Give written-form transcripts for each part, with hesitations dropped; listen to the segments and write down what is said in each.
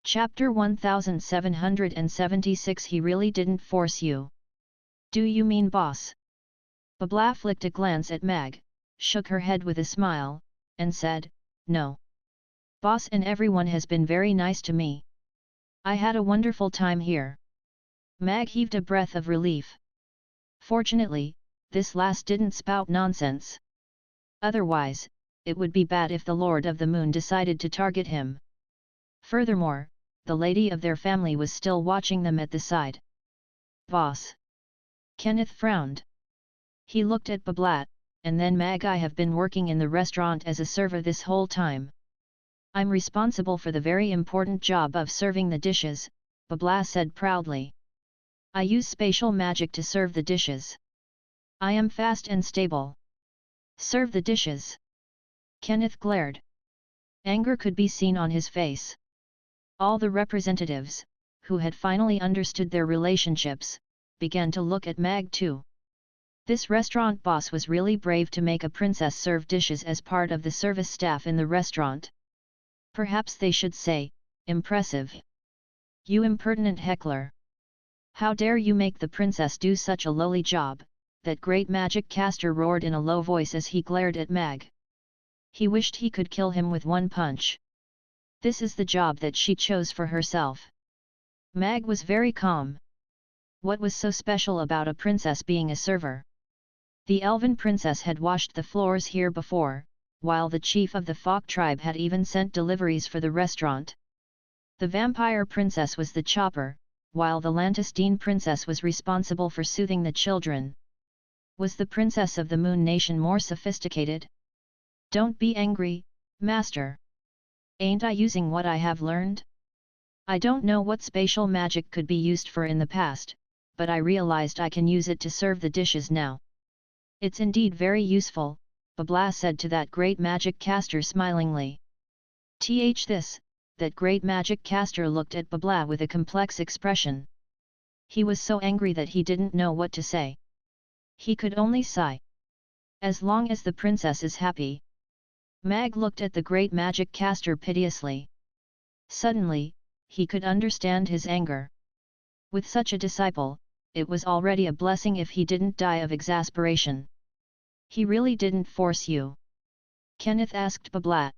Chapter 1776. He really didn't force you. Do you mean boss? Babla flicked a glance at Mag, shook her head with a smile, and said, No. Boss and everyone has been very nice to me. I had a wonderful time here. Mag heaved a breath of relief. Fortunately, this last didn't spout nonsense. Otherwise, it would be bad if the Lord of the Moon decided to target him. Furthermore, the lady of their family was still watching them at the side. Boss. Kenneth frowned. He looked at Bablat, and then Mag. I have been working in the restaurant as a server this whole time. I'm responsible for the very important job of serving the dishes, Babla said proudly. I use spatial magic to serve the dishes. I am fast and stable. Serve the dishes. Kenneth glared. Anger could be seen on his face. All the representatives, who had finally understood their relationships, began to look at Mag too. This restaurant boss was really brave to make a princess serve dishes as part of the service staff in the restaurant. Perhaps they should say, impressive. You impertinent heckler. How dare you make the princess do such a lowly job, that great magic caster roared in a low voice as he glared at Mag. He wished he could kill him with one punch. This is the job that she chose for herself. Mag was very calm. What was so special about a princess being a server? The elven princess had washed the floors here before, while the chief of the Fok tribe had even sent deliveries for the restaurant. The vampire princess was the chopper, while the Lantistine princess was responsible for soothing the children. Was the princess of the Moon Nation more sophisticated? Don't be angry, master. Ain't I using what I have learned? I don't know what spatial magic could be used for in the past, but I realized I can use it to serve the dishes now. It's indeed very useful, Babla said to that great magic caster smilingly. That great magic caster looked at Babla with a complex expression. He was so angry that he didn't know what to say. He could only sigh. As long as the princess is happy. Mag looked at the great magic caster piteously. Suddenly, he could understand his anger. With such a disciple, it was already a blessing if he didn't die of exasperation. He really didn't force you? Kenneth asked Bablat.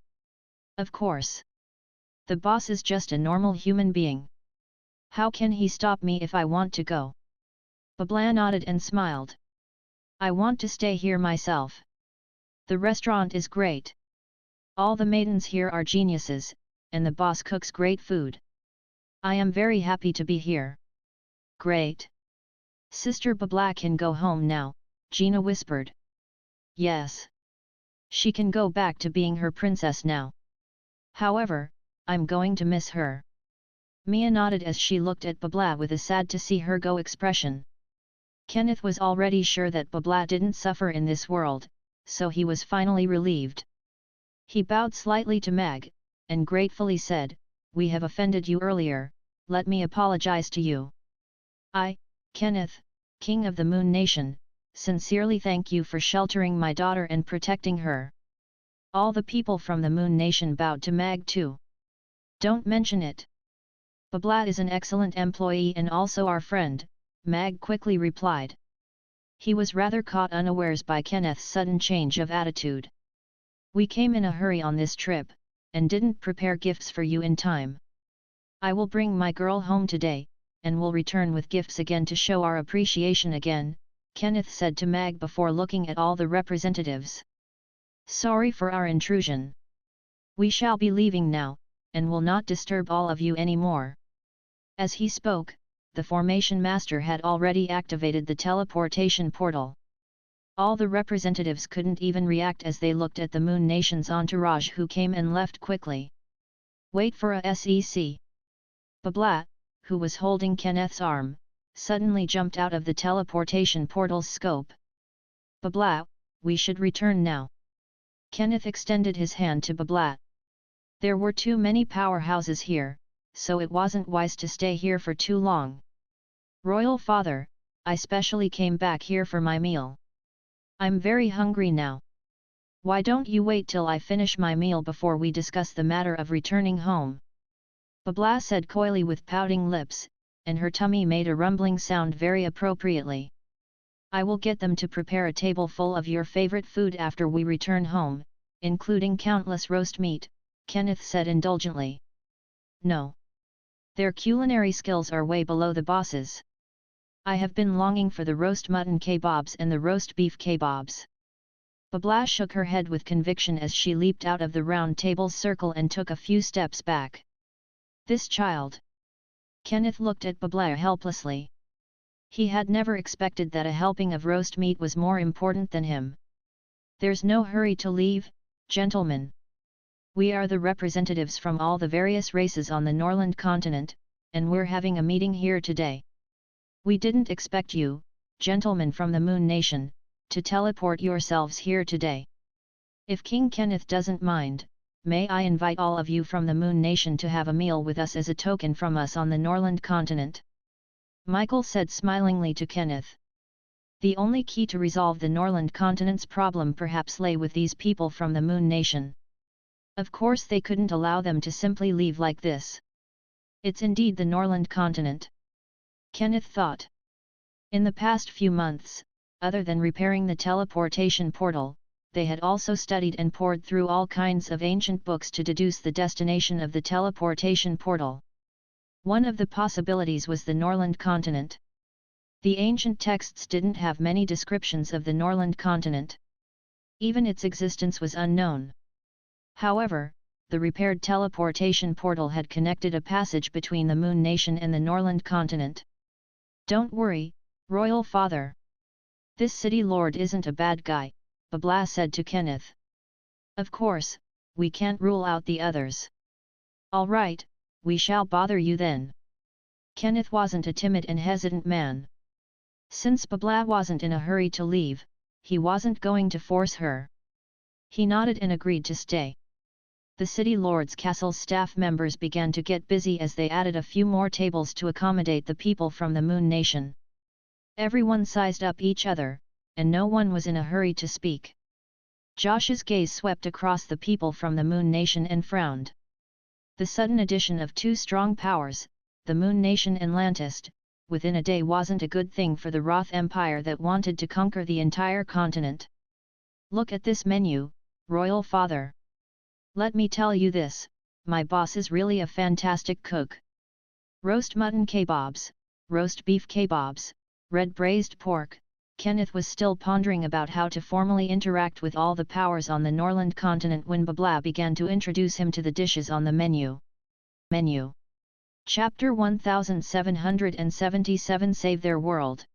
Of course. The boss is just a normal human being. How can he stop me if I want to go? Babla nodded and smiled. I want to stay here myself. The restaurant is great. All the maidens here are geniuses, and the boss cooks great food. I am very happy to be here. Great. Sister Babla can go home now, Gina whispered. Yes. She can go back to being her princess now. However, I'm going to miss her. Mia nodded as she looked at Babla with a sad-to-see-her-go expression. Kenneth was already sure that Babla didn't suffer in this world, so he was finally relieved. He bowed slightly to Mag, and gratefully said, We have offended you earlier, let me apologize to you. I, Kenneth, King of the Moon Nation, sincerely thank you for sheltering my daughter and protecting her. All the people from the Moon Nation bowed to Mag too. Don't mention it. Babla is an excellent employee and also our friend, Mag quickly replied. He was rather caught unawares by Kenneth's sudden change of attitude. We came in a hurry on this trip, and didn't prepare gifts for you in time. I will bring my girl home today, and will return with gifts again to show our appreciation again, Kenneth said to Mag before looking at all the representatives. Sorry for our intrusion. We shall be leaving now, and will not disturb all of you anymore. As he spoke, the formation master had already activated the teleportation portal. All the representatives couldn't even react as they looked at the Moon Nation's entourage who came and left quickly. Wait for a sec. Babla, who was holding Kenneth's arm, suddenly jumped out of the teleportation portal's scope. Babla, we should return now. Kenneth extended his hand to Babla. There were too many powerhouses here, so it wasn't wise to stay here for too long. Royal Father, I specially came back here for my meal. I'm very hungry now. Why don't you wait till I finish my meal before we discuss the matter of returning home? Babla said coyly with pouting lips, and her tummy made a rumbling sound very appropriately. I will get them to prepare a table full of your favorite food after we return home, including countless roast meat, Kenneth said indulgently. No. Their culinary skills are way below the boss's. I have been longing for the roast mutton kebabs and the roast beef kebabs. Babla shook her head with conviction as she leaped out of the round table's circle and took a few steps back. This child. Kenneth looked at Babla helplessly. He had never expected that a helping of roast meat was more important than him. There's no hurry to leave, gentlemen. We are the representatives from all the various races on the Norland continent, and we're having a meeting here today. We didn't expect you, gentlemen from the Moon Nation, to teleport yourselves here today. If King Kenneth doesn't mind, may I invite all of you from the Moon Nation to have a meal with us as a token from us on the Norland continent? Michael said smilingly to Kenneth. The only key to resolve the Norland continent's problem perhaps lay with these people from the Moon Nation. Of course they couldn't allow them to simply leave like this. It's indeed the Norland continent. Kenneth thought. In the past few months, other than repairing the teleportation portal, they had also studied and pored through all kinds of ancient books to deduce the destination of the teleportation portal. One of the possibilities was the Norland continent. The ancient texts didn't have many descriptions of the Norland continent. Even its existence was unknown. However, the repaired teleportation portal had connected a passage between the Moon Nation and the Norland continent. Don't worry, Royal Father. This city lord isn't a bad guy, Babla said to Kenneth. Of course, we can't rule out the others. All right, we shall bother you then. Kenneth wasn't a timid and hesitant man. Since Babla wasn't in a hurry to leave, he wasn't going to force her. He nodded and agreed to stay. The city lord's castle's staff members began to get busy as they added a few more tables to accommodate the people from the Moon Nation. Everyone sized up each other, and no one was in a hurry to speak. Josh's gaze swept across the people from the Moon Nation and frowned. The sudden addition of two strong powers, the Moon Nation and Lantist, within a day wasn't a good thing for the Roth Empire that wanted to conquer the entire continent. Look at this menu, Royal Father. Let me tell you this, my boss is really a fantastic cook. Roast mutton kebabs, roast beef kebabs, red braised pork. Kenneth was still pondering about how to formally interact with all the powers on the Norland continent when Babla began to introduce him to the dishes on the menu. Chapter 1777 Save Their World.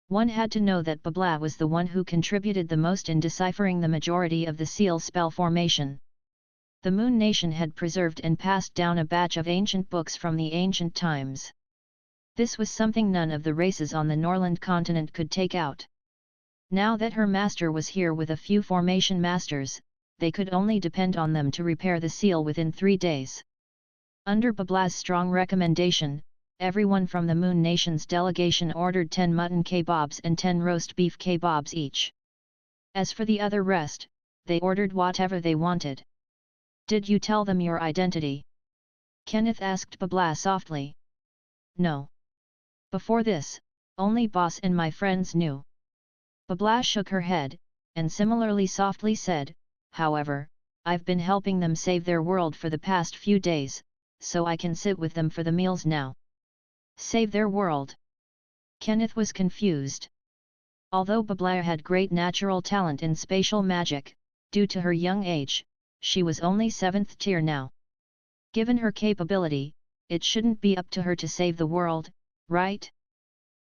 One had to know that Babla was the one who contributed the most in deciphering the majority of the seal spell formation. The Moon Nation had preserved and passed down a batch of ancient books from the ancient times. This was something none of the races on the Norland continent could take out. Now that her master was here with a few formation masters, they could only depend on them to repair the seal within 3 days. Under Babla's strong recommendation, everyone from the Moon Nation's delegation ordered 10 mutton kebabs and 10 roast beef kebabs each. As for the other rest, they ordered whatever they wanted. Did you tell them your identity? Kenneth asked Babla softly. No. Before this, only boss and my friends knew. Babla shook her head, and similarly softly said, however, I've been helping them save their world for the past few days, so I can sit with them for the meals now. Save their world? Kenneth was confused. Although Babla had great natural talent in spatial magic, due to her young age, she was only 7th tier now. Given her capability, it shouldn't be up to her to save the world, right?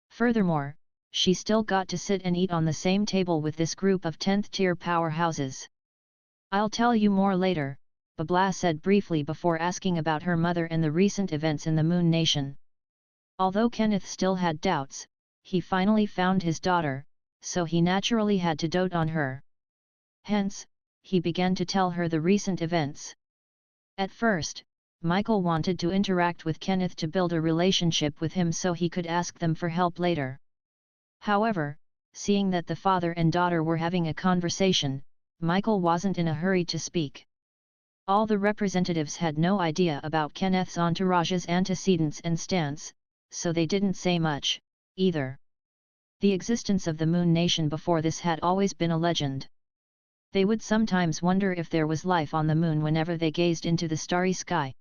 Furthermore, she still got to sit and eat on the same table with this group of 10th tier powerhouses. I'll tell you more later, Babla said briefly before asking about her mother and the recent events in the Moon Nation. Although Kenneth still had doubts, he finally found his daughter, so he naturally had to dote on her. Hence, he began to tell her the recent events. At first, Michael wanted to interact with Kenneth to build a relationship with him so he could ask them for help later. However, seeing that the father and daughter were having a conversation, Michael wasn't in a hurry to speak. All the representatives had no idea about Kenneth's entourage's antecedents and stance, so they didn't say much, either. The existence of the Moon Nation before this had always been a legend. They would sometimes wonder if there was life on the moon whenever they gazed into the starry sky.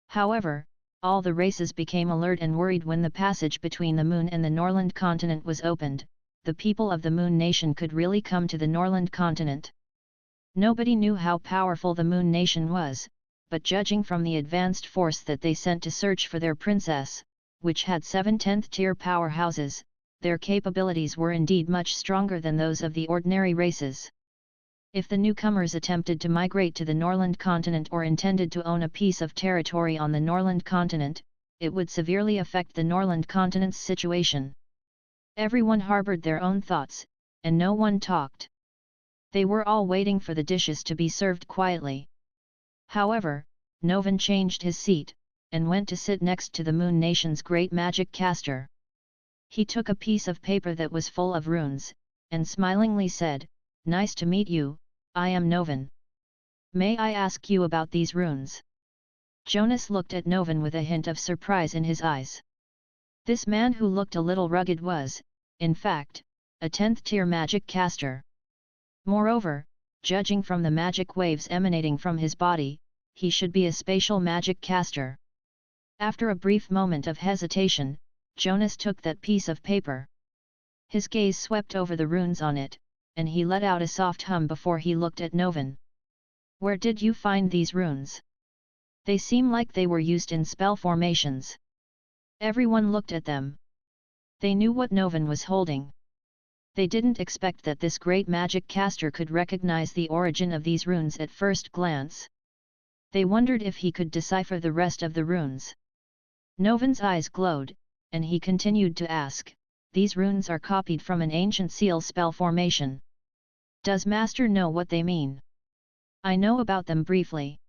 However, all the races became alert and worried when the passage between the moon and the Norland continent was opened. The people of the Moon Nation could really come to the Norland continent. Nobody knew how powerful the Moon Nation was, but judging from the advanced force that they sent to search for their princess, which had 7 10th-tier powerhouses, their capabilities were indeed much stronger than those of the ordinary races. If the newcomers attempted to migrate to the Norland continent or intended to own a piece of territory on the Norland continent, it would severely affect the Norland continent's situation. Everyone harbored their own thoughts, and no one talked. They were all waiting for the dishes to be served quietly. However, Novan changed his seat, and went to sit next to the Moon Nation's great magic caster. He took a piece of paper that was full of runes, and smilingly said, "Nice to meet you, I am Novan. May I ask you about these runes?" Jonas looked at Novan with a hint of surprise in his eyes. This man who looked a little rugged was, in fact, a 10th-tier magic caster. Moreover, judging from the magic waves emanating from his body, he should be a spatial magic caster. After a brief moment of hesitation, Jonas took that piece of paper. His gaze swept over the runes on it, and he let out a soft hum before he looked at Novan. "Where did you find these runes? They seem like they were used in spell formations." Everyone looked at them. They knew what Novan was holding. They didn't expect that this great magic caster could recognize the origin of these runes at first glance. They wondered if he could decipher the rest of the runes. Novan's eyes glowed, and he continued to ask, "These runes are copied from an ancient seal spell formation. Does Master know what they mean?" "I know about them briefly.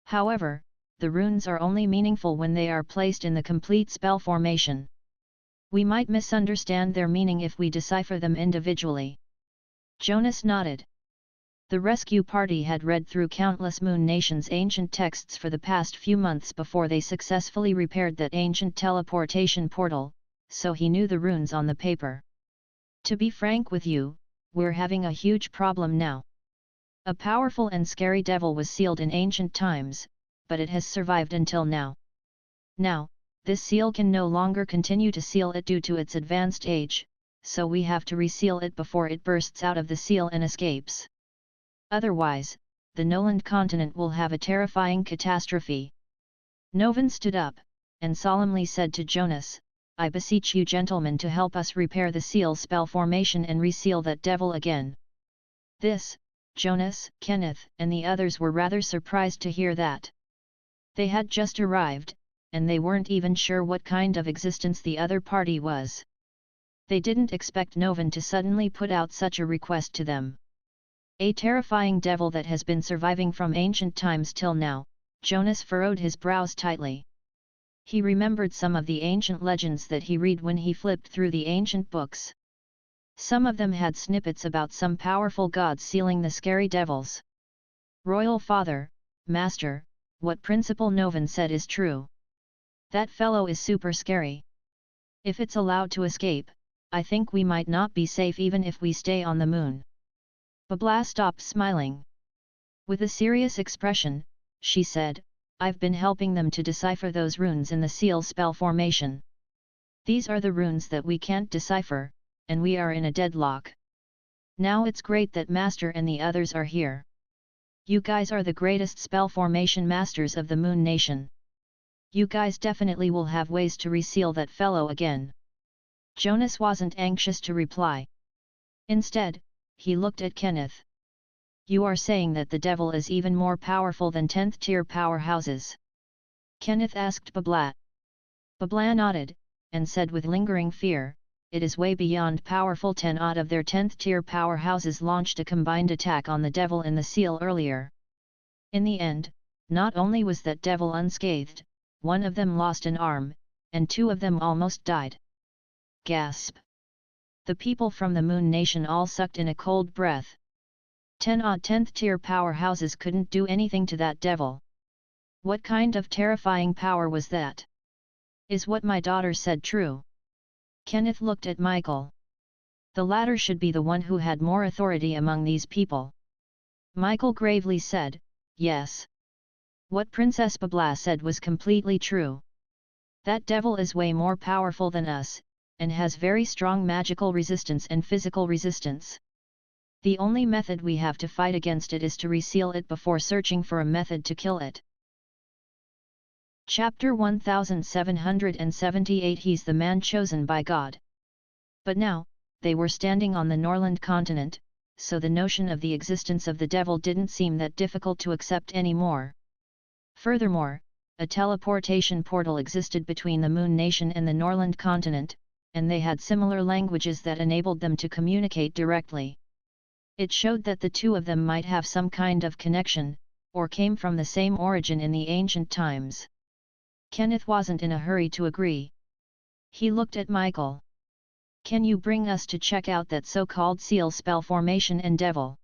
However, the runes are only meaningful when they are placed in the complete spell formation. We might misunderstand their meaning if we decipher them individually." Jonas nodded. The rescue party had read through countless Moon Nation's ancient texts for the past few months before they successfully repaired that ancient teleportation portal, so he knew the runes on the paper. "To be frank with you, we're having a huge problem now. A powerful and scary devil was sealed in ancient times, but it has survived until now. Now, this seal can no longer continue to seal it due to its advanced age, so we have to reseal it before it bursts out of the seal and escapes. Otherwise, the Noland continent will have a terrifying catastrophe." Novan stood up, and solemnly said to Jonas, "I beseech you gentlemen to help us repair the seal spell formation and reseal that devil again." This, Jonas, Kenneth, and the others were rather surprised to hear that. They had just arrived, and they weren't even sure what kind of existence the other party was. They didn't expect Novan to suddenly put out such a request to them. A terrifying devil that has been surviving from ancient times till now. Jonas furrowed his brows tightly. He remembered some of the ancient legends that he read when he flipped through the ancient books. Some of them had snippets about some powerful gods sealing the scary devils. "Royal Father, Master, what Principal Novan said is true. That fellow is super scary. If it's allowed to escape, I think we might not be safe even if we stay on the moon." Babla stopped smiling. With a serious expression, she said, "I've been helping them to decipher those runes in the seal spell formation. These are the runes that we can't decipher, and we are in a deadlock. Now it's great that Master and the others are here. You guys are the greatest spell formation masters of the Moon Nation. You guys definitely will have ways to reseal that fellow again." Jonas wasn't anxious to reply. Instead, he looked at Kenneth. "You are saying that the devil is even more powerful than 10th tier powerhouses?" Kenneth asked Babla. Babla nodded, and said with lingering fear, "It is way beyond powerful. 10 odd of their 10th tier powerhouses launched a combined attack on the devil in the seal earlier. In the end, not only was that devil unscathed, one of them lost an arm, and 2 of them almost died." Gasp! The people from the Moon Nation all sucked in a cold breath. 10 odd 10th tier powerhouses couldn't do anything to that devil. What kind of terrifying power was that? Is what my daughter said true? Kenneth looked at Michael. The latter should be the one who had more authority among these people. Michael gravely said, yes. What Princess Babla said was completely true. That devil is way more powerful than us, and has very strong magical resistance and physical resistance. The only method we have to fight against it is to reseal it before searching for a method to kill it. Chapter 1778 He's the man chosen by God. But now, they were standing on the Norland continent, so the notion of the existence of the devil didn't seem that difficult to accept anymore. Furthermore, a teleportation portal existed between the Moon Nation and the Norland continent, and they had similar languages that enabled them to communicate directly. It showed that the two of them might have some kind of connection, or came from the same origin in the ancient times. Kenneth wasn't in a hurry to agree. He looked at Michael. Can you bring us to check out that so-called seal spell formation and devil?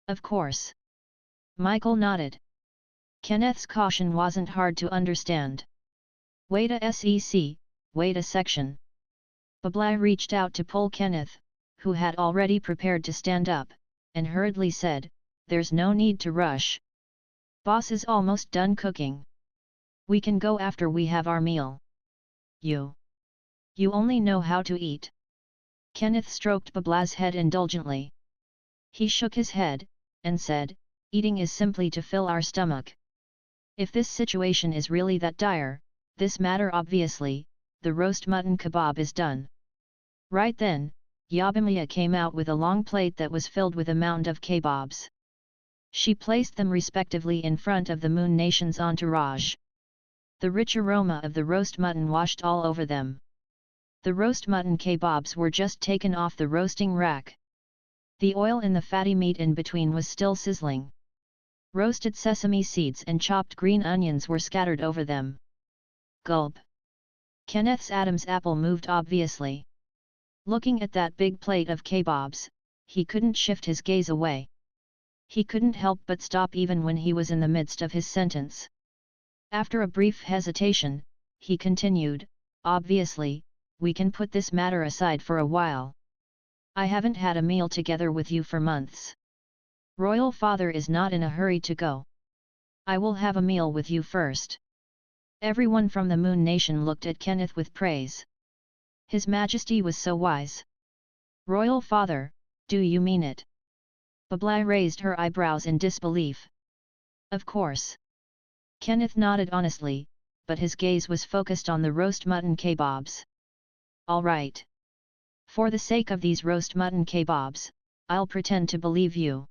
Of course. Michael nodded. Kenneth's caution wasn't hard to understand. Wait a sec, wait a section. Babla reached out to pull Kenneth, who had already prepared to stand up, and hurriedly said, there's no need to rush. Boss is almost done cooking. We can go after we have our meal. You only know how to eat. Kenneth stroked Babla's head indulgently. He shook his head, and said, eating is simply to fill our stomach. If this situation is really that dire, this matter obviously, the roast mutton kebab is done. Right then, Yabimiya came out with a long plate that was filled with a mound of kebabs. She placed them respectively in front of the Moon Nation's entourage. The rich aroma of the roast mutton washed all over them. The roast mutton kebabs were just taken off the roasting rack. The oil in the fatty meat in between was still sizzling. Roasted sesame seeds and chopped green onions were scattered over them. Gulp. Kenneth's Adam's apple moved obviously. Looking at that big plate of kebabs, he couldn't shift his gaze away. He couldn't help but stop even when he was in the midst of his sentence. After a brief hesitation, he continued, obviously, we can put this matter aside for a while. I haven't had a meal together with you for months. Royal Father is not in a hurry to go. I will have a meal with you first. Everyone from the Moon Nation looked at Kenneth with praise. His Majesty was so wise. Royal Father, do you mean it? Babla raised her eyebrows in disbelief. Of course. Kenneth nodded honestly, but his gaze was focused on the roast mutton kebabs. All right. For the sake of these roast mutton kebabs, I'll pretend to believe you.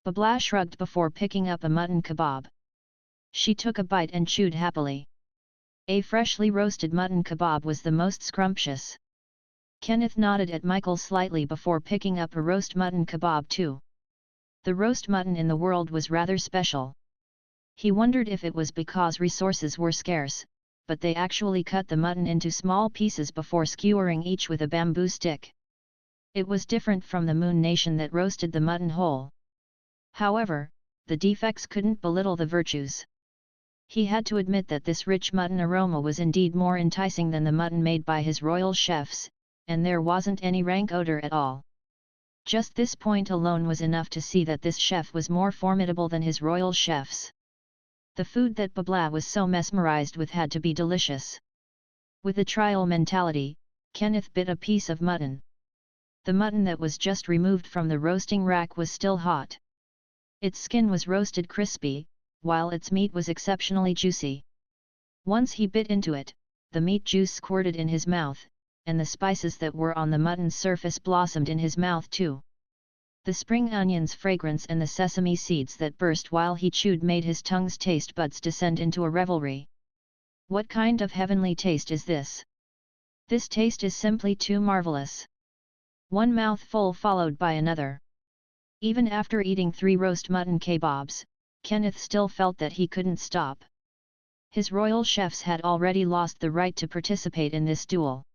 Babla shrugged before picking up a mutton kebab. She took a bite and chewed happily. A freshly roasted mutton kebab was the most scrumptious. Kenneth nodded at Michael slightly before picking up a roast mutton kebab too. The roast mutton in the world was rather special. He wondered if it was because resources were scarce, but they actually cut the mutton into small pieces before skewering each with a bamboo stick. It was different from the Moon Nation that roasted the mutton whole. However, the defects couldn't belittle the virtues. He had to admit that this rich mutton aroma was indeed more enticing than the mutton made by his royal chefs, and there wasn't any rank odor at all. Just this point alone was enough to see that this chef was more formidable than his royal chefs. The food that Babla was so mesmerized with had to be delicious. With a trial mentality, Kenneth bit a piece of mutton. The mutton that was just removed from the roasting rack was still hot. Its skin was roasted crispy, while its meat was exceptionally juicy. Once he bit into it, the meat juice squirted in his mouth, and the spices that were on the mutton's surface blossomed in his mouth too. The spring onion's fragrance and the sesame seeds that burst while he chewed made his tongue's taste buds descend into a revelry. What kind of heavenly taste is this? This taste is simply too marvelous. One mouthful followed by another. Even after eating 3 roast mutton kebabs, Kenneth still felt that he couldn't stop. His royal chefs had already lost the right to participate in this duel.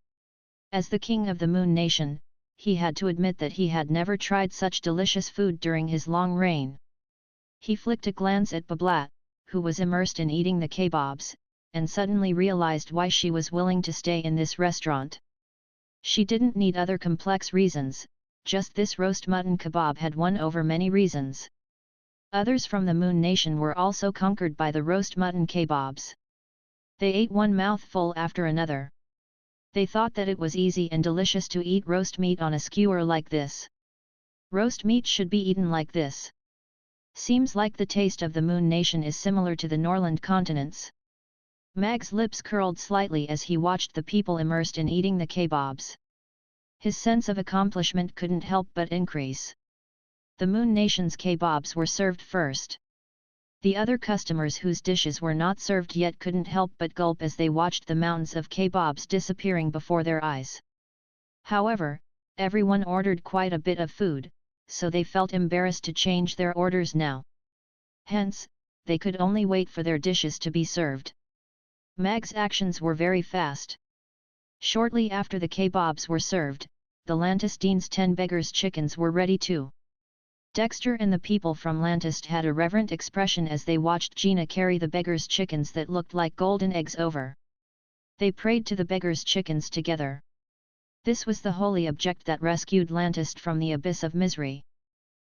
As the king of the Moon Nation, he had to admit that he had never tried such delicious food during his long reign. He flicked a glance at Babla, who was immersed in eating the kebabs, and suddenly realized why she was willing to stay in this restaurant. She didn't need other complex reasons, just this roast mutton kebab had won over many reasons. Others from the Moon Nation were also conquered by the roast mutton kebabs. They ate one mouthful after another. They thought that it was easy and delicious to eat roast meat on a skewer like this. Roast meat should be eaten like this. Seems like the taste of the Moon Nation is similar to the Norland continents. Mag's lips curled slightly as he watched the people immersed in eating the kebabs. His sense of accomplishment couldn't help but increase. The Moon Nation's kebabs were served first. The other customers whose dishes were not served yet couldn't help but gulp as they watched the mountains of kebabs disappearing before their eyes. However, everyone ordered quite a bit of food, so they felt embarrassed to change their orders now. Hence, they could only wait for their dishes to be served. Mag's actions were very fast. Shortly after the kebabs were served, the Lantistine's 10 beggars' chickens were ready too. Dexter and the people from Lantist had a reverent expression as they watched Gina carry the beggars' chickens that looked like golden eggs over. They prayed to the beggars' chickens together. This was the holy object that rescued Lantist from the abyss of misery.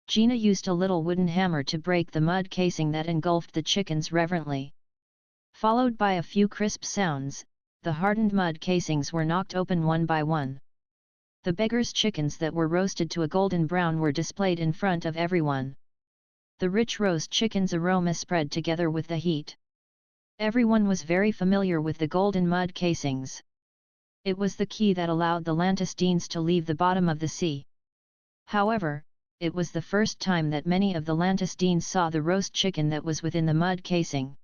Gina used a little wooden hammer to break the mud casing that engulfed the chickens reverently. Followed by a few crisp sounds, the hardened mud casings were knocked open one by one. The beggars' chickens that were roasted to a golden brown were displayed in front of everyone. The rich roast chicken's aroma spread together with the heat. Everyone was very familiar with the golden mud casings. It was the key that allowed the Lantistines to leave the bottom of the sea. However, it was the first time that many of the Lantistines saw the roast chicken that was within the mud casing.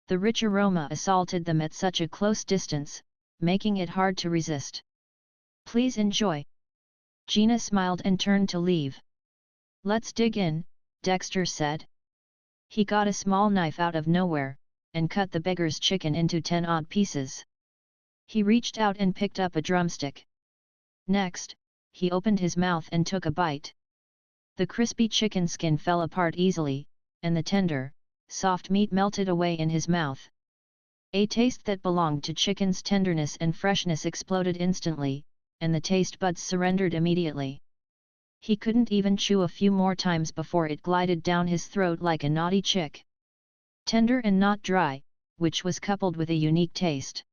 The rich aroma assaulted them at such a close distance, making it hard to resist. Please enjoy. Gina smiled and turned to leave. Let's dig in, Dexter said. He got a small knife out of nowhere, and cut the beggar's chicken into 10 odd pieces. He reached out and picked up a drumstick. Next, he opened his mouth and took a bite. The crispy chicken skin fell apart easily, and the tender, soft meat melted away in his mouth. A taste that belonged to chicken's tenderness and freshness exploded instantly, and the taste buds surrendered immediately. He couldn't even chew a few more times before it glided down his throat like a naughty chick. Tender and not dry, which was coupled with a unique taste.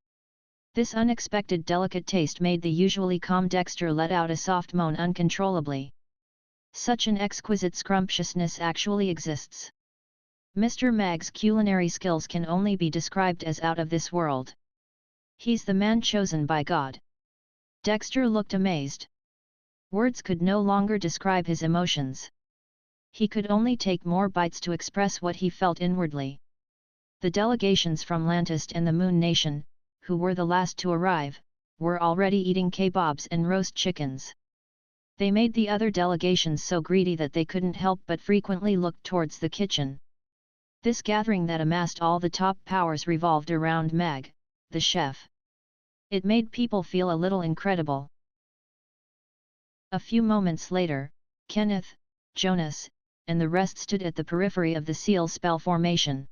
This unexpected delicate taste made the usually calm Dexter let out a soft moan uncontrollably. Such an exquisite scrumptiousness actually exists. Mr. Mag's culinary skills can only be described as out of this world. He's the man chosen by God. Dexter looked amazed. Words could no longer describe his emotions. He could only take more bites to express what he felt inwardly. The delegations from Lantist and the Moon Nation, who were the last to arrive, were already eating kebabs and roast chickens. They made the other delegations so greedy that they couldn't help but frequently look towards the kitchen. This gathering that amassed all the top powers revolved around Mag, the chef. It made people feel a little incredible. A few moments later, Kenneth, Jonas, and the rest stood at the periphery of the seal spell formation.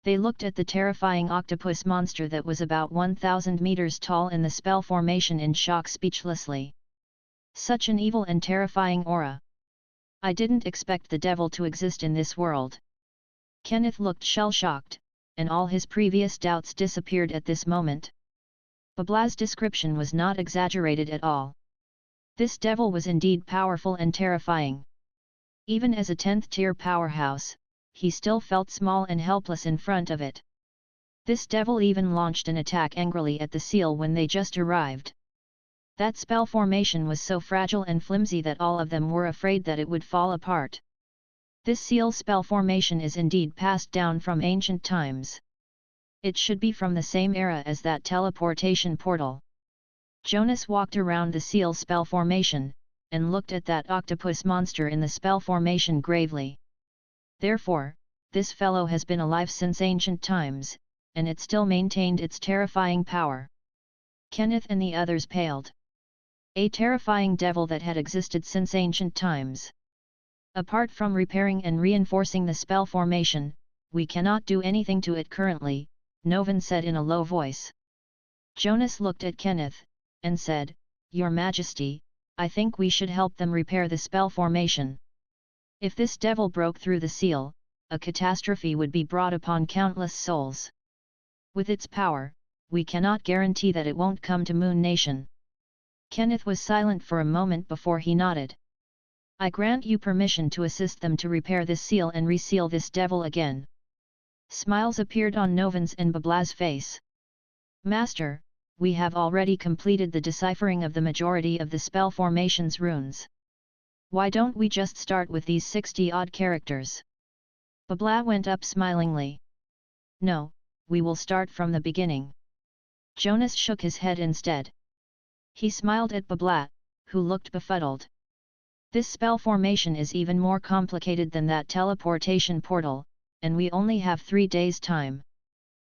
They looked at the terrifying octopus monster that was about 1,000 meters tall in the spell formation in shock speechlessly. Such an evil and terrifying aura. I didn't expect the devil to exist in this world. Kenneth looked shell-shocked, and all his previous doubts disappeared at this moment. Babla's description was not exaggerated at all. This devil was indeed powerful and terrifying. Even as a 10th-tier powerhouse, he still felt small and helpless in front of it. This devil even launched an attack angrily at the seal when they just arrived. That spell formation was so fragile and flimsy that all of them were afraid that it would fall apart. This seal spell formation is indeed passed down from ancient times. It should be from the same era as that teleportation portal. Jonas walked around the seal spell formation, and looked at that octopus monster in the spell formation gravely. Therefore, this fellow has been alive since ancient times, and it still maintained its terrifying power. Kenneth and the others paled. A terrifying devil that had existed since ancient times. Apart from repairing and reinforcing the spell formation, we cannot do anything to it currently, Novan said in a low voice. Jonas looked at Kenneth, and said, Your Majesty, I think we should help them repair the spell formation. If this devil broke through the seal, a catastrophe would be brought upon countless souls. With its power, we cannot guarantee that it won't come to Moon Nation. Kenneth was silent for a moment before he nodded. I grant you permission to assist them to repair this seal and reseal this devil again. Smiles appeared on Novan's and Bablaz's face. Master, we have already completed the deciphering of the majority of the spell formation's runes. Why don't we just start with these 60-odd characters? Bablaz went up smilingly. No, we will start from the beginning. Jonas shook his head instead. He smiled at Bablaz, who looked befuddled. This spell formation is even more complicated than that teleportation portal, and we only have 3 days' time.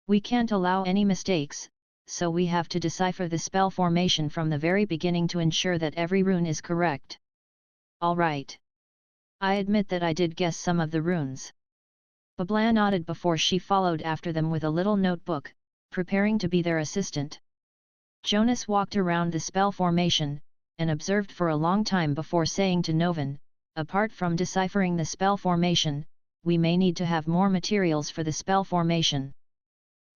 We can't allow any mistakes, so we have to decipher the spell formation from the very beginning to ensure that every rune is correct. All right. I admit that I did guess some of the runes. Bablaz nodded before she followed after them with a little notebook, preparing to be their assistant. Jonas walked around the spell formation, and observed for a long time before saying to Novan, apart from deciphering the spell formation, we may need to have more materials for the spell formation.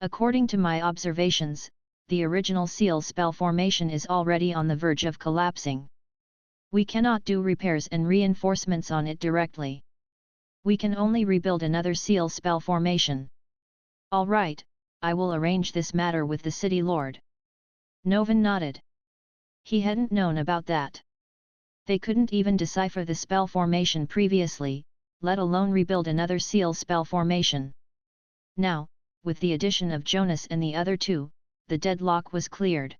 According to my observations, the original seal spell formation is already on the verge of collapsing. We cannot do repairs and reinforcements on it directly. We can only rebuild another seal spell formation. All right, I will arrange this matter with the city lord. Novan nodded. He hadn't known about that. They couldn't even decipher the spell formation previously, let alone rebuild another seal spell formation. Now, with the addition of Jonas and the other two, the deadlock was cleared.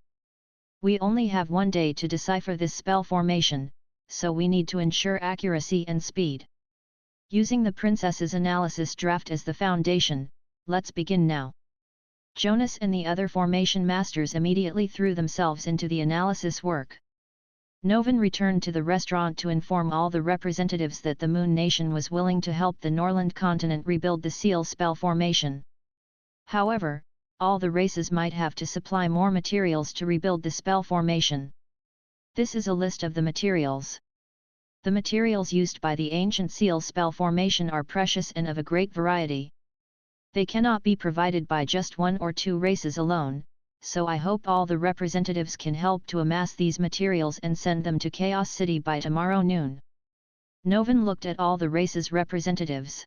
We only have 1 day to decipher this spell formation, so we need to ensure accuracy and speed. Using the princess's analysis draft as the foundation, let's begin now. Jonas and the other formation masters immediately threw themselves into the analysis work. Novan returned to the restaurant to inform all the representatives that the Moon Nation was willing to help the Norland continent rebuild the seal spell formation. However, all the races might have to supply more materials to rebuild the spell formation. This is a list of the materials. The materials used by the ancient seal spell formation are precious and of a great variety. They cannot be provided by just 1 or 2 races alone, so I hope all the representatives can help to amass these materials and send them to Chaos City by tomorrow noon. Novan looked at all the races' representatives.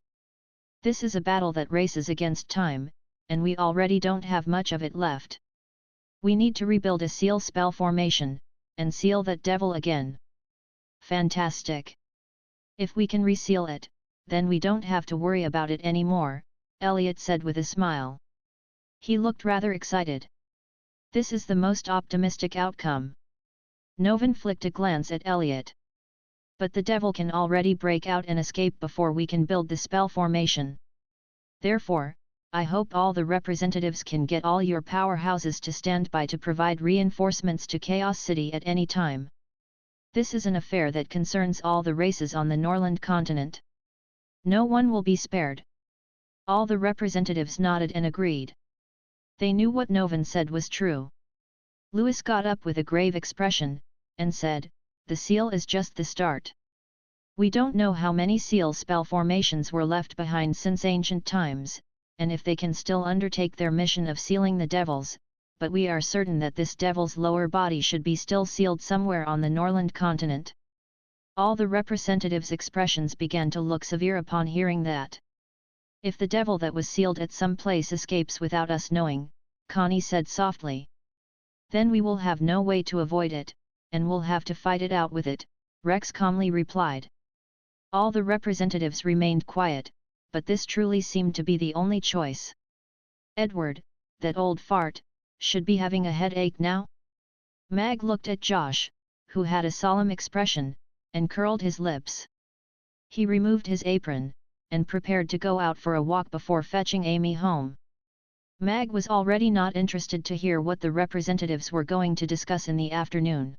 This is a battle that races against time, and we already don't have much of it left. We need to rebuild a seal spell formation, and seal that devil again. Fantastic! If we can reseal it, then we don't have to worry about it anymore, Elliot said with a smile. He looked rather excited. This is the most optimistic outcome. Novan flicked a glance at Elliot. But the devil can already break out and escape before we can build the spell formation. Therefore, I hope all the representatives can get all your powerhouses to stand by to provide reinforcements to Chaos City at any time. This is an affair that concerns all the races on the Norland continent. No one will be spared. All the representatives nodded and agreed. They knew what Novan said was true. Louis got up with a grave expression, and said, "The seal is just the start. We don't know how many seal spell formations were left behind since ancient times, and if they can still undertake their mission of sealing the devils, but we are certain that this devil's lower body should be still sealed somewhere on the Norland continent." All the representatives' expressions began to look severe upon hearing that. "If the devil that was sealed at some place escapes without us knowing," Connie said softly, "then we will have no way to avoid it, and we'll have to fight it out with it," Rex calmly replied. All the representatives remained quiet, but this truly seemed to be the only choice. "Edward, that old fart, should be having a headache now?" Mag looked at Josh, who had a solemn expression, and curled his lips. He removed his apron, and prepared to go out for a walk before fetching Amy home. Mag was already not interested to hear what the representatives were going to discuss in the afternoon.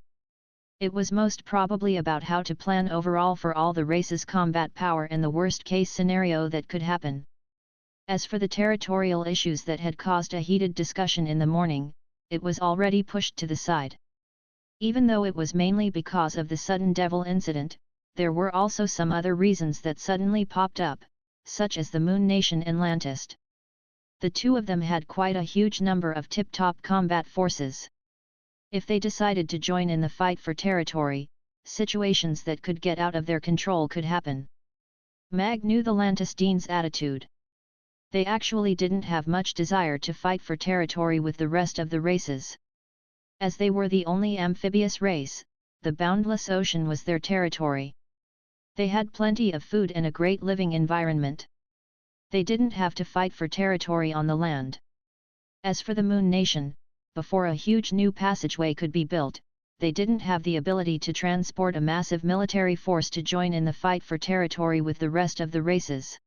It was most probably about how to plan overall for all the races' combat power and the worst-case scenario that could happen. As for the territorial issues that had caused a heated discussion in the morning, it was already pushed to the side. Even though it was mainly because of the sudden devil incident, there were also some other reasons that suddenly popped up, such as the Moon Nation and Lantist. The two of them had quite a huge number of tip-top combat forces. If they decided to join in the fight for territory, situations that could get out of their control could happen. Mag knew the Lantistenes' attitude. They actually didn't have much desire to fight for territory with the rest of the races. As they were the only amphibious race, the boundless ocean was their territory. They had plenty of food and a great living environment. They didn't have to fight for territory on the land. As for the Moon Nation, before a huge new passageway could be built, they didn't have the ability to transport a massive military force to join in the fight for territory with the rest of the races.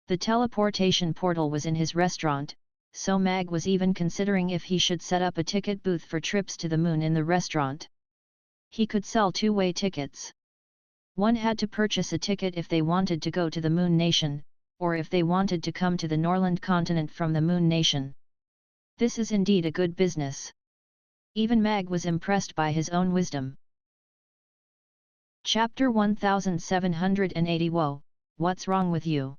The teleportation portal was in his restaurant, so Mag was even considering if he should set up a ticket booth for trips to the moon in the restaurant. He could sell two-way tickets. One had to purchase a ticket if they wanted to go to the Moon Nation, or if they wanted to come to the Norland continent from the Moon Nation. This is indeed a good business. Even Mag was impressed by his own wisdom. Chapter 1780 Whoa, what's wrong with you?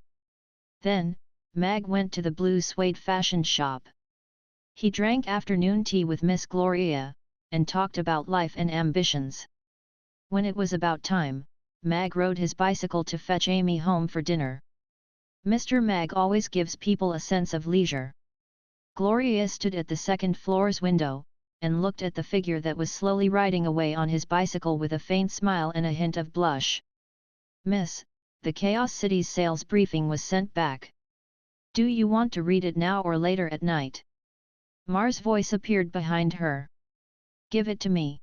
Then, Mag went to the blue suede fashion shop. He drank afternoon tea with Miss Gloria, and talked about life and ambitions. When it was about time, Mag rode his bicycle to fetch Amy home for dinner. Mr. Mag always gives people a sense of leisure. Gloria stood at the second floor's window, and looked at the figure that was slowly riding away on his bicycle with a faint smile and a hint of blush. Miss, the Chaos City's sales briefing was sent back. Do you want to read it now or later at night? Mar's voice appeared behind her. Give it to me.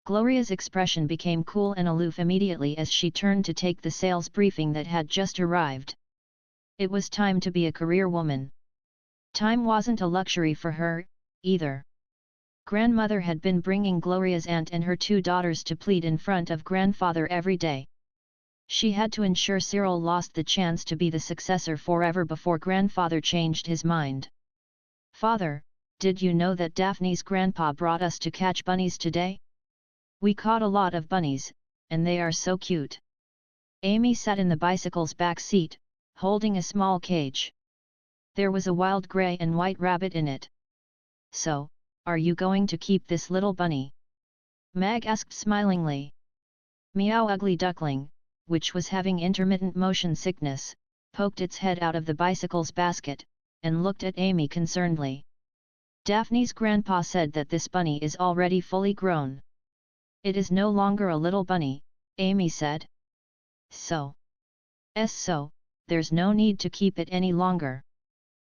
Gloria's expression became cool and aloof immediately as she turned to take the sales briefing that had just arrived. It was time to be a career woman. Time wasn't a luxury for her, either. Grandmother had been bringing Gloria's aunt and her two daughters to plead in front of grandfather every day. She had to ensure Cyril lost the chance to be the successor forever before grandfather changed his mind. Father, did you know that Daphne's grandpa brought us to catch bunnies today? We caught a lot of bunnies, and they are so cute. Amy sat in the bicycle's back seat, holding a small cage. There was a wild grey and white rabbit in it. So, are you going to keep this little bunny? Mag asked smilingly. Meow. Ugly Duckling, which was having intermittent motion sickness, poked its head out of the bicycle's basket, and looked at Amy concernedly. Daphne's grandpa said that this bunny is already fully grown. It is no longer a little bunny, Amy said. So, there's no need to keep it any longer.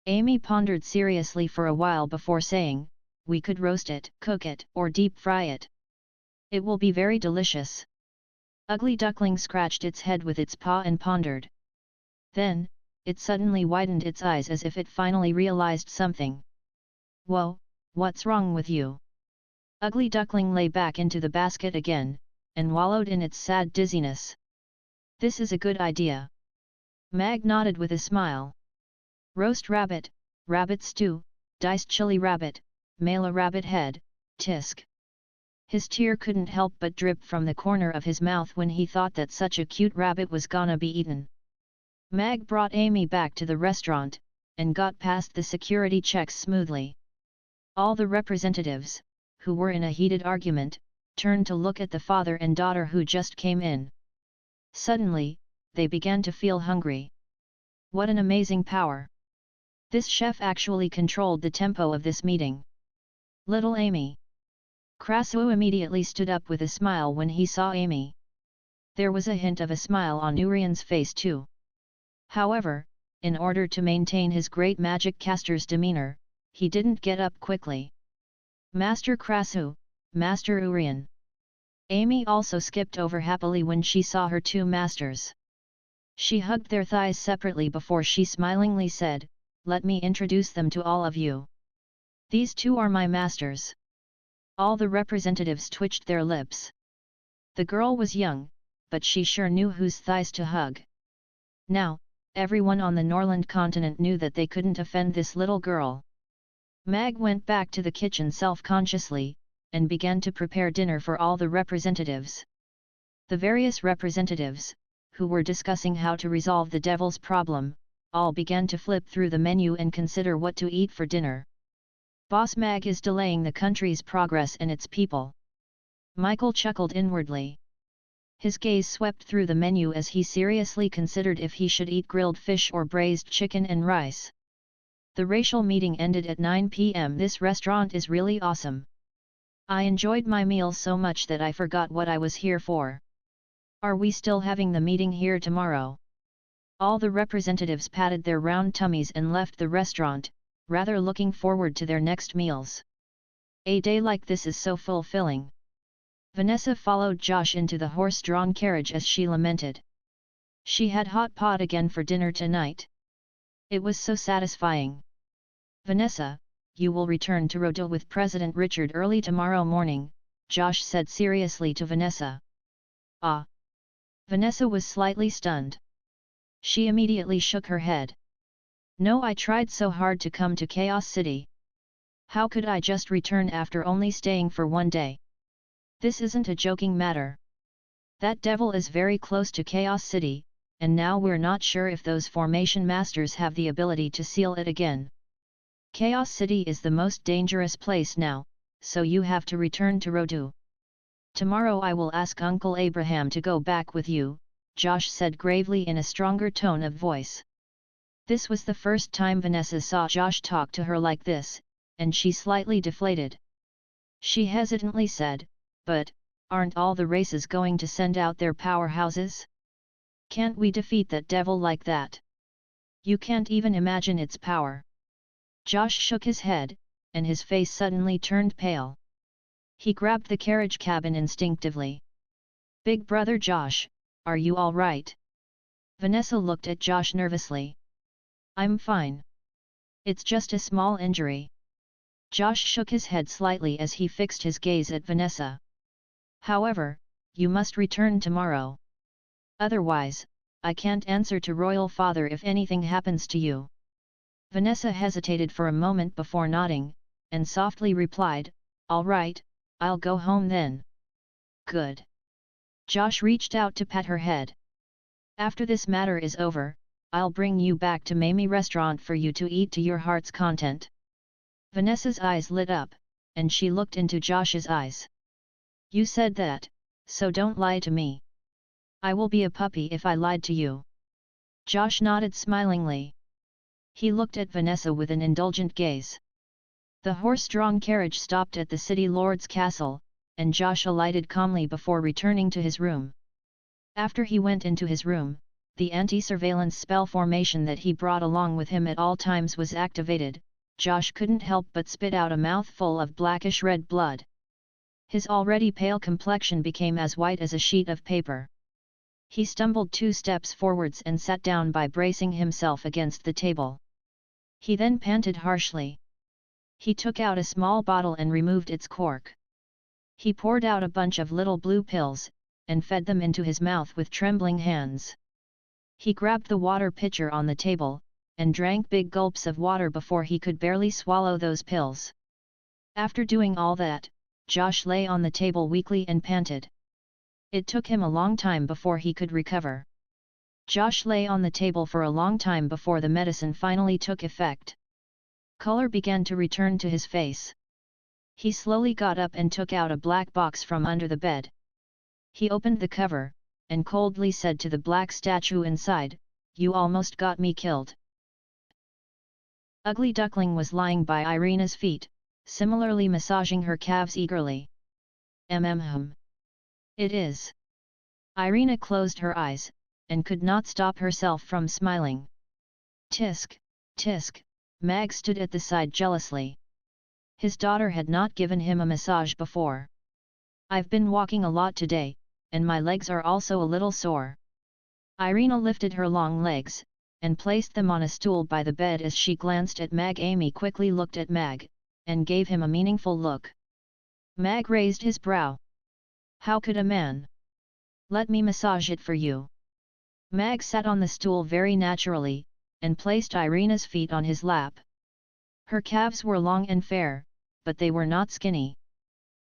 Amy pondered seriously for a while before saying, we could roast it, cook it, or deep fry it. It will be very delicious. Ugly Duckling scratched its head with its paw and pondered. Then, it suddenly widened its eyes as if it finally realized something. Whoa, what's wrong with you? Ugly Duckling lay back into the basket again, and wallowed in its sad dizziness. This is a good idea. Mag nodded with a smile. Roast rabbit, rabbit stew, diced chili rabbit, mail a rabbit head, tisk. His tear couldn't help but drip from the corner of his mouth when he thought that such a cute rabbit was gonna be eaten. Mag brought Amy back to the restaurant, and got past the security checks smoothly. All the representatives, who were in a heated argument, turned to look at the father and daughter who just came in. Suddenly, they began to feel hungry. What an amazing power! This chef actually controlled the tempo of this meeting. Little Amy. Crasso immediately stood up with a smile when he saw Amy. There was a hint of a smile on Urian's face too. However, in order to maintain his great magic caster's demeanor, he didn't get up quickly. Master Crasso, Master Urian. Amy also skipped over happily when she saw her two masters. She hugged their thighs separately before she smilingly said, let me introduce them to all of you. These two are my masters. All the representatives twitched their lips. The girl was young, but she sure knew whose thighs to hug. Now, everyone on the Norland continent knew that they couldn't offend this little girl. Mag went back to the kitchen self-consciously, and began to prepare dinner for all the representatives. The various representatives, who were discussing how to resolve the devil's problem, all began to flip through the menu and consider what to eat for dinner. Boss Mag is delaying the country's progress and its people. Michael chuckled inwardly. His gaze swept through the menu as he seriously considered if he should eat grilled fish or braised chicken and rice. The racial meeting ended at 9 p.m. This restaurant is really awesome. I enjoyed my meal so much that I forgot what I was here for. Are we still having the meeting here tomorrow? All the representatives patted their round tummies and left the restaurant, rather looking forward to their next meals. A day like this is so fulfilling. Vanessa followed Josh into the horse-drawn carriage as she lamented. She had hot pot again for dinner tonight. It was so satisfying. Vanessa, you will return to Rodeo with President Richard early tomorrow morning, Josh said seriously to Vanessa. Ah! Vanessa was slightly stunned. She immediately shook her head. No, I tried so hard to come to Chaos City. How could I just return after only staying for one day? This isn't a joking matter. That devil is very close to Chaos City, and now we're not sure if those formation masters have the ability to seal it again. Chaos City is the most dangerous place now, so you have to return to Rodeo. Tomorrow I will ask Uncle Abraham to go back with you, Josh said gravely in a stronger tone of voice. This was the first time Vanessa saw Josh talk to her like this, and she slightly deflated. She hesitantly said, but, aren't all the races going to send out their powerhouses? Can't we defeat that devil like that? You can't even imagine its power. Josh shook his head, and his face suddenly turned pale. He grabbed the carriage cabin instinctively. Big brother Josh, are you all right? Vanessa looked at Josh nervously. I'm fine. It's just a small injury. Josh shook his head slightly as he fixed his gaze at Vanessa. However, you must return tomorrow. Otherwise, I can't answer to Royal Father if anything happens to you. Vanessa hesitated for a moment before nodding, and softly replied, All right, I'll go home then. Good. Josh reached out to pat her head. After this matter is over, I'll bring you back to Mamie Restaurant for you to eat to your heart's content. Vanessa's eyes lit up, and she looked into Josh's eyes. You said that, so don't lie to me. I will be a puppy if I lied to you. Josh nodded smilingly. He looked at Vanessa with an indulgent gaze. The horse-drawn carriage stopped at the city lord's castle, and Josh alighted calmly before returning to his room. After he went into his room, the anti-surveillance spell formation that he brought along with him at all times was activated. Josh couldn't help but spit out a mouthful of blackish-red blood. His already pale complexion became as white as a sheet of paper. He stumbled 2 steps forwards and sat down by bracing himself against the table. He then panted harshly. He took out a small bottle and removed its cork. He poured out a bunch of little blue pills, and fed them into his mouth with trembling hands. He grabbed the water pitcher on the table, and drank big gulps of water before he could barely swallow those pills. After doing all that, Josh lay on the table weakly and panted. It took him a long time before he could recover. Josh lay on the table for a long time before the medicine finally took effect. Color began to return to his face. He slowly got up and took out a black box from under the bed. He opened the cover, and coldly said to the black statue inside, You almost got me killed. Ugly Duckling was lying by Irina's feet, similarly massaging her calves eagerly. It is. Irina closed her eyes, and could not stop herself from smiling. Tisk, tisk, Mag stood at the side jealously. His daughter had not given him a massage before. I've been walking a lot today, and my legs are also a little sore. Irina lifted her long legs, and placed them on a stool by the bed as she glanced at Mag. Amy quickly looked at Mag, and gave him a meaningful look. Mag raised his brow. How could a man Let me massage it for you. Mag sat on the stool very naturally, and placed Irina's feet on his lap. Her calves were long and fair, but they were not skinny.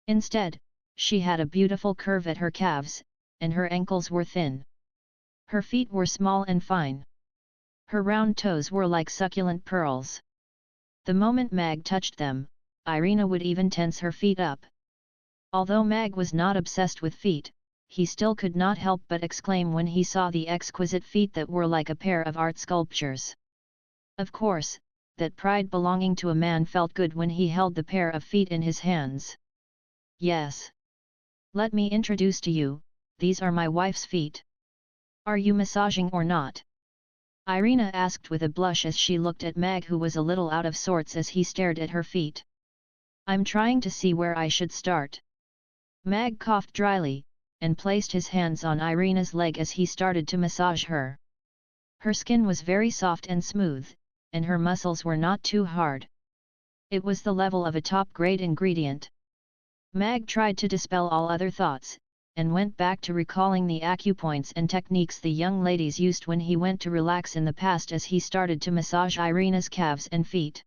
Instead, she had a beautiful curve at her calves, and her ankles were thin. Her feet were small and fine. Her round toes were like succulent pearls. The moment Mag touched them, Irina would even tense her feet up. Although Mag was not obsessed with feet, he still could not help but exclaim when he saw the exquisite feet that were like a pair of art sculptures. Of course, that pride belonging to a man felt good when he held the pair of feet in his hands. Yes. Let me introduce to you, these are my wife's feet. Are you massaging or not? Irina asked with a blush as she looked at Mag, who was a little out of sorts as he stared at her feet. I'm trying to see where I should start. Mag coughed dryly, and placed his hands on Irina's leg as he started to massage her. Her skin was very soft and smooth, and her muscles were not too hard. It was the level of a top-grade ingredient. Mag tried to dispel all other thoughts, and went back to recalling the acupoints and techniques the young ladies used when he went to relax in the past as he started to massage Irina's calves and feet.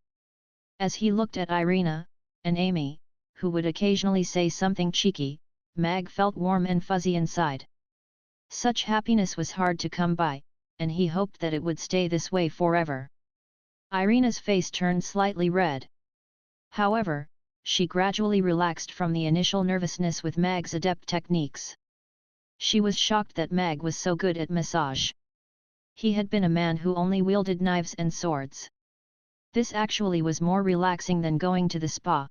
As he looked at Irina, and Amy, who would occasionally say something cheeky, Mag felt warm and fuzzy inside. Such happiness was hard to come by, and he hoped that it would stay this way forever. Irina's face turned slightly red. However, she gradually relaxed from the initial nervousness with Mag's adept techniques. She was shocked that Mag was so good at massage. He had been a man who only wielded knives and swords. This actually was more relaxing than going to the spa.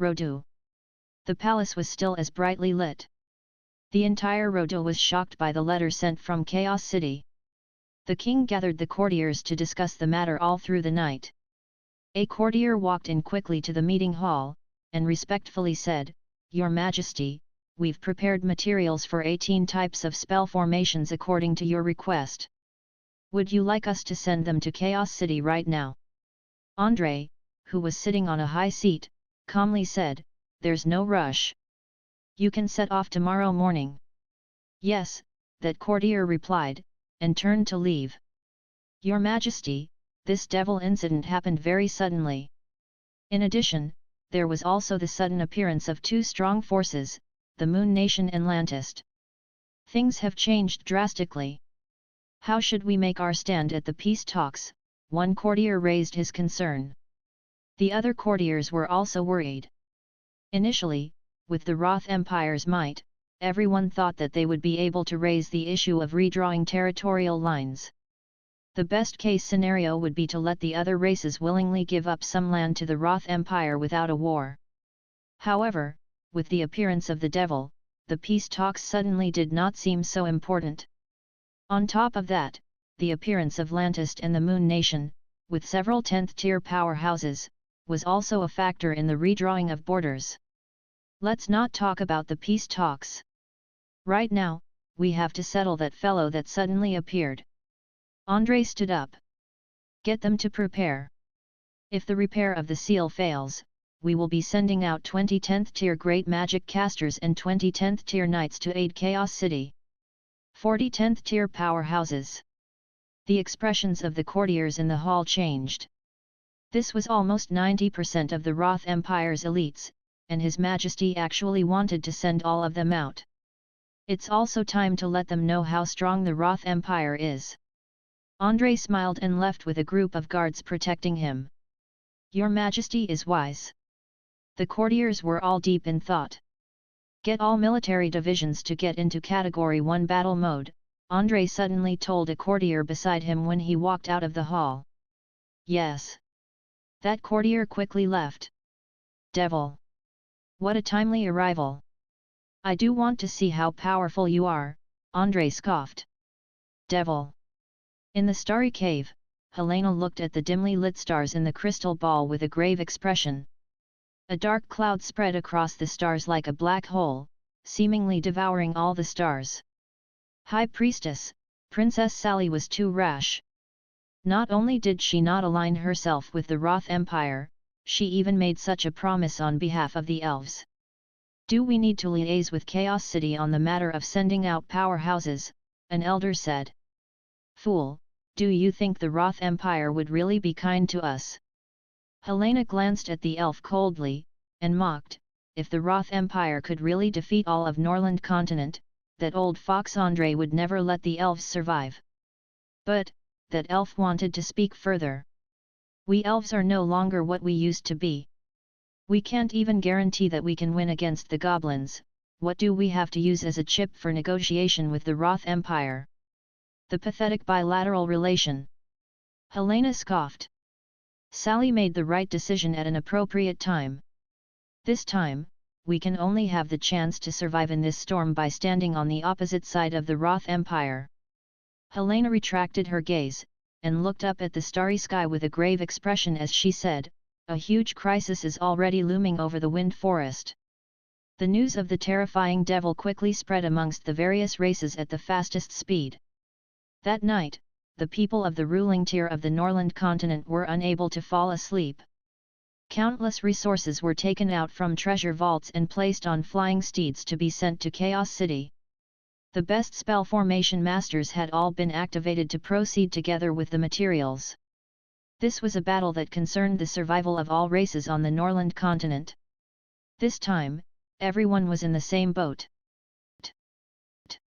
Rodu. The palace was still as brightly lit. The entire Rodu was shocked by the letter sent from Chaos City. The king gathered the courtiers to discuss the matter all through the night. A courtier walked in quickly to the meeting hall, and respectfully said, "Your Majesty, we've prepared materials for 18 types of spell formations according to your request. Would you like us to send them to Chaos City right now?" Andre, who was sitting on a high seat, calmly said, "There's no rush. You can set off tomorrow morning." "Yes," that courtier replied, and turned to leave. "Your Majesty, this devil incident happened very suddenly. In addition, there was also the sudden appearance of two strong forces, the Moon Nation and Lantist. Things have changed drastically. How should we make our stand at the peace talks?" One courtier raised his concern. The other courtiers were also worried. Initially, with the Roth Empire's might, everyone thought that they would be able to raise the issue of redrawing territorial lines. The best-case scenario would be to let the other races willingly give up some land to the Roth Empire without a war. However, with the appearance of the devil, the peace talks suddenly did not seem so important. On top of that, the appearance of Lantist and the Moon Nation, with several 10th-tier powerhouses, was also a factor in the redrawing of borders. Let's not talk about the peace talks. Right now, we have to settle that fellow that suddenly appeared. Andre stood up. Get them to prepare. If the repair of the seal fails, we will be sending out 20 10th-tier great magic casters and 20 10th-tier knights to aid Chaos City. 40 10th-tier powerhouses. The expressions of the courtiers in the hall changed. This was almost 90% of the Roth Empire's elites, and His Majesty actually wanted to send all of them out. It's also time to let them know how strong the Roth Empire is. Andre smiled and left with a group of guards protecting him. Your Majesty is wise. The courtiers were all deep in thought. Get all military divisions to get into Category 1 battle mode, Andre suddenly told a courtier beside him when he walked out of the hall. Yes. That courtier quickly left. Devil. What a timely arrival. I do want to see how powerful you are, Andre scoffed. Devil. In the starry cave, Helena looked at the dimly lit stars in the crystal ball with a grave expression. A dark cloud spread across the stars like a black hole, seemingly devouring all the stars. High Priestess, Princess Sally was too rash. Not only did she not align herself with the Roth Empire, she even made such a promise on behalf of the elves. Do we need to liaise with Chaos City on the matter of sending out powerhouses? An elder said. Fool, do you think the Roth Empire would really be kind to us? Helena glanced at the elf coldly, and mocked, if the Roth Empire could really defeat all of Norland continent, that old fox Andre would never let the elves survive. But, that elf wanted to speak further. We elves are no longer what we used to be. We can't even guarantee that we can win against the goblins. What do we have to use as a chip for negotiation with the Roth Empire? The pathetic bilateral relation. Helena scoffed. Sally made the right decision at an appropriate time. This time, we can only have the chance to survive in this storm by standing on the opposite side of the Roth Empire. Helena retracted her gaze, and looked up at the starry sky with a grave expression as she said, a huge crisis is already looming over the wind forest. The news of the terrifying devil quickly spread amongst the various races at the fastest speed. That night, the people of the ruling tier of the Norland continent were unable to fall asleep. Countless resources were taken out from treasure vaults and placed on flying steeds to be sent to Chaos City. The best spell formation masters had all been activated to proceed together with the materials. This was a battle that concerned the survival of all races on the Norland continent. This time, everyone was in the same boat.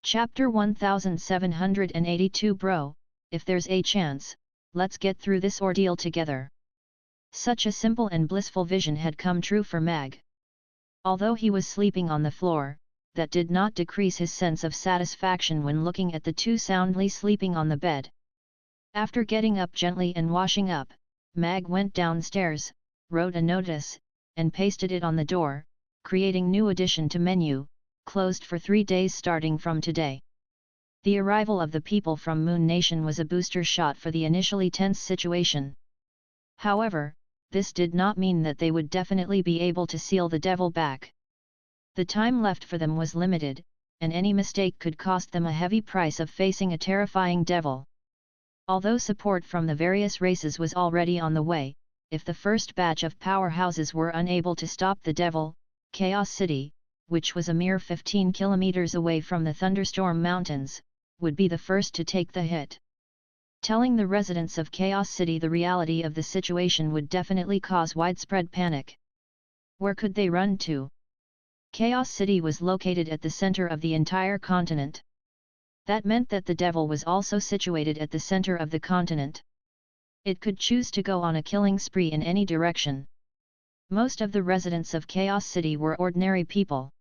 Chapter 1782 Bro, if there's a chance, let's get through this ordeal together. Such a simple and blissful vision had come true for Mag. Although he was sleeping on the floor, that did not decrease his sense of satisfaction when looking at the two soundly sleeping on the bed. After getting up gently and washing up, Mag went downstairs, wrote a notice, and pasted it on the door, creating new addition to menu, closed for 3 days starting from today. The arrival of the people from Moon Nation was a booster shot for the initially tense situation. However, this did not mean that they would definitely be able to seal the devil back. The time left for them was limited, and any mistake could cost them a heavy price of facing a terrifying devil. Although support from the various races was already on the way, if the first batch of powerhouses were unable to stop the devil, Chaos City, which was a mere 15 kilometers away from the Thunderstorm Mountains, would be the first to take the hit. Telling the residents of Chaos City the reality of the situation would definitely cause widespread panic. Where could they run to? Chaos City was located at the center of the entire continent. That meant that the devil was also situated at the center of the continent. It could choose to go on a killing spree in any direction. Most of the residents of Chaos City were ordinary people.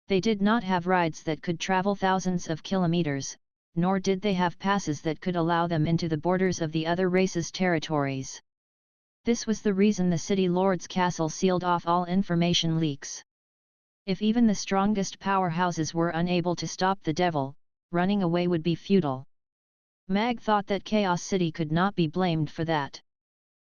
They did not have rides that could travel thousands of kilometers, nor did they have passes that could allow them into the borders of the other races' territories. This was the reason the city lord's castle sealed off all information leaks. If even the strongest powerhouses were unable to stop the devil, running away would be futile. Mag thought that Chaos City could not be blamed for that.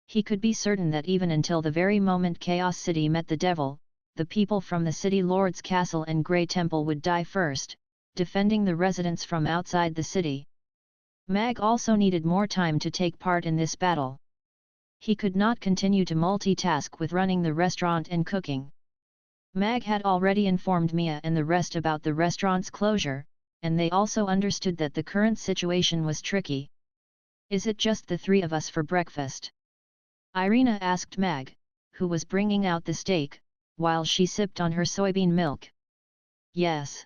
He could be certain that even until the very moment Chaos City met the devil, the people from the city lord's castle and Grey Temple would die first, defending the residents from outside the city. Mag also needed more time to take part in this battle. He could not continue to multitask with running the restaurant and cooking. Mag had already informed Mia and the rest about the restaurant's closure, and they also understood that the current situation was tricky. Is it just the three of us for breakfast? Irina asked Mag, who was bringing out the steak, while she sipped on her soybean milk. Yes.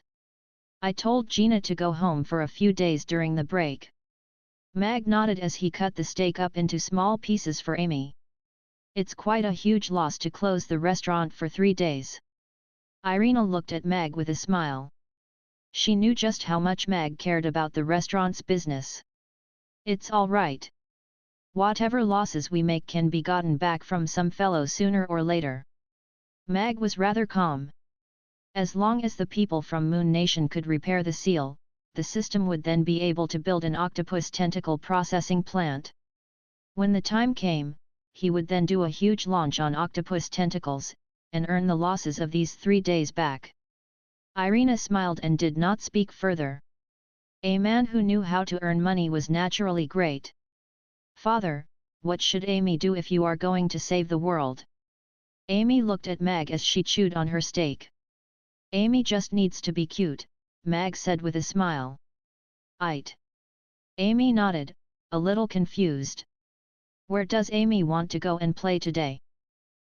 I told Gina to go home for a few days during the break. Mag nodded as he cut the steak up into small pieces for Amy. It's quite a huge loss to close the restaurant for 3 days. Irina looked at Mag with a smile. She knew just how much Mag cared about the restaurant's business. It's all right. Whatever losses we make can be gotten back from some fellow sooner or later. Mag was rather calm. As long as the people from Moon Nation could repair the seal, the system would then be able to build an octopus tentacle processing plant. When the time came, he would then do a huge launch on octopus tentacles, and earn the losses of these 3 days back. Irina smiled and did not speak further. A man who knew how to earn money was naturally great. Father, what should Amy do if you are going to save the world? Amy looked at Mag as she chewed on her steak. Amy just needs to be cute, Mag said with a smile. Aight. Amy nodded, a little confused. Where does Amy want to go and play today?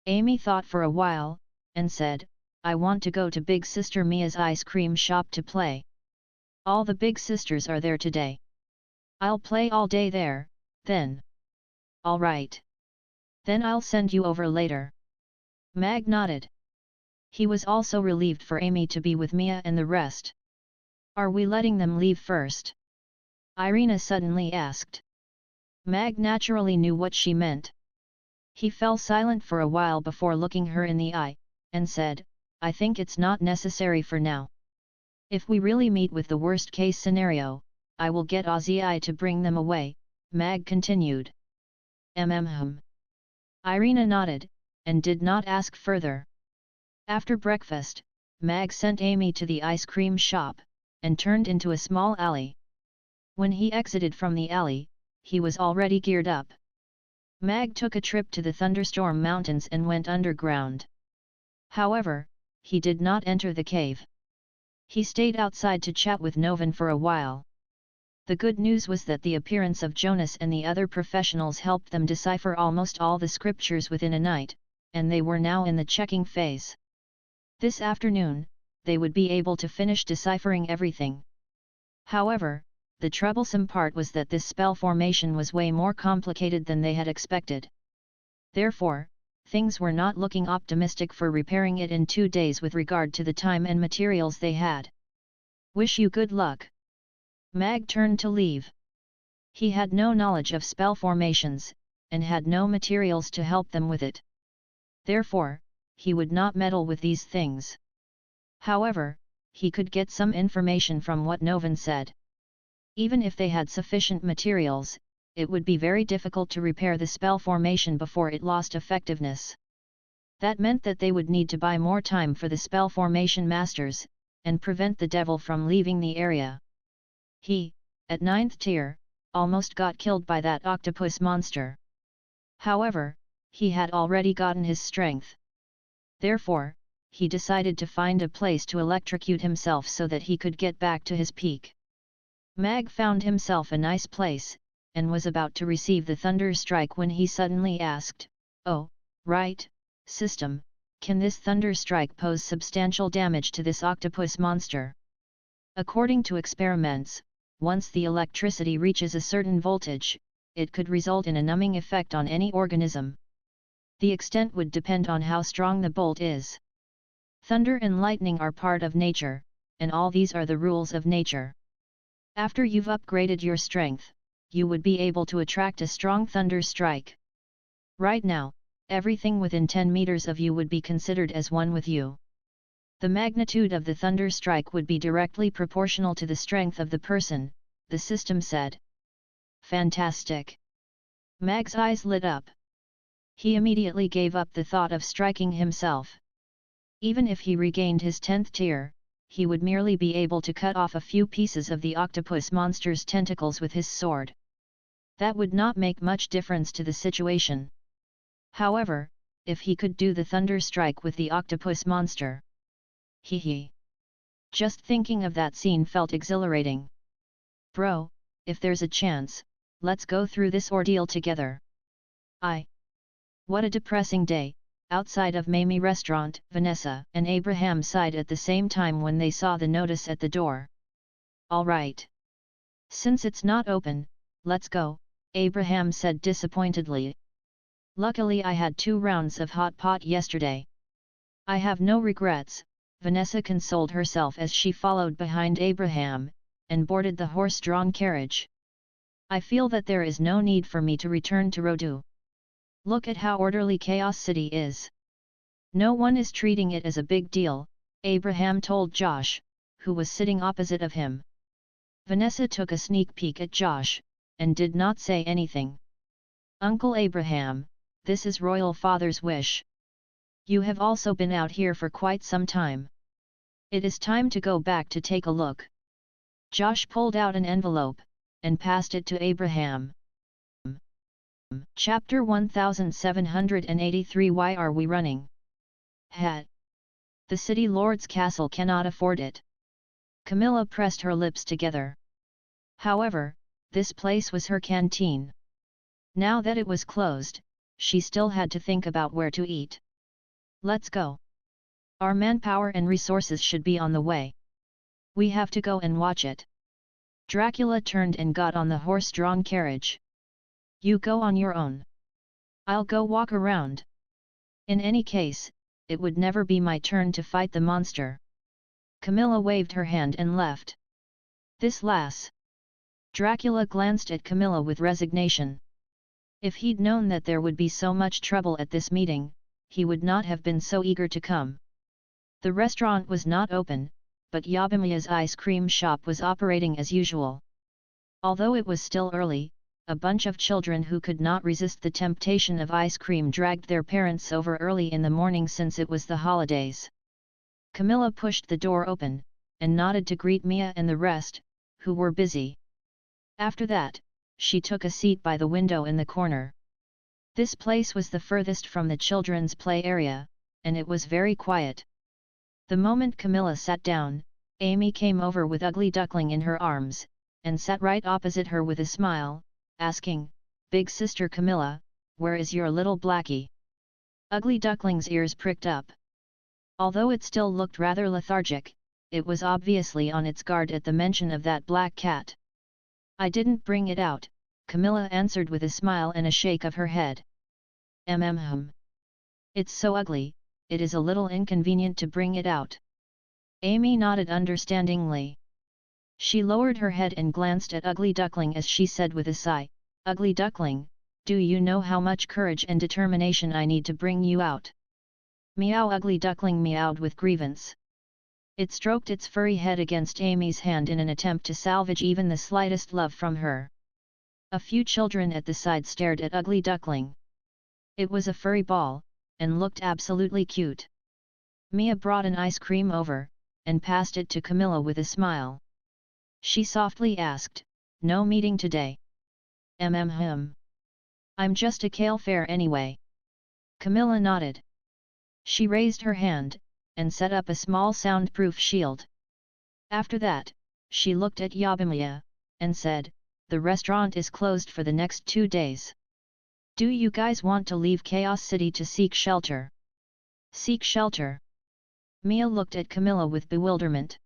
Amy thought for a while, and said, I want to go to Big Sister Mia's ice cream shop to play. All the big sisters are there today. I'll play all day there, then. All right. Then I'll send you over later. Mag nodded. He was also relieved for Amy to be with Mia and the rest. Are we letting them leave first? Irina suddenly asked. Mag naturally knew what she meant. He fell silent for a while before looking her in the eye, and said, I think it's not necessary for now. If we really meet with the worst case scenario, I will get Ozzy to bring them away, Mag continued. Irina nodded, and did not ask further. After breakfast, Mag sent Amy to the ice cream shop, and turned into a small alley. When he exited from the alley, he was already geared up. Mag took a trip to the Thunderstorm Mountains and went underground. However, he did not enter the cave. He stayed outside to chat with Novan for a while. The good news was that the appearance of Jonas and the other professionals helped them decipher almost all the scriptures within a night, and they were now in the checking phase. This afternoon, they would be able to finish deciphering everything. However, the troublesome part was that this spell formation was way more complicated than they had expected. Therefore, things were not looking optimistic for repairing it in 2 days with regard to the time and materials they had. Wish you good luck. Mag turned to leave. He had no knowledge of spell formations, and had no materials to help them with it. Therefore, he would not meddle with these things. However, he could get some information from what Novan said. Even if they had sufficient materials, it would be very difficult to repair the spell formation before it lost effectiveness. That meant that they would need to buy more time for the spell formation masters, and prevent the devil from leaving the area. He, at 9th tier, almost got killed by that octopus monster. However, he had already gotten his strength. Therefore, he decided to find a place to electrocute himself so that he could get back to his peak. Mag found himself a nice place, and was about to receive the thunder strike when he suddenly asked, Oh, right, system, can this thunder strike pose substantial damage to this octopus monster? According to experiments, once the electricity reaches a certain voltage, it could result in a numbing effect on any organism. The extent would depend on how strong the bolt is. Thunder and lightning are part of nature, and all these are the rules of nature. After you've upgraded your strength, you would be able to attract a strong thunder strike. Right now, everything within 10 meters of you would be considered as one with you. The magnitude of the thunder strike would be directly proportional to the strength of the person, the system said. Fantastic! Mag's eyes lit up. He immediately gave up the thought of striking himself. Even if he regained his 10th tier, he would merely be able to cut off a few pieces of the octopus monster's tentacles with his sword. That would not make much difference to the situation. However, if he could do the thunder strike with the octopus monster. Hee. Just thinking of that scene felt exhilarating. Bro, if there's a chance, let's go through this ordeal together. What a depressing day. Outside of Mamie restaurant, Vanessa and Abraham sighed at the same time when they saw the notice at the door. All right. Since it's not open, let's go, Abraham said disappointedly. Luckily I had 2 rounds of hot pot yesterday. I have no regrets, Vanessa consoled herself as she followed behind Abraham, and boarded the horse-drawn carriage. I feel that there is no need for me to return to Rodu. Look at how orderly Chaos City is. No one is treating it as a big deal, Abraham told Josh, who was sitting opposite of him. Vanessa took a sneak peek at Josh, and did not say anything. Uncle Abraham, this is Royal Father's wish. You have also been out here for quite some time. It is time to go back to take a look. Josh pulled out an envelope, and passed it to Abraham. Chapter 1783 Why are we running? The city lord's castle cannot afford it. Camilla pressed her lips together. However, this place was her canteen. Now that it was closed, she still had to think about where to eat. Let's go. Our manpower and resources should be on the way. We have to go and watch it. Dracula turned and got on the horse-drawn carriage. You go on your own. I'll go walk around. In any case, it would never be my turn to fight the monster. Camilla waved her hand and left. This lass. Dracula glanced at Camilla with resignation. If he'd known that there would be so much trouble at this meeting, he would not have been so eager to come. The restaurant was not open, but Yabimia's ice cream shop was operating as usual. Although it was still early, a bunch of children who could not resist the temptation of ice cream dragged their parents over early in the morning since it was the holidays. Camilla pushed the door open, and nodded to greet Mia and the rest, who were busy. After that, she took a seat by the window in the corner. This place was the furthest from the children's play area, and it was very quiet. The moment Camilla sat down, Amy came over with Ugly Duckling in her arms, and sat right opposite her with a smile, asking, "Big sister Camilla, where is your little blackie?" Ugly Duckling's ears pricked up. Although it still looked rather lethargic, it was obviously on its guard at the mention of that black cat. "I didn't bring it out," Camilla answered with a smile and a shake of her head. It's so ugly, it is a little inconvenient to bring it out." Amy nodded understandingly. She lowered her head and glanced at Ugly Duckling as she said with a sigh, "Ugly Duckling, do you know how much courage and determination I need to bring you out?" Meow. Ugly Duckling meowed with grievance. It stroked its furry head against Amy's hand in an attempt to salvage even the slightest love from her. A few children at the side stared at Ugly Duckling. It was a furry ball, and looked absolutely cute. Mia brought an ice cream over, and passed it to Camilla with a smile. She softly asked, "No meeting today?" I'm just a kale fair anyway." Camilla nodded. She raised her hand, and set up a small soundproof shield. After that, she looked at Yabimia, and said, "The restaurant is closed for the next 2 days. Do you guys want to leave Chaos City to seek shelter?" "Seek shelter?" Mia looked at Camilla with bewilderment.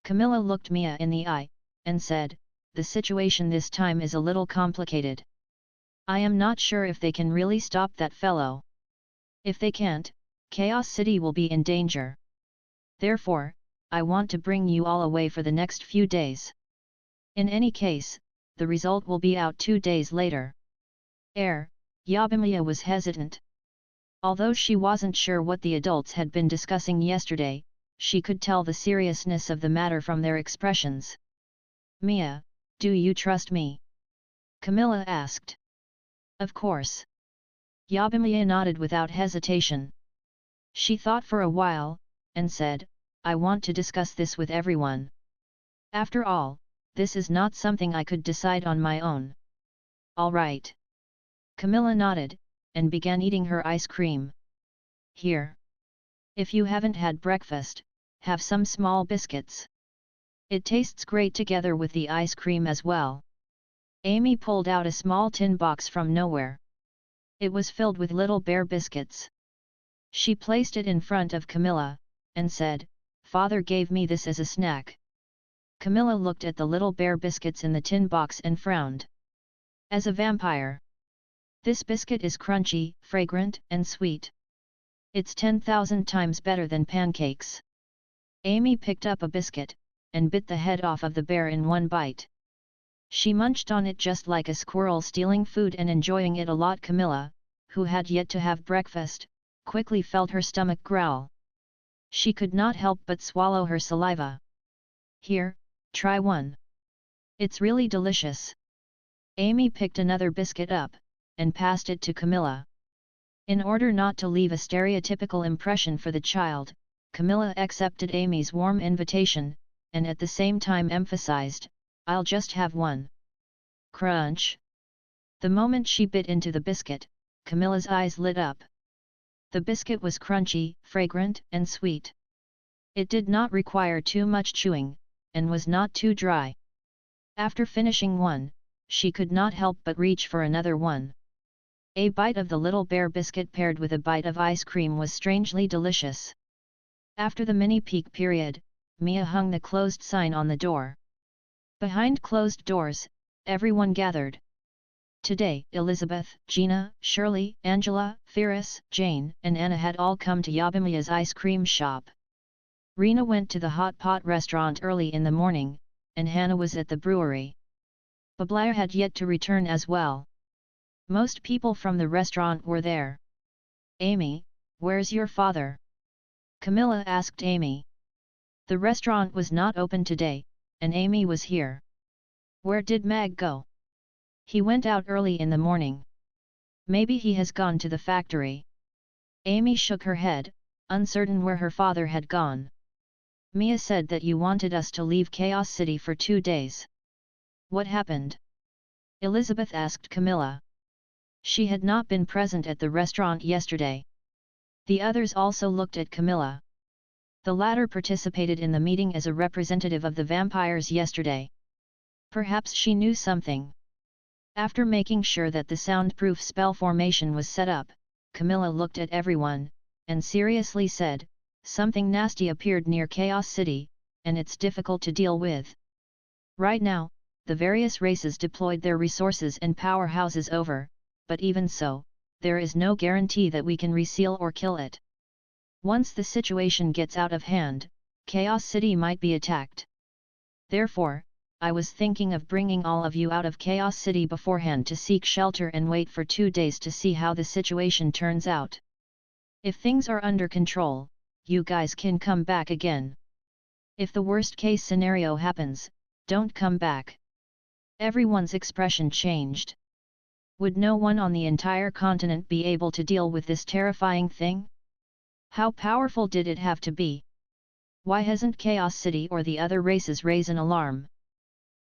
Camilla looked Mia in the eye, and said, "The situation this time is a little complicated. I am not sure if they can really stop that fellow. If they can't, Chaos City will be in danger. Therefore, I want to bring you all away for the next few days. In any case, the result will be out 2 days later." Yabimia was hesitant. Although she wasn't sure what the adults had been discussing yesterday, she could tell the seriousness of the matter from their expressions. "Mia, do you trust me?" Camilla asked. "Of course." Yabimia nodded without hesitation. She thought for a while, and said, "I want to discuss this with everyone. After all, this is not something I could decide on my own." "All right." Camilla nodded, and began eating her ice cream. "Here. If you haven't had breakfast, have some small biscuits. It tastes great together with the ice cream as well." Amy pulled out a small tin box from nowhere. It was filled with little bear biscuits. She placed it in front of Camilla, and said, "Father gave me this as a snack." Camilla looked at the little bear biscuits in the tin box and frowned. "As a vampire. This biscuit is crunchy, fragrant, and sweet. It's 10,000 times better than pancakes." Amy picked up a biscuit, and bit the head off of the bear in one bite. She munched on it just like a squirrel stealing food and enjoying it a lot. Camilla, who had yet to have breakfast, quickly felt her stomach growl. She could not help but swallow her saliva. "Here, try one. It's really delicious." Amy picked another biscuit up, and passed it to Camilla. In order not to leave a stereotypical impression for the child, Camilla accepted Amy's warm invitation, and at the same time emphasized, "I'll just have one." Crunch! The moment she bit into the biscuit, Camilla's eyes lit up. The biscuit was crunchy, fragrant, and sweet. It did not require too much chewing, and was not too dry. After finishing one, she could not help but reach for another one. A bite of the little bear biscuit paired with a bite of ice cream was strangely delicious. After the mini peek period, Mia hung the closed sign on the door. Behind closed doors, everyone gathered. Today, Elizabeth, Gina, Shirley, Angela, Ferris, Jane, and Anna had all come to Yabimia's ice cream shop. Rena went to the hot pot restaurant early in the morning, and Hannah was at the brewery. Babla had yet to return as well. Most people from the restaurant were there. "Amy, where's your father?" Camilla asked Amy. The restaurant was not open today, and Amy was here. "Where did Mag go?" "He went out early in the morning. Maybe he has gone to the factory." Amy shook her head, uncertain where her father had gone. "Mia said that you wanted us to leave Chaos City for 2 days. What happened?" Elizabeth asked Camilla. She had not been present at the restaurant yesterday. The others also looked at Camilla. The latter participated in the meeting as a representative of the vampires yesterday. Perhaps she knew something. After making sure that the soundproof spell formation was set up, Camilla looked at everyone, and seriously said, "Something nasty appeared near Chaos City, and it's difficult to deal with. Right now, the various races deployed their resources and powerhouses over, but even so, there is no guarantee that we can reseal or kill it. Once the situation gets out of hand, Chaos City might be attacked. Therefore, I was thinking of bringing all of you out of Chaos City beforehand to seek shelter and wait for 2 days to see how the situation turns out. If things are under control, you guys can come back again. If the worst case scenario happens, don't come back." Everyone's expression changed. Would no one on the entire continent be able to deal with this terrifying thing? How powerful did it have to be? Why hasn't Chaos City or the other races raised an alarm?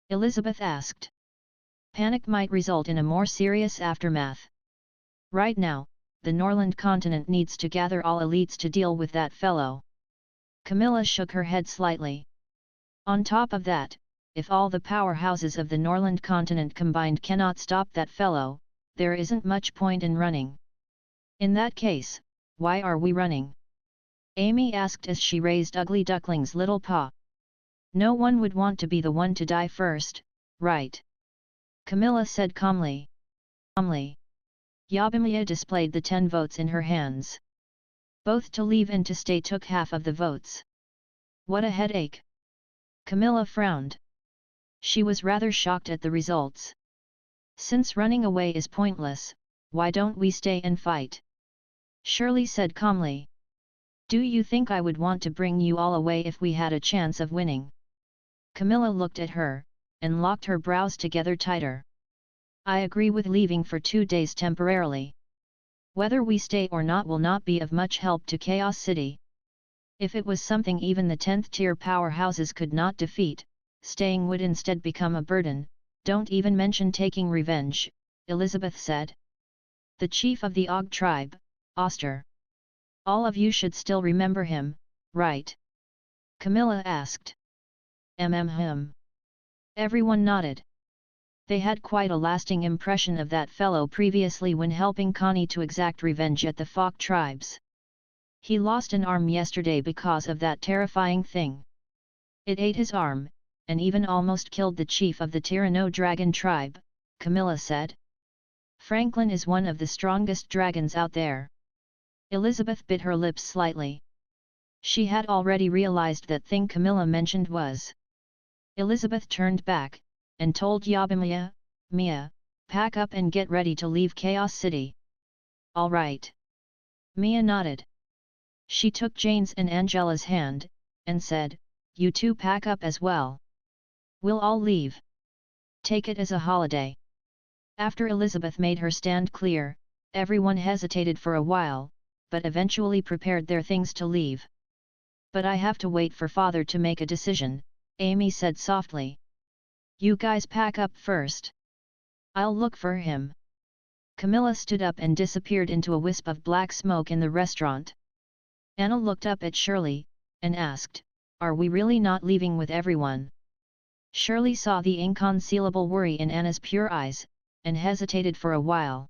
Elizabeth asked. Panic might result in a more serious aftermath. Right now, the Norland continent needs to gather all elites to deal with that fellow. Camilla shook her head slightly. On top of that, if all the powerhouses of the Norland continent combined cannot stop that fellow, there isn't much point in running. In that case, why are we running? Amy asked as she raised Ugly Duckling's little paw. No one would want to be the one to die first, right? Camilla said calmly. Yabimiya displayed the 10 votes in her hands. Both to leave and to stay took half of the votes. What a headache! Camilla frowned. She was rather shocked at the results. Since running away is pointless, why don't we stay and fight? Shirley said calmly. Do you think I would want to bring you all away if we had a chance of winning? Camilla looked at her, and locked her brows together tighter. I agree with leaving for 2 days temporarily. Whether we stay or not will not be of much help to Chaos City. If it was something even the 10th tier powerhouses could not defeat, staying would instead become a burden. Don't even mention taking revenge, Elizabeth said. The chief of the Og tribe, Oster. All of you should still remember him, right? Camilla asked. Him. Everyone nodded. They had quite a lasting impression of that fellow previously when helping Connie to exact revenge at the Fok tribes. He lost an arm yesterday because of that terrifying thing. It ate his arm, and even almost killed the chief of the Tyranno dragon tribe, Camilla said. Franklin is one of the strongest dragons out there. Elizabeth bit her lips slightly. She had already realized that thing Camilla mentioned was. Elizabeth turned back, and told Yabimiya, Mia, pack up and get ready to leave Chaos City. All right. Mia nodded. She took Jane's and Angela's hand, and said, you two pack up as well. We'll all leave. Take it as a holiday. After Elizabeth made her stand clear, everyone hesitated for a while, but eventually prepared their things to leave. But I have to wait for father to make a decision, Amy said softly. You guys pack up first. I'll look for him. Camilla stood up and disappeared into a wisp of black smoke in the restaurant. Anna looked up at Shirley, and asked, are we really not leaving with everyone? Shirley saw the inconcealable worry in Anna's pure eyes, and hesitated for a while.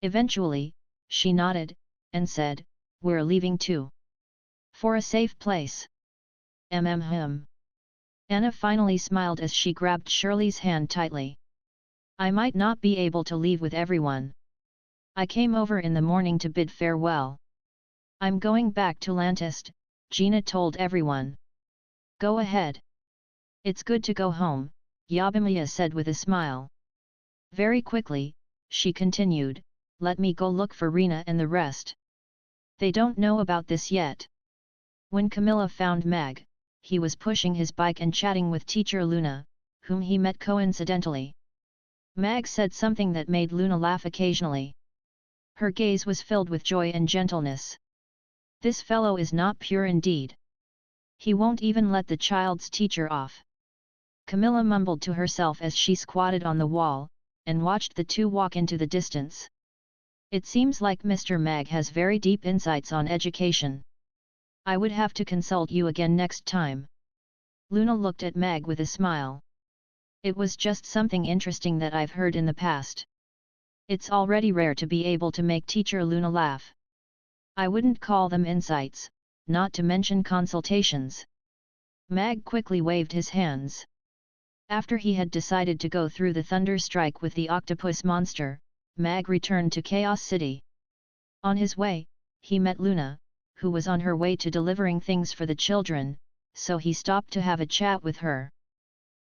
Eventually, she nodded, and said, "We're leaving too. For a safe place." Anna finally smiled as she grabbed Shirley's hand tightly. "I might not be able to leave with everyone. I came over in the morning to bid farewell. I'm going back to Lantist," Gina told everyone. "Go ahead. It's good to go home," Yabimiya said with a smile. Very quickly, she continued, "Let me go look for Rena and the rest. They don't know about this yet." When Camilla found Mag, he was pushing his bike and chatting with teacher Luna, whom he met coincidentally. Mag said something that made Luna laugh occasionally. Her gaze was filled with joy and gentleness. "This fellow is not pure indeed. He won't even let the child's teacher off." Camilla mumbled to herself as she squatted on the wall, and watched the two walk into the distance. "It seems like Mr. Mag has very deep insights on education. I would have to consult you again next time." Luna looked at Mag with a smile. "It was just something interesting that I've heard in the past. It's already rare to be able to make teacher Luna laugh. I wouldn't call them insights, not to mention consultations." Mag quickly waved his hands. After he had decided to go through the thunder strike with the octopus monster, Mag returned to Chaos City. On his way, he met Luna, who was on her way to delivering things for the children, so he stopped to have a chat with her.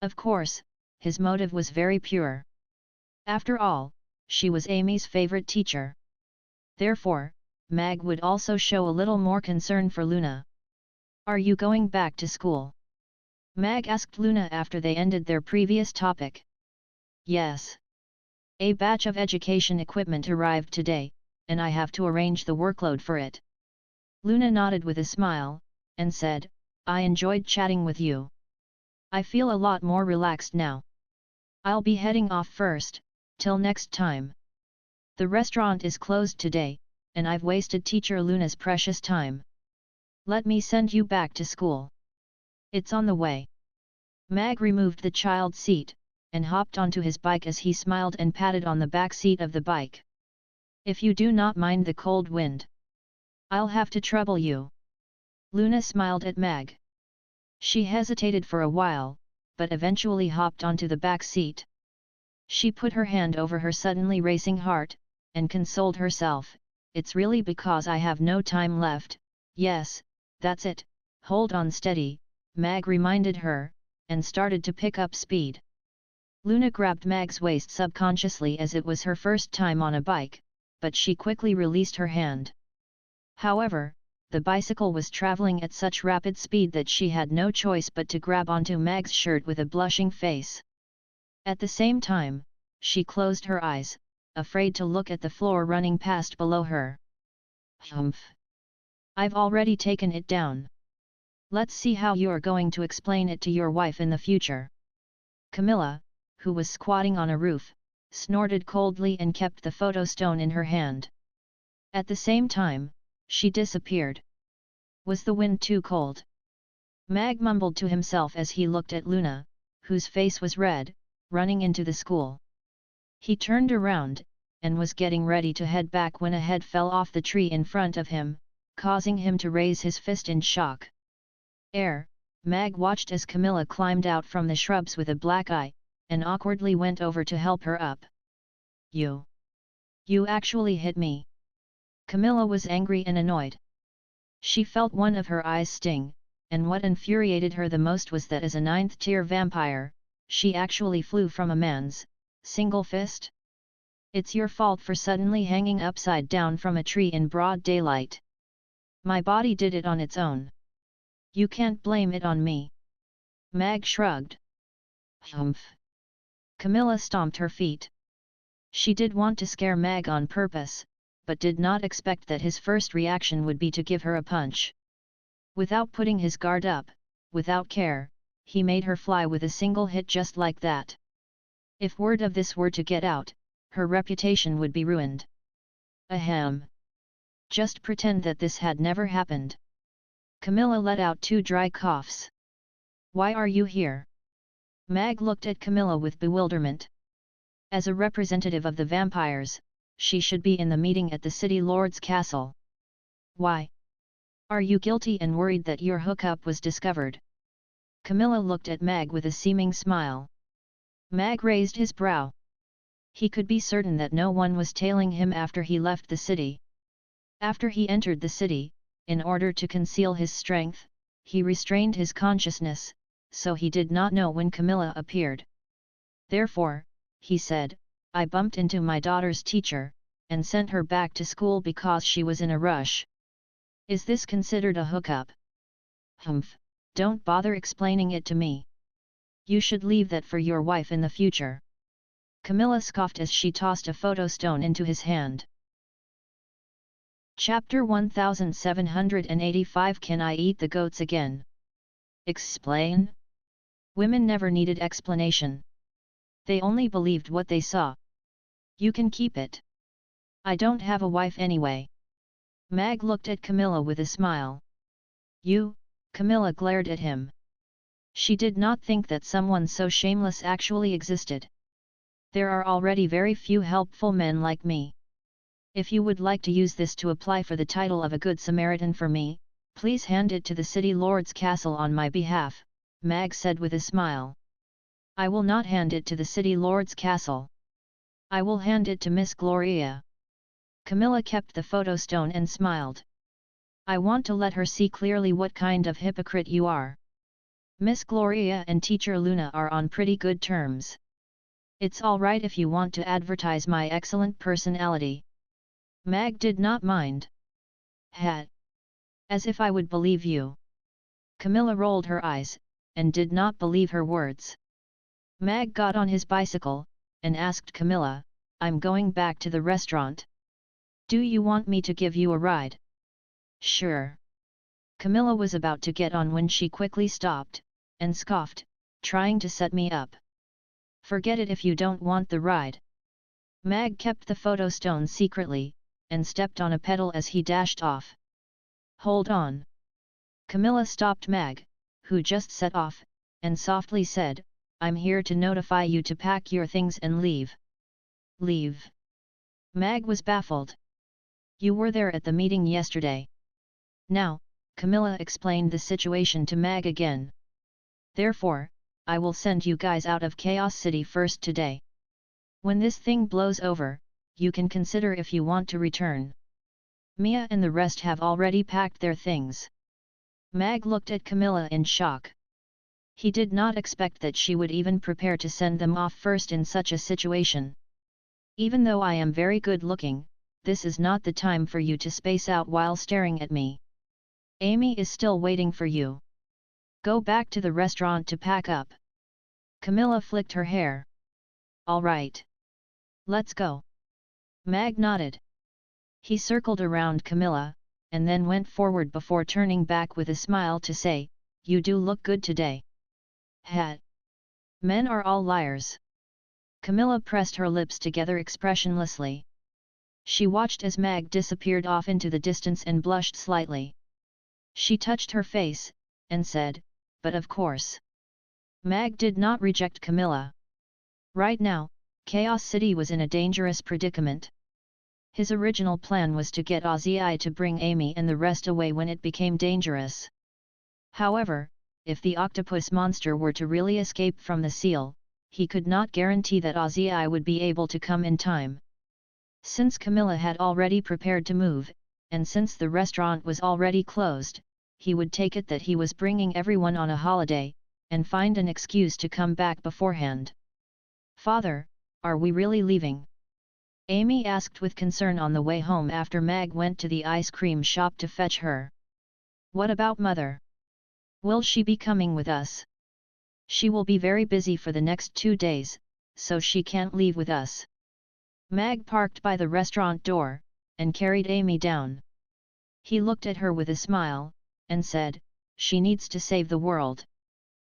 Of course, his motive was very pure. After all, she was Amy's favorite teacher. Therefore, Mag would also show a little more concern for Luna. "Are you going back to school?" Mag asked Luna after they ended their previous topic. "Yes. A batch of education equipment arrived today, and I have to arrange the workload for it." Luna nodded with a smile, and said, "I enjoyed chatting with you. I feel a lot more relaxed now. I'll be heading off first, till next time. The restaurant is closed today, and I've wasted teacher Luna's precious time. Let me send you back to school. It's on the way." Mag removed the child's seat, and hopped onto his bike as he smiled and patted on the back seat of the bike. "If you do not mind the cold wind, I'll have to trouble you." Luna smiled at Mag. She hesitated for a while, but eventually hopped onto the back seat. She put her hand over her suddenly racing heart, and consoled herself, "It's really because I have no time left." "Yes, that's it, hold on steady," Mag reminded her, and started to pick up speed. Luna grabbed Mag's waist subconsciously as it was her first time on a bike, but she quickly released her hand. However, the bicycle was traveling at such rapid speed that she had no choice but to grab onto Mag's shirt with a blushing face. At the same time, she closed her eyes, afraid to look at the floor running past below her. "Humph! I've already taken it down. Let's see how you're going to explain it to your wife in the future." Camilla, who was squatting on a roof, snorted coldly and kept the photo stone in her hand. At the same time, she disappeared. Was the wind too cold? Mag mumbled to himself as he looked at Luna, whose face was red, running into the school. He turned around, and was getting ready to head back when a head fell off the tree in front of him, causing him to raise his fist in shock. Mag watched as Camilla climbed out from the shrubs with a black eye, and awkwardly went over to help her up. You actually hit me." Camilla was angry and annoyed. She felt one of her eyes sting, and what infuriated her the most was that as a 9th-tier vampire, she actually flew from a man's single fist. "It's your fault for suddenly hanging upside down from a tree in broad daylight. My body did it on its own. You can't blame it on me." Mag shrugged. "Humph." Camilla stomped her feet. She did want to scare Mag on purpose, but did not expect that his first reaction would be to give her a punch. Without putting his guard up, without care, he made her fly with a single hit just like that. If word of this were to get out, her reputation would be ruined. Ahem. Just pretend that this had never happened. Camilla let out 2 dry coughs. Why are you here? Mag looked at Camilla with bewilderment. As a representative of the vampires, she should be in the meeting at the city lord's castle. Why? Are you guilty and worried that your hookup was discovered? Camilla looked at Mag with a seeming smile. Mag raised his brow. He could be certain that no one was tailing him after he left the city. After he entered the city, in order to conceal his strength, he restrained his consciousness, so he did not know when Camilla appeared. Therefore, he said, I bumped into my daughter's teacher, and sent her back to school because she was in a rush. Is this considered a hookup? Humph, don't bother explaining it to me. You should leave that for your wife in the future. Camilla scoffed as she tossed a photo stone into his hand. Chapter 1785 Can I eat the goats again? Explain? Women never needed explanation. They only believed what they saw. You can keep it. I don't have a wife anyway. Mag looked at Camilla with a smile. You? Camilla glared at him. She did not think that someone so shameless actually existed. There are already very few helpful men like me. If you would like to use this to apply for the title of a Good Samaritan for me, please hand it to the city lord's castle on my behalf, Mag said with a smile. I will not hand it to the city lord's castle. I will hand it to Miss Gloria. Camilla kept the photo stone and smiled. I want to let her see clearly what kind of hypocrite you are. Miss Gloria and Teacher Luna are on pretty good terms. It's alright if you want to advertise my excellent personality. Mag did not mind. Hat. As if I would believe you. Camilla rolled her eyes, and did not believe her words. Mag got on his bicycle, and asked Camilla, I'm going back to the restaurant. Do you want me to give you a ride? Sure. Camilla was about to get on when she quickly stopped, and scoffed, trying to set me up. Forget it if you don't want the ride. Mag kept the photo stone secretly, and stepped on a pedal as he dashed off. Hold on. Camilla stopped Mag, who just set off, and softly said, I'm here to notify you to pack your things and leave. Leave? Mag was baffled. You were there at the meeting yesterday. Now, Camilla explained the situation to Mag again. Therefore, I will send you guys out of Chaos City first today. When this thing blows over, you can consider if you want to return. Mia and the rest have already packed their things. Mag looked at Camilla in shock. He did not expect that she would even prepare to send them off first in such a situation. Even though I am very good looking, this is not the time for you to space out while staring at me. Amy is still waiting for you. Go back to the restaurant to pack up. Camilla flicked her hair. All right. Let's go. Mag nodded. He circled around Camilla, and then went forward before turning back with a smile to say, You do look good today. Hat. Men are all liars. Camilla pressed her lips together expressionlessly. She watched as Mag disappeared off into the distance and blushed slightly. She touched her face, and said, But of course. Mag did not reject Camilla. Right now, Chaos City was in a dangerous predicament. His original plan was to get Ozzy to bring Amy and the rest away when it became dangerous. However, if the octopus monster were to really escape from the seal, he could not guarantee that Ozzy would be able to come in time. Since Camilla had already prepared to move, and since the restaurant was already closed, he would take it that he was bringing everyone on a holiday, and find an excuse to come back beforehand. Father, are we really leaving? Amy asked with concern on the way home after Mag went to the ice cream shop to fetch her. What about Mother? Will she be coming with us? She will be very busy for the next 2 days, so she can't leave with us. Mag parked by the restaurant door, and carried Amy down. He looked at her with a smile, and said, She needs to save the world.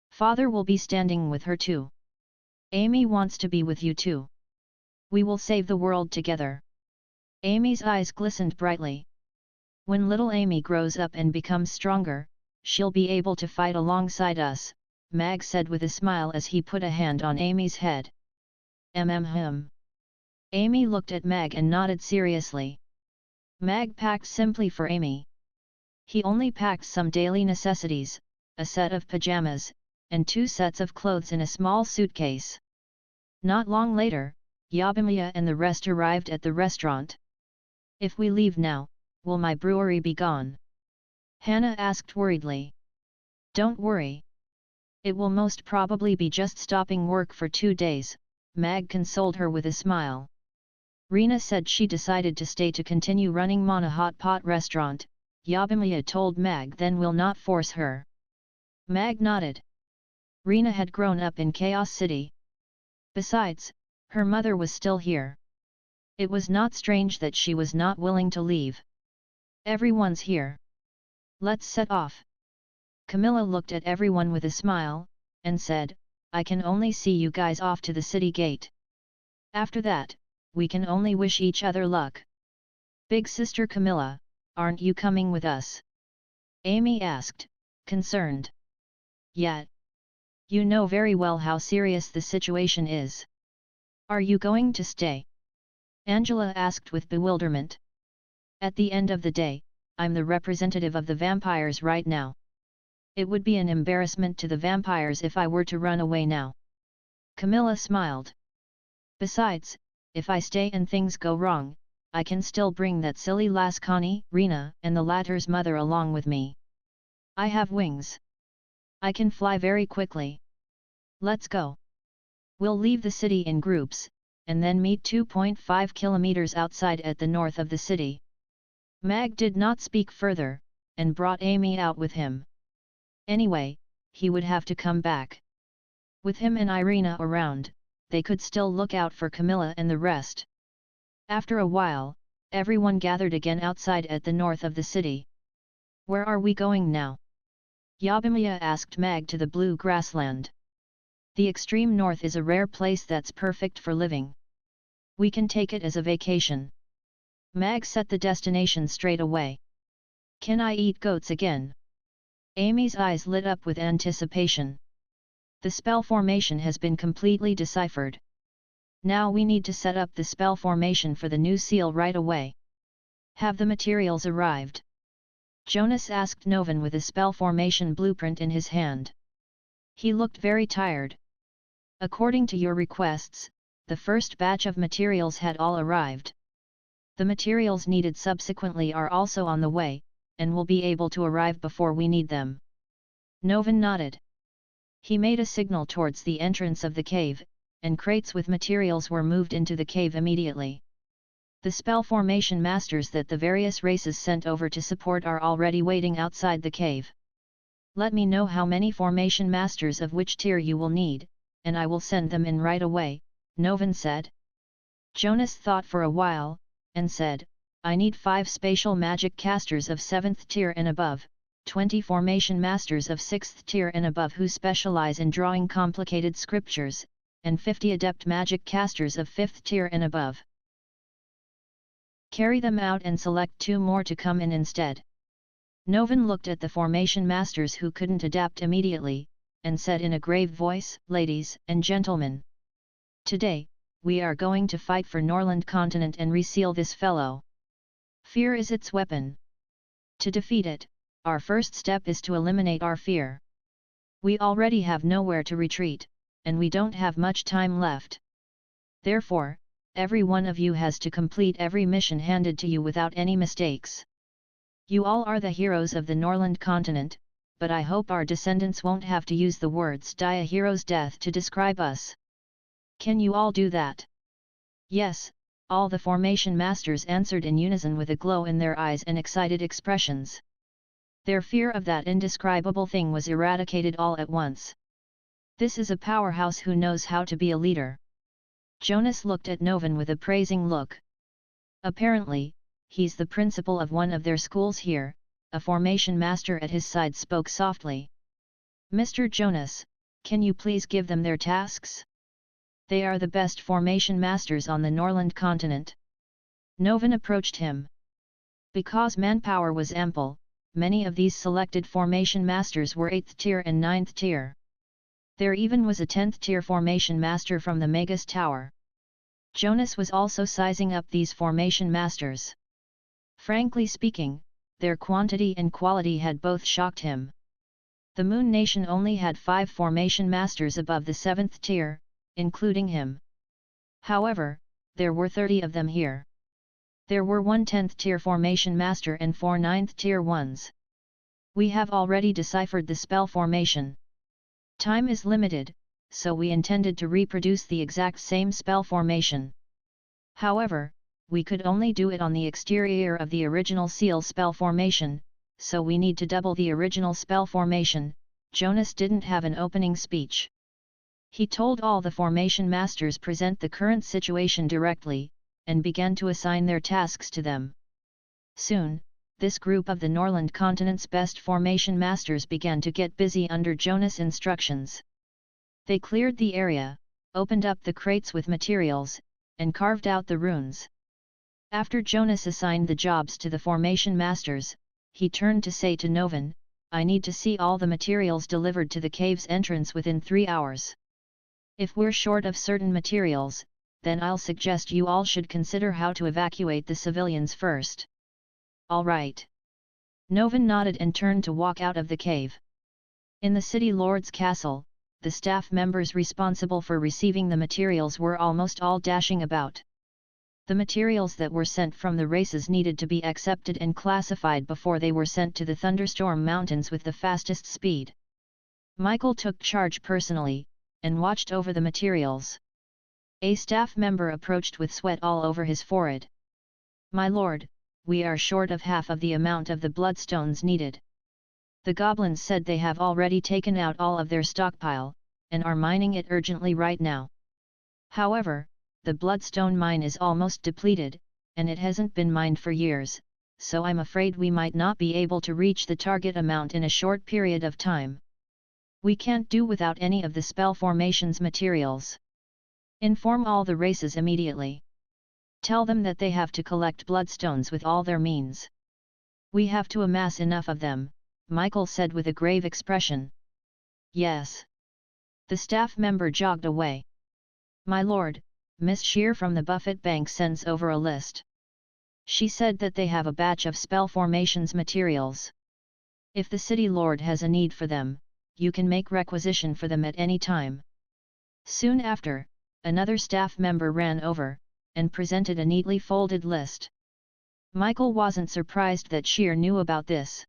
Father will be standing with her too. Amy wants to be with you too. We will save the world together. Amy's eyes glistened brightly. When little Amy grows up and becomes stronger, she'll be able to fight alongside us, Mag said with a smile as he put a hand on Amy's head. Amy looked at Mag and nodded seriously. Mag packed simply for Amy. He only packed some daily necessities, a set of pajamas, and 2 sets of clothes in a small suitcase. Not long later, Yabimiya and the rest arrived at the restaurant. If we leave now, will my brewery be gone? Hannah asked worriedly. Don't worry. It will most probably be just stopping work for 2 days, Mag consoled her with a smile. Rena said she decided to stay to continue running Mana Hot Pot restaurant, Yabimiya told Mag, then we'll not force her. Mag nodded. Rena had grown up in Chaos City. Besides, her mother was still here. It was not strange that she was not willing to leave. Everyone's here. Let's set off. Camilla looked at everyone with a smile, and said, I can only see you guys off to the city gate. After that, we can only wish each other luck. Big sister Camilla, aren't you coming with us? Amy asked, concerned. Yeah. You know very well how serious the situation is. Are you going to stay? Angela asked with bewilderment. At the end of the day, I'm the representative of the vampires right now. It would be an embarrassment to the vampires if I were to run away now. Camilla smiled. Besides, if I stay and things go wrong, I can still bring that silly lass Connie, Rena, and the latter's mother along with me. I have wings. I can fly very quickly. Let's go. We'll leave the city in groups, and then meet 2.5 kilometers outside at the north of the city. Mag did not speak further, and brought Amy out with him. Anyway, he would have to come back. With him and Irina around, they could still look out for Camilla and the rest. After a while, everyone gathered again outside at the north of the city. Where are we going now? Yabimiya asked Mag. To the blue grassland. The extreme north is a rare place that's perfect for living. We can take it as a vacation. Mag set the destination straight away. Can I eat goats again? Amy's eyes lit up with anticipation. The spell formation has been completely deciphered. Now we need to set up the spell formation for the new seal right away. Have the materials arrived? Jonas asked Novan with a spell formation blueprint in his hand. He looked very tired. According to your requests, the first batch of materials had all arrived. The materials needed subsequently are also on the way, and will be able to arrive before we need them. Novan nodded. He made a signal towards the entrance of the cave, and crates with materials were moved into the cave immediately. The spell formation masters that the various races sent over to support are already waiting outside the cave. Let me know how many formation masters of which tier you will need, and I will send them in right away, Novan said. Jonas thought for a while, and said, I need 5 spatial magic casters of 7th tier and above, 20 formation masters of 6th tier and above who specialize in drawing complicated scriptures, and 50 adept magic casters of 5th tier and above. Carry them out and select 2 more to come in instead. Novan looked at the formation masters who couldn't adapt immediately, and said in a grave voice, Ladies and gentlemen. Today, we are going to fight for Norland continent and reseal this fellow. Fear is its weapon. To defeat it, our first step is to eliminate our fear. We already have nowhere to retreat, and we don't have much time left. Therefore, every one of you has to complete every mission handed to you without any mistakes. You all are the heroes of the Norland continent, but I hope our descendants won't have to use the words die a hero's death to describe us. Can you all do that? Yes, all the formation masters answered in unison with a glow in their eyes and excited expressions. Their fear of that indescribable thing was eradicated all at once. This is a powerhouse who knows how to be a leader. Jonas looked at Novan with a praising look. Apparently, he's the principal of one of their schools here, a formation master at his side spoke softly. Mr. Jonas, can you please give them their tasks? They are the best formation masters on the Norland continent. Novan approached him. Because manpower was ample, many of these selected formation masters were 8th tier and 9th tier. There even was a 10th tier formation master from the Magus Tower. Jonas was also sizing up these formation masters. Frankly speaking, their quantity and quality had both shocked him. The Moon Nation only had 5 formation masters above the 7th tier, including him. However, there were 30 of them here. There were 1 10th tier formation master and 4 9th tier ones. We have already deciphered the spell formation. Time is limited, so we intended to reproduce the exact same spell formation. However, we could only do it on the exterior of the original seal spell formation, so we need to double the original spell formation. Jonas didn't have an opening speech. He told all the formation masters present the current situation directly, and began to assign their tasks to them. Soon, this group of the Norland continent's best formation masters began to get busy under Jonas' instructions. They cleared the area, opened up the crates with materials, and carved out the runes. After Jonas assigned the jobs to the formation masters, he turned to say to Novan, "I need to see all the materials delivered to the cave's entrance within 3 hours. If we're short of certain materials, then I'll suggest you all should consider how to evacuate the civilians first." "All right." Novan nodded and turned to walk out of the cave. In the city lord's castle, the staff members responsible for receiving the materials were almost all dashing about. The materials that were sent from the races needed to be accepted and classified before they were sent to the Thunderstorm Mountains with the fastest speed. Michael took charge personally, and watched over the materials. A staff member approached with sweat all over his forehead. "My lord, we are short of half of the amount of the bloodstones needed. The goblins said they have already taken out all of their stockpile, and are mining it urgently right now. However, the bloodstone mine is almost depleted, and it hasn't been mined for years, so I'm afraid we might not be able to reach the target amount in a short period of time. We can't do without any of the spell formation's materials. Inform all the races immediately. Tell them that they have to collect bloodstones with all their means. We have to amass enough of them," Michael said with a grave expression. "Yes." The staff member jogged away. "My lord, Miss Shear from the Buffet Bank sends over a list. She said that they have a batch of spell formations materials. If the city lord has a need for them, you can make requisition for them at any time." Soon after, another staff member ran over, and presented a neatly folded list. Michael wasn't surprised that Shear knew about this.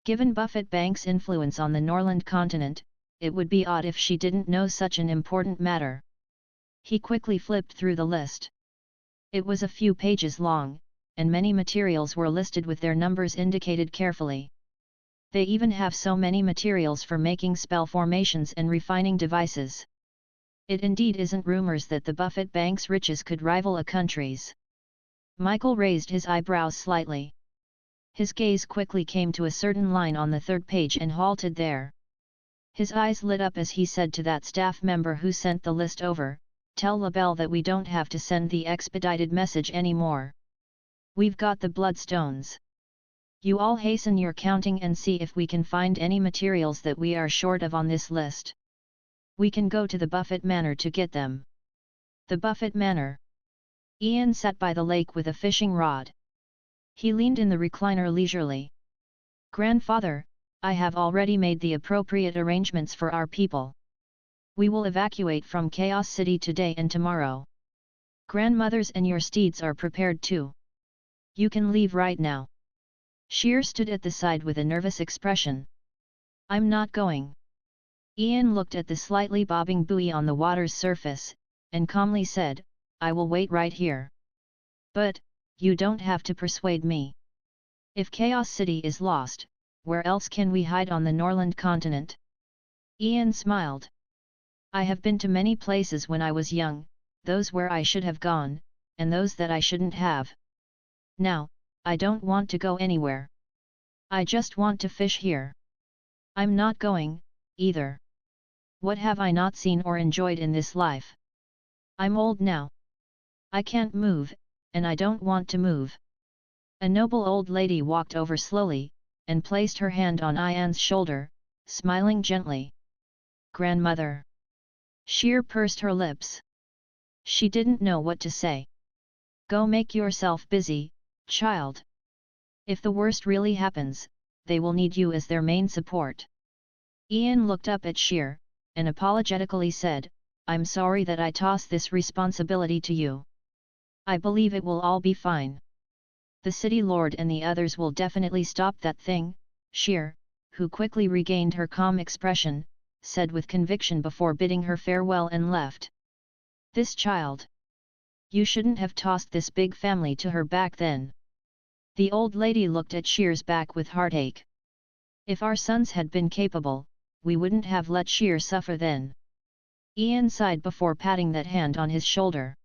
Given Buffet Bank's influence on the Norland continent, it would be odd if she didn't know such an important matter. He quickly flipped through the list. It was a few pages long, and many materials were listed with their numbers indicated carefully. They even have so many materials for making spell formations and refining devices. It indeed isn't rumors that the Buffet Bank's riches could rival a country's. Michael raised his eyebrows slightly. His gaze quickly came to a certain line on the 3rd page and halted there. His eyes lit up as he said to that staff member who sent the list over, "Tell LaBelle that we don't have to send the expedited message anymore. We've got the bloodstones. You all hasten your counting and see if we can find any materials that we are short of on this list. We can go to the Buffet Manor to get them." The Buffet Manor. Ian sat by the lake with a fishing rod. He leaned in the recliner leisurely. "Grandfather, I have already made the appropriate arrangements for our people. We will evacuate from Chaos City today and tomorrow. Grandmothers and your steeds are prepared too. You can leave right now." Shear stood at the side with a nervous expression. "I'm not going." Ian looked at the slightly bobbing buoy on the water's surface, and calmly said, "I will wait right here. But, you don't have to persuade me. If Chaos City is lost, where else can we hide on the Norland continent?" Ian smiled. "I have been to many places when I was young, those where I should have gone, and those that I shouldn't have. Now, I don't want to go anywhere. I just want to fish here. I'm not going, either. What have I not seen or enjoyed in this life? I'm old now. I can't move, and I don't want to move." A noble old lady walked over slowly, and placed her hand on Ian's shoulder, smiling gently. "Grandmother." Sheer pursed her lips. She didn't know what to say. "Go make yourself busy, child. If the worst really happens, they will need you as their main support." Ian looked up at Sheer, and apologetically said, "I'm sorry that I tossed this responsibility to you. I believe it will all be fine. The city lord and the others will definitely stop that thing." Sheer, who quickly regained her calm expression, said with conviction before bidding her farewell and left. "This child. You shouldn't have tossed this big family to her back then." The old lady looked at Sheer's back with heartache. "If our sons had been capable, we wouldn't have let Sheer suffer then." Ian sighed before patting that hand on his shoulder.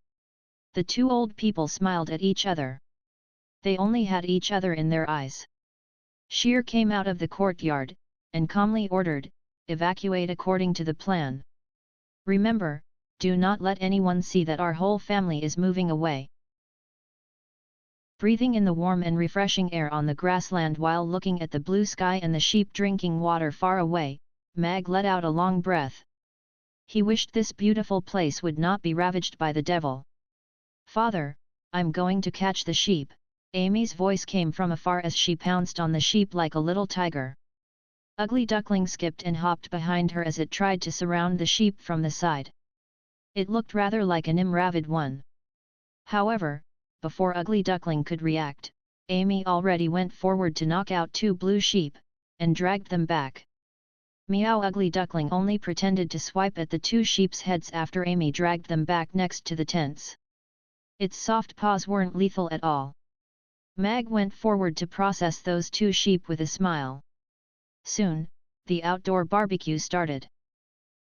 The two old people smiled at each other. They only had each other in their eyes. Sheer came out of the courtyard, and calmly ordered, "Evacuate according to the plan. Remember, do not let anyone see that our whole family is moving away." Breathing in the warm and refreshing air on the grassland while looking at the blue sky and the sheep drinking water far away, Mag let out a long breath. He wished this beautiful place would not be ravaged by the devil. "Father, I'm going to catch the sheep." Amy's voice came from afar as she pounced on the sheep like a little tiger. Ugly Duckling skipped and hopped behind her as it tried to surround the sheep from the side. It looked rather like an imravid one. However, before Ugly Duckling could react, Amy already went forward to knock out two blue sheep, and dragged them back. Meow! Ugly Duckling only pretended to swipe at the two sheep's heads after Amy dragged them back next to the tents. Its soft paws weren't lethal at all. Mag went forward to process those two sheep with a smile. Soon, the outdoor barbecue started.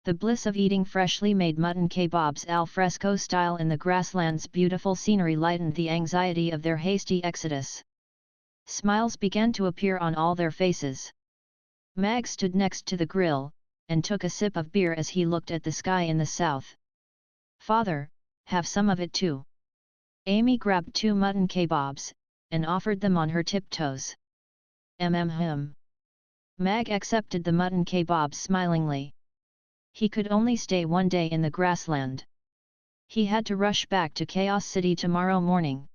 The bliss of eating freshly made mutton kebabs al fresco style in the grassland's beautiful scenery lightened the anxiety of their hasty exodus. Smiles began to appear on all their faces. Mag stood next to the grill, and took a sip of beer as he looked at the sky in the south. "Father, have some of it too." Amy grabbed two mutton kebabs, and offered them on her tiptoes. "Hum." Mag accepted the mutton kebabs smilingly. He could only stay one day in the grassland. He had to rush back to Chaos City tomorrow morning.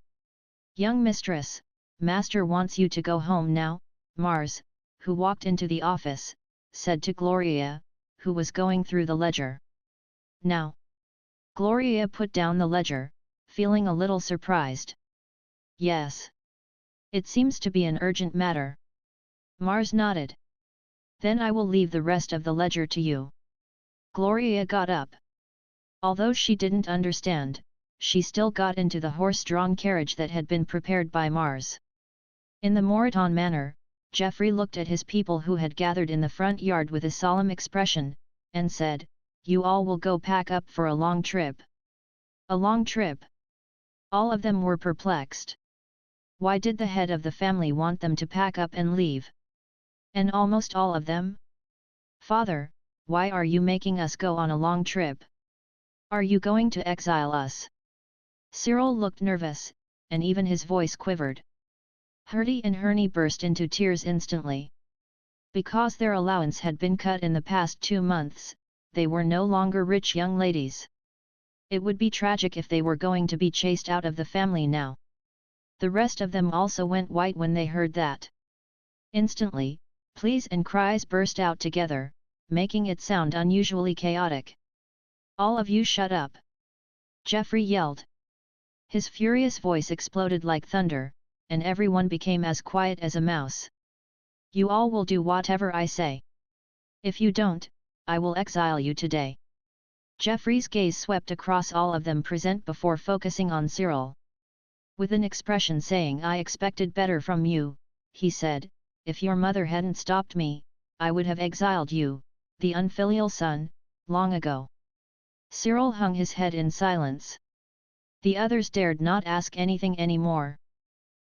"Young mistress, master wants you to go home now," Mars, who walked into the office, said to Gloria, who was going through the ledger. "Now?" Gloria put down the ledger, feeling a little surprised. "Yes. It seems to be an urgent matter." Mars nodded. "Then I will leave the rest of the ledger to you." Gloria got up. Although she didn't understand, she still got into the horse-drawn carriage that had been prepared by Mars. In the Moraton manor, Geoffrey looked at his people who had gathered in the front yard with a solemn expression, and said, "You all will go pack up for a long trip." "A long trip?" All of them were perplexed. Why did the head of the family want them to pack up and leave? And almost all of them? "Father, why are you making us go on a long trip? Are you going to exile us?" Cyril looked nervous, and even his voice quivered. Herty and Herney burst into tears instantly. Because their allowance had been cut in the past 2 months, they were no longer rich young ladies. It would be tragic if they were going to be chased out of the family now. The rest of them also went white when they heard that. Instantly, pleas and cries burst out together, making it sound unusually chaotic. "All of you shut up!" Geoffrey yelled. His furious voice exploded like thunder, and everyone became as quiet as a mouse. "You all will do whatever I say. If you don't, I will exile you today." Geoffrey's gaze swept across all of them present before focusing on Cyril. With an expression saying, "I expected better from you," he said, "if your mother hadn't stopped me, I would have exiled you, the unfilial son, long ago." Cyril hung his head in silence. The others dared not ask anything anymore.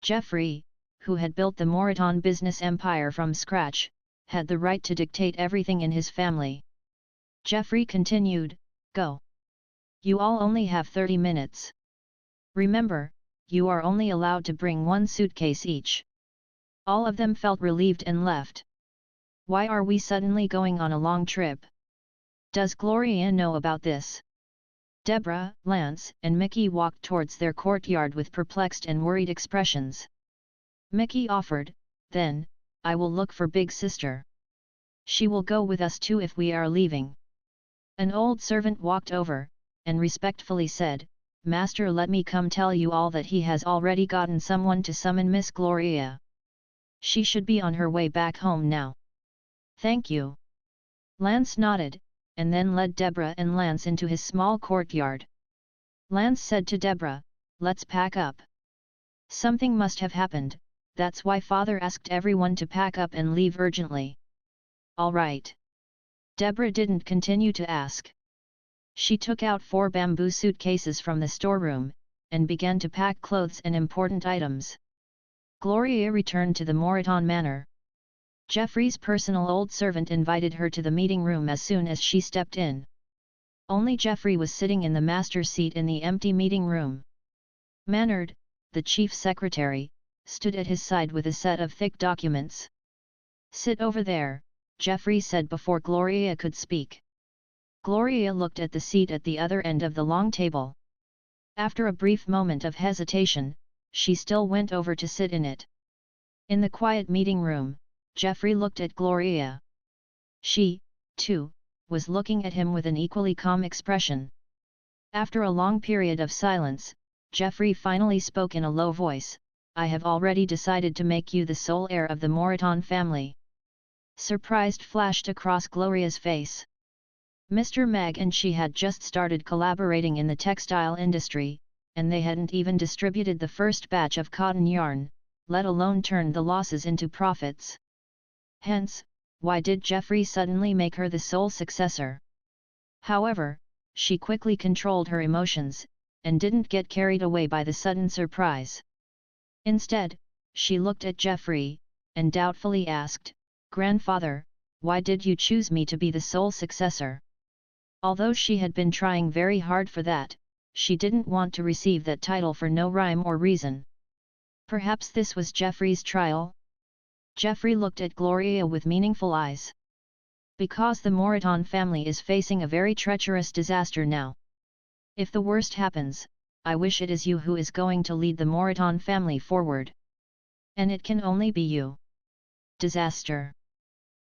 Geoffrey, who had built the Moraton business empire from scratch, had the right to dictate everything in his family. Geoffrey continued, "Go. You all only have 30 minutes. Remember, you are only allowed to bring 1 suitcase each. All of them felt relieved and left. Why are we suddenly going on a long trip? Does Gloria know about this? Deborah, Lance, and Mickey walked towards their courtyard with perplexed and worried expressions. Mickey offered, "Then, I will look for Big Sister. She will go with us too if we are leaving." An old servant walked over, and respectfully said, "Master, let me come tell you all that he has already gotten someone to summon Miss Gloria. She should be on her way back home now." "Thank you." Lance nodded, and then led Deborah and Lance into his small courtyard. Lance said to Deborah, "Let's pack up. Something must have happened, that's why Father asked everyone to pack up and leave urgently." "All right." Deborah didn't continue to ask. She took out 4 bamboo suitcases from the storeroom, and began to pack clothes and important items. Gloria returned to the Moreton Manor. Geoffrey's personal old servant invited her to the meeting room as soon as she stepped in. Only Geoffrey was sitting in the master's seat in the empty meeting room. Maynard, the chief secretary, stood at his side with a set of thick documents. "Sit over there," Geoffrey said before Gloria could speak. Gloria looked at the seat at the other end of the long table. After a brief moment of hesitation, she still went over to sit in it. In the quiet meeting room, Geoffrey looked at Gloria. She, too, was looking at him with an equally calm expression. After a long period of silence, Geoffrey finally spoke in a low voice, "I have already decided to make you the sole heir of the Moreton family." Surprise flashed across Gloria's face. Mr. Mag and she had just started collaborating in the textile industry, and they hadn't even distributed the first batch of cotton yarn, let alone turned the losses into profits. Hence, why did Geoffrey suddenly make her the sole successor? However, she quickly controlled her emotions, and didn't get carried away by the sudden surprise. Instead, she looked at Geoffrey, and doubtfully asked, "Grandfather, why did you choose me to be the sole successor?" Although she had been trying very hard for that, she didn't want to receive that title for no rhyme or reason. Perhaps this was Geoffrey's trial? Geoffrey looked at Gloria with meaningful eyes. "Because the Moreton family is facing a very treacherous disaster now. If the worst happens, I wish it is you who is going to lead the Moreton family forward. And it can only be you." Disaster.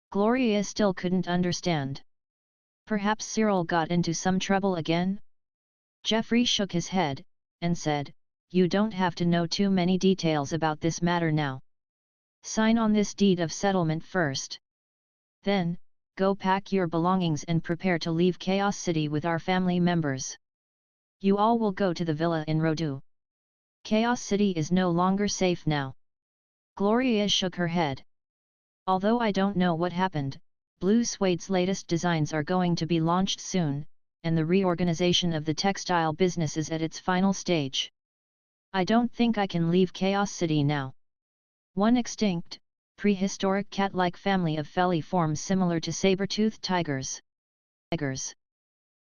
Gloria still couldn't understand. Perhaps Cyril got into some trouble again? Geoffrey shook his head, and said, "You don't have to know too many details about this matter now. Sign on this deed of settlement first. Then, go pack your belongings and prepare to leave Chaos City with our family members. You all will go to the villa in Rodu. Chaos City is no longer safe now." Gloria shook her head. "Although I don't know what happened, Blue Suede's latest designs are going to be launched soon, and the reorganization of the textile business is at its final stage. I don't think I can leave Chaos City now. One extinct, prehistoric cat-like family of feliforms similar to saber-toothed tigers."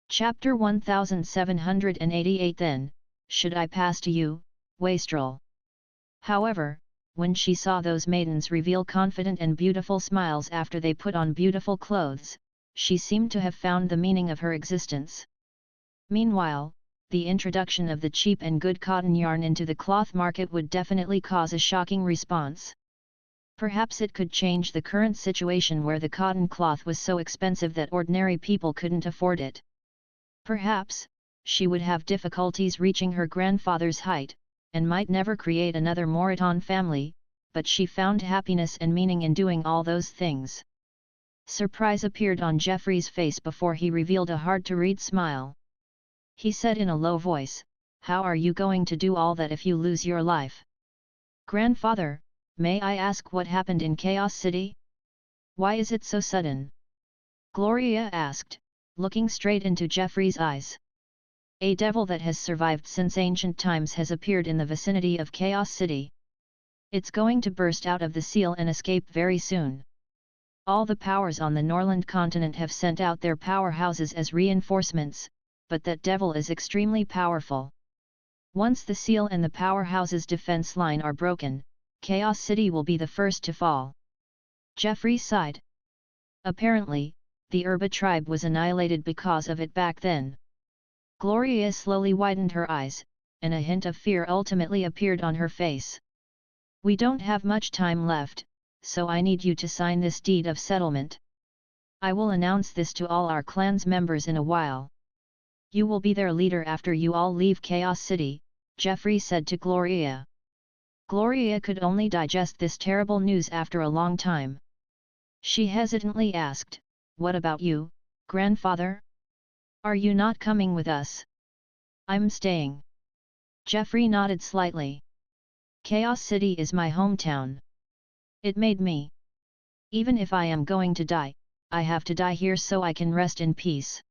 Chapter 1788 Then, should I pass to you, wastrel? However, when she saw those maidens reveal confident and beautiful smiles after they put on beautiful clothes, she seemed to have found the meaning of her existence. Meanwhile, the introduction of the cheap and good cotton yarn into the cloth market would definitely cause a shocking response. Perhaps it could change the current situation where the cotton cloth was so expensive that ordinary people couldn't afford it. Perhaps, she would have difficulties reaching her grandfather's height, and might never create another Moreton family, but she found happiness and meaning in doing all those things. Surprise appeared on Geoffrey's face before he revealed a hard-to-read smile. He said in a low voice, "How are you going to do all that if you lose your life?" "Grandfather, may I ask what happened in Chaos City? Why is it so sudden?" Gloria asked, looking straight into Geoffrey's eyes. "A devil that has survived since ancient times has appeared in the vicinity of Chaos City. It's going to burst out of the seal and escape very soon. All the powers on the Norland continent have sent out their powerhouses as reinforcements, but that devil is extremely powerful. Once the seal and the powerhouse's defense line are broken, Chaos City will be the first to fall. Jeffrey sighed. Apparently, the Urba tribe was annihilated because of it back then. Gloria slowly widened her eyes, and a hint of fear ultimately appeared on her face. We don't have much time left, so I need you to sign this deed of settlement. I will announce this to all our clan's members in a while. You will be their leader after you all leave Chaos City, Jeffrey said to Gloria. Gloria could only digest this terrible news after a long time. She hesitantly asked, "What about you, grandfather? Are you not coming with us?" "I'm staying." Jeffrey nodded slightly. "Chaos City is my hometown. It made me. Even if I am going to die, I have to die here so I can rest in peace.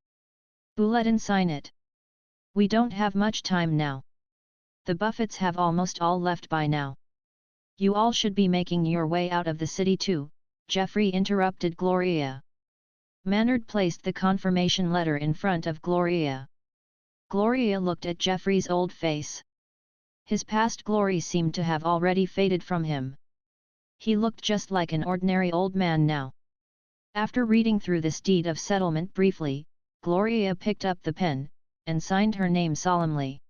Bulletin sign it. We don't have much time now. The Buffets have almost all left by now. You all should be making your way out of the city too," Jeffrey interrupted Gloria. Maynard placed the confirmation letter in front of Gloria. Gloria looked at Jeffrey's old face. His past glory seemed to have already faded from him. He looked just like an ordinary old man now. After reading through this deed of settlement briefly, Gloria picked up the pen, and signed her name solemnly.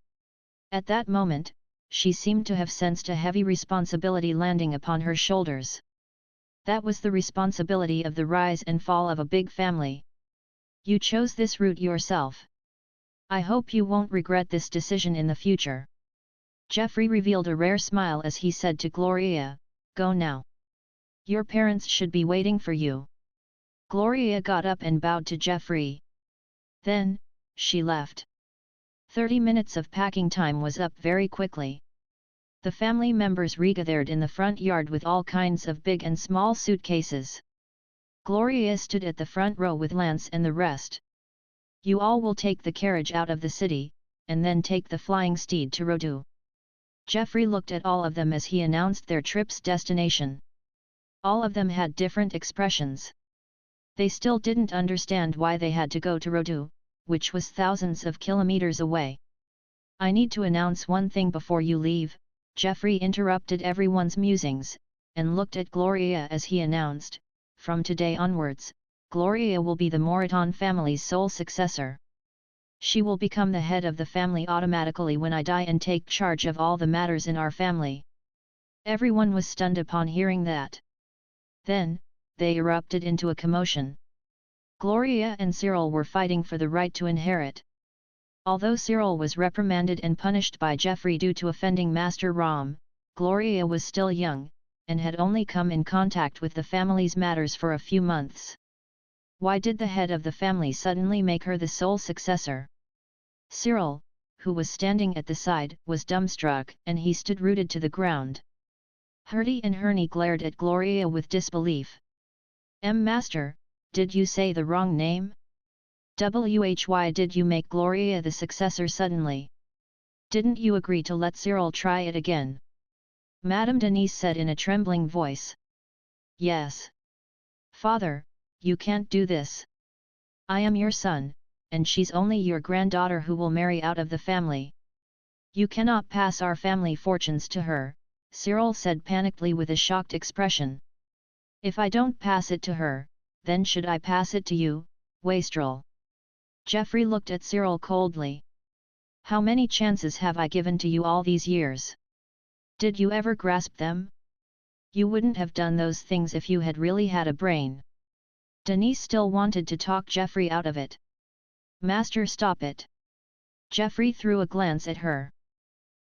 At that moment, she seemed to have sensed a heavy responsibility landing upon her shoulders. That was the responsibility of the rise and fall of a big family. You chose this route yourself. I hope you won't regret this decision in the future. Jeffrey revealed a rare smile as he said to Gloria, "Go now. Your parents should be waiting for you." Gloria got up and bowed to Jeffrey. Then, she left. 30 minutes of packing time was up very quickly. The family members regathered in the front yard with all kinds of big and small suitcases. Gloria stood at the front row with Lance and the rest. "You all will take the carriage out of the city, and then take the flying steed to Rodu." Jeffrey looked at all of them as he announced their trip's destination. All of them had different expressions. They still didn't understand why they had to go to Rodu, which was thousands of kilometers away. "I need to announce one thing before you leave," Jeffrey interrupted everyone's musings, and looked at Gloria as he announced, "From today onwards, Gloria will be the Moreton family's sole successor. She will become the head of the family automatically when I die and take charge of all the matters in our family." Everyone was stunned upon hearing that. Then, they erupted into a commotion. Gloria and Cyril were fighting for the right to inherit. Although Cyril was reprimanded and punished by Jeffrey due to offending Master Ram, Gloria was still young, and had only come in contact with the family's matters for a few months. Why did the head of the family suddenly make her the sole successor? Cyril, who was standing at the side, was dumbstruck, and he stood rooted to the ground. Herty and Herney glared at Gloria with disbelief. Master, did you say the wrong name? Why did you make Gloria the successor suddenly? Didn't you agree to let Cyril try it again?" Madame Denise said in a trembling voice. "Yes. Father, you can't do this. I am your son, and she's only your granddaughter who will marry out of the family. You cannot pass our family fortunes to her," Cyril said panickedly with a shocked expression. "If I don't pass it to her, then should I pass it to you, wastrel?" Jeffrey looked at Cyril coldly. "How many chances have I given to you all these years? Did you ever grasp them? You wouldn't have done those things if you had really had a brain." Denise still wanted to talk Jeffrey out of it. "Master, stop it." Jeffrey threw a glance at her.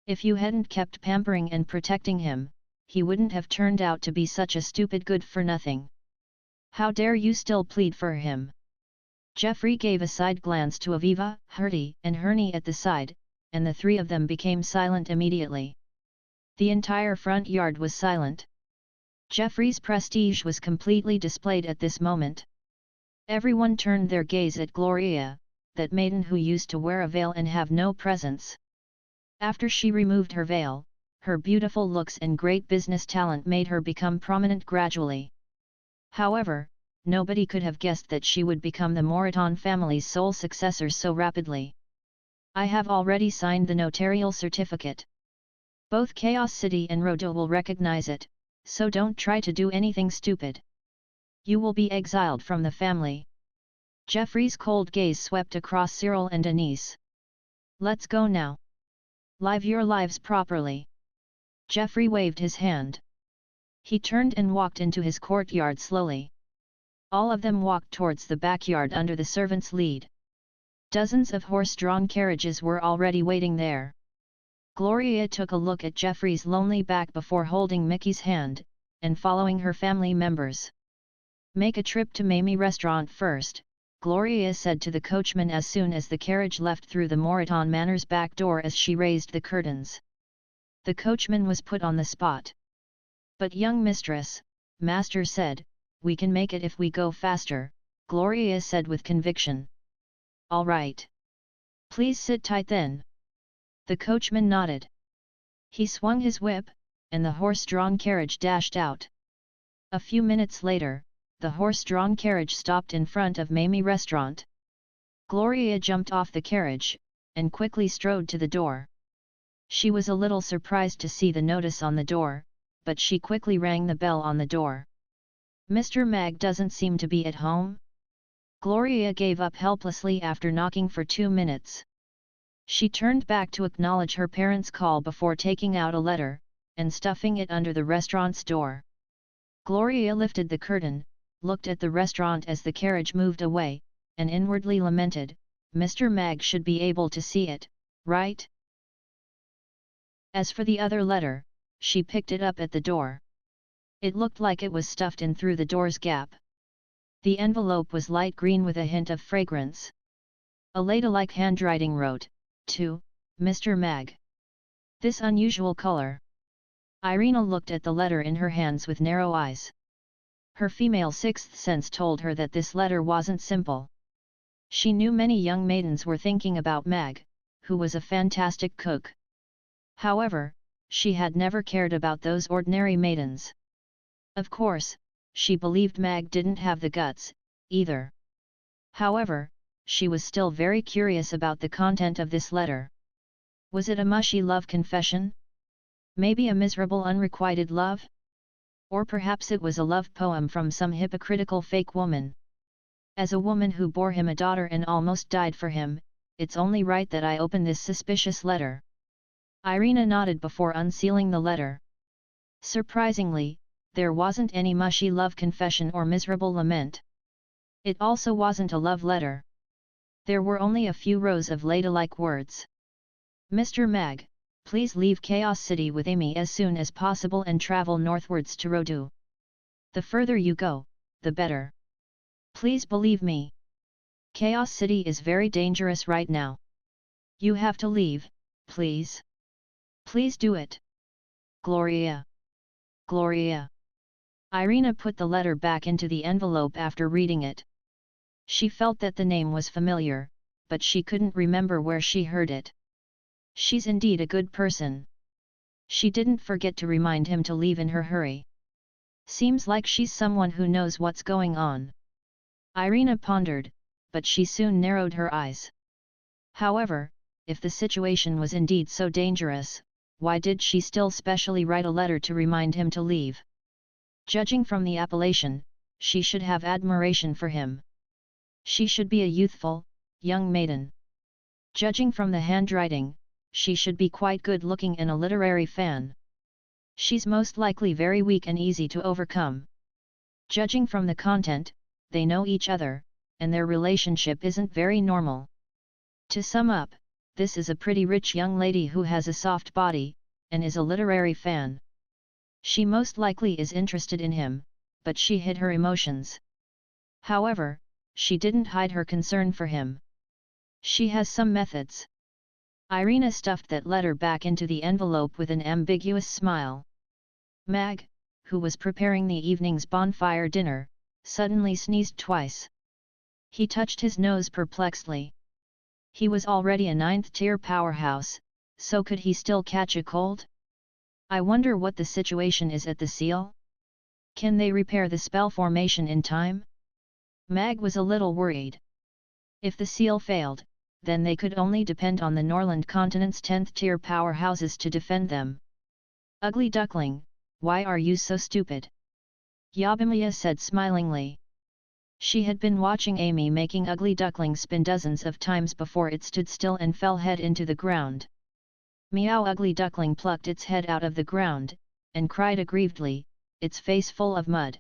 "If you hadn't kept pampering and protecting him, he wouldn't have turned out to be such a stupid good-for-nothing. How dare you still plead for him?" Jeffrey gave a side glance to Aviva, Herty, and Herney at the side, and the three of them became silent immediately. The entire front yard was silent. Jeffrey's prestige was completely displayed at this moment. Everyone turned their gaze at Gloria, that maiden who used to wear a veil and have no presence. After she removed her veil, her beautiful looks and great business talent made her become prominent gradually. However, nobody could have guessed that she would become the Moreton family's sole successor so rapidly. "I have already signed the notarial certificate." Both Chaos City and Rodo will recognize it, so don't try to do anything stupid. You will be exiled from the family. Jeffrey's cold gaze swept across Cyril and Denise. Let's go now. Live your lives properly. Jeffrey waved his hand. He turned and walked into his courtyard slowly. All of them walked towards the backyard under the servant's lead. Dozens of horse-drawn carriages were already waiting there. Gloria took a look at Jeffrey's lonely back before holding Mickey's hand, and following her family members. Make a trip to Mamie restaurant first, Gloria said to the coachman as soon as the carriage left through the Moreton Manor's back door as she raised the curtains. The coachman was put on the spot. But young mistress, master said, we can make it if we go faster, Gloria said with conviction. All right. Please sit tight then. The coachman nodded. He swung his whip, and the horse-drawn carriage dashed out. A few minutes later, the horse-drawn carriage stopped in front of Mamie restaurant. Gloria jumped off the carriage, and quickly strode to the door. She was a little surprised to see the notice on the door, but she quickly rang the bell on the door. Mr. Mag doesn't seem to be at home? Gloria gave up helplessly after knocking for 2 minutes. She turned back to acknowledge her parents' call before taking out a letter, and stuffing it under the restaurant's door. Gloria lifted the curtain, looked at the restaurant as the carriage moved away, and inwardly lamented, Mr. Mag should be able to see it, right? As for the other letter, she picked it up at the door. It looked like it was stuffed in through the door's gap. The envelope was light green with a hint of fragrance. A ladylike handwriting wrote, to Mr. Mag. This unusual color. Irina looked at the letter in her hands with narrow eyes. Her female sixth sense told her that this letter wasn't simple. She knew many young maidens were thinking about Mag, who was a fantastic cook. However, she had never cared about those ordinary maidens. Of course, she believed Mag didn't have the guts, either. However, she was still very curious about the content of this letter. Was it a mushy love confession? Maybe a miserable unrequited love? Or perhaps it was a love poem from some hypocritical fake woman. As a woman who bore him a daughter and almost died for him, it's only right that I open this suspicious letter. Irina nodded before unsealing the letter. Surprisingly, there wasn't any mushy love confession or miserable lament. It also wasn't a love letter. There were only a few rows of ladylike words. Mr. Mag, please leave Chaos City with Amy as soon as possible and travel northwards to Rodu. The further you go, the better. Please believe me. Chaos City is very dangerous right now. You have to leave, please. Please do it. Gloria. Gloria. Irina put the letter back into the envelope after reading it. She felt that the name was familiar, but she couldn't remember where she heard it. She's indeed a good person. She didn't forget to remind him to leave in her hurry. Seems like she's someone who knows what's going on. Irina pondered, but she soon narrowed her eyes. However, if the situation was indeed so dangerous, why did she still specially write a letter to remind him to leave? Judging from the appellation, she should have admiration for him. She should be a youthful, young maiden. Judging from the handwriting, she should be quite good-looking and a literary fan. She's most likely very weak and easy to overcome. Judging from the content, they know each other, and their relationship isn't very normal. To sum up, this is a pretty rich young lady who has a soft body, and is a literary fan. She most likely is interested in him, but she hid her emotions. However, she didn't hide her concern for him. She has some methods. Irina stuffed that letter back into the envelope with an ambiguous smile. Mag, who was preparing the evening's bonfire dinner, suddenly sneezed twice. He touched his nose perplexedly. He was already a 9th-tier powerhouse, so could he still catch a cold? I wonder what the situation is at the seal? Can they repair the spell formation in time? Mag was a little worried. If the seal failed, then they could only depend on the Norland continent's 10th-tier powerhouses to defend them. Ugly duckling, why are you so stupid? Yabimiya said smilingly. She had been watching Amy making Ugly Duckling spin dozens of times before it stood still and fell head into the ground. Meow! Ugly Duckling plucked its head out of the ground, and cried aggrievedly, its face full of mud.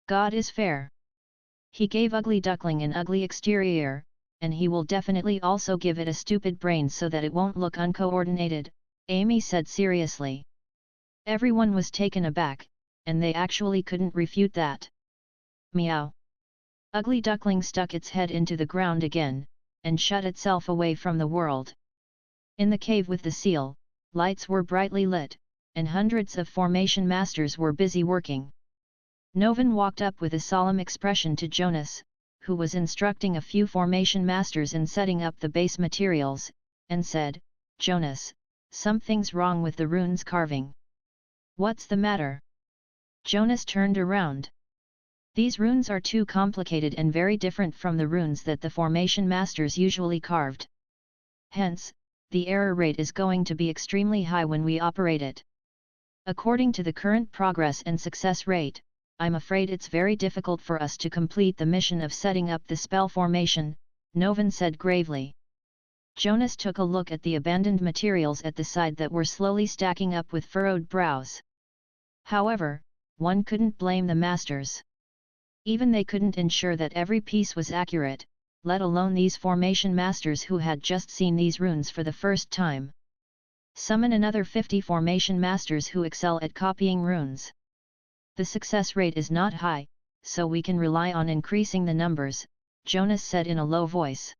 God is fair. He gave Ugly Duckling an ugly exterior, and he will definitely also give it a stupid brain so that it won't look uncoordinated, Amy said seriously. Everyone was taken aback, and they actually couldn't refute that. Meow! Ugly Duckling stuck its head into the ground again, and shut itself away from the world. In the cave with the seal, lights were brightly lit, and hundreds of formation masters were busy working. Novan walked up with a solemn expression to Jonas, who was instructing a few formation masters in setting up the base materials, and said, Jonas, something's wrong with the runes carving. What's the matter? Jonas turned around. These runes are too complicated and very different from the runes that the formation masters usually carved. Hence, the error rate is going to be extremely high when we operate it. According to the current progress and success rate, I'm afraid it's very difficult for us to complete the mission of setting up the spell formation, Novan said gravely. Jonas took a look at the abandoned materials at the side that were slowly stacking up with furrowed brows. However, one couldn't blame the masters. Even they couldn't ensure that every piece was accurate, let alone these formation masters who had just seen these runes for the first time. Summon another 50 formation masters who excel at copying runes. The success rate is not high, so we can rely on increasing the numbers, Jonas said in a low voice.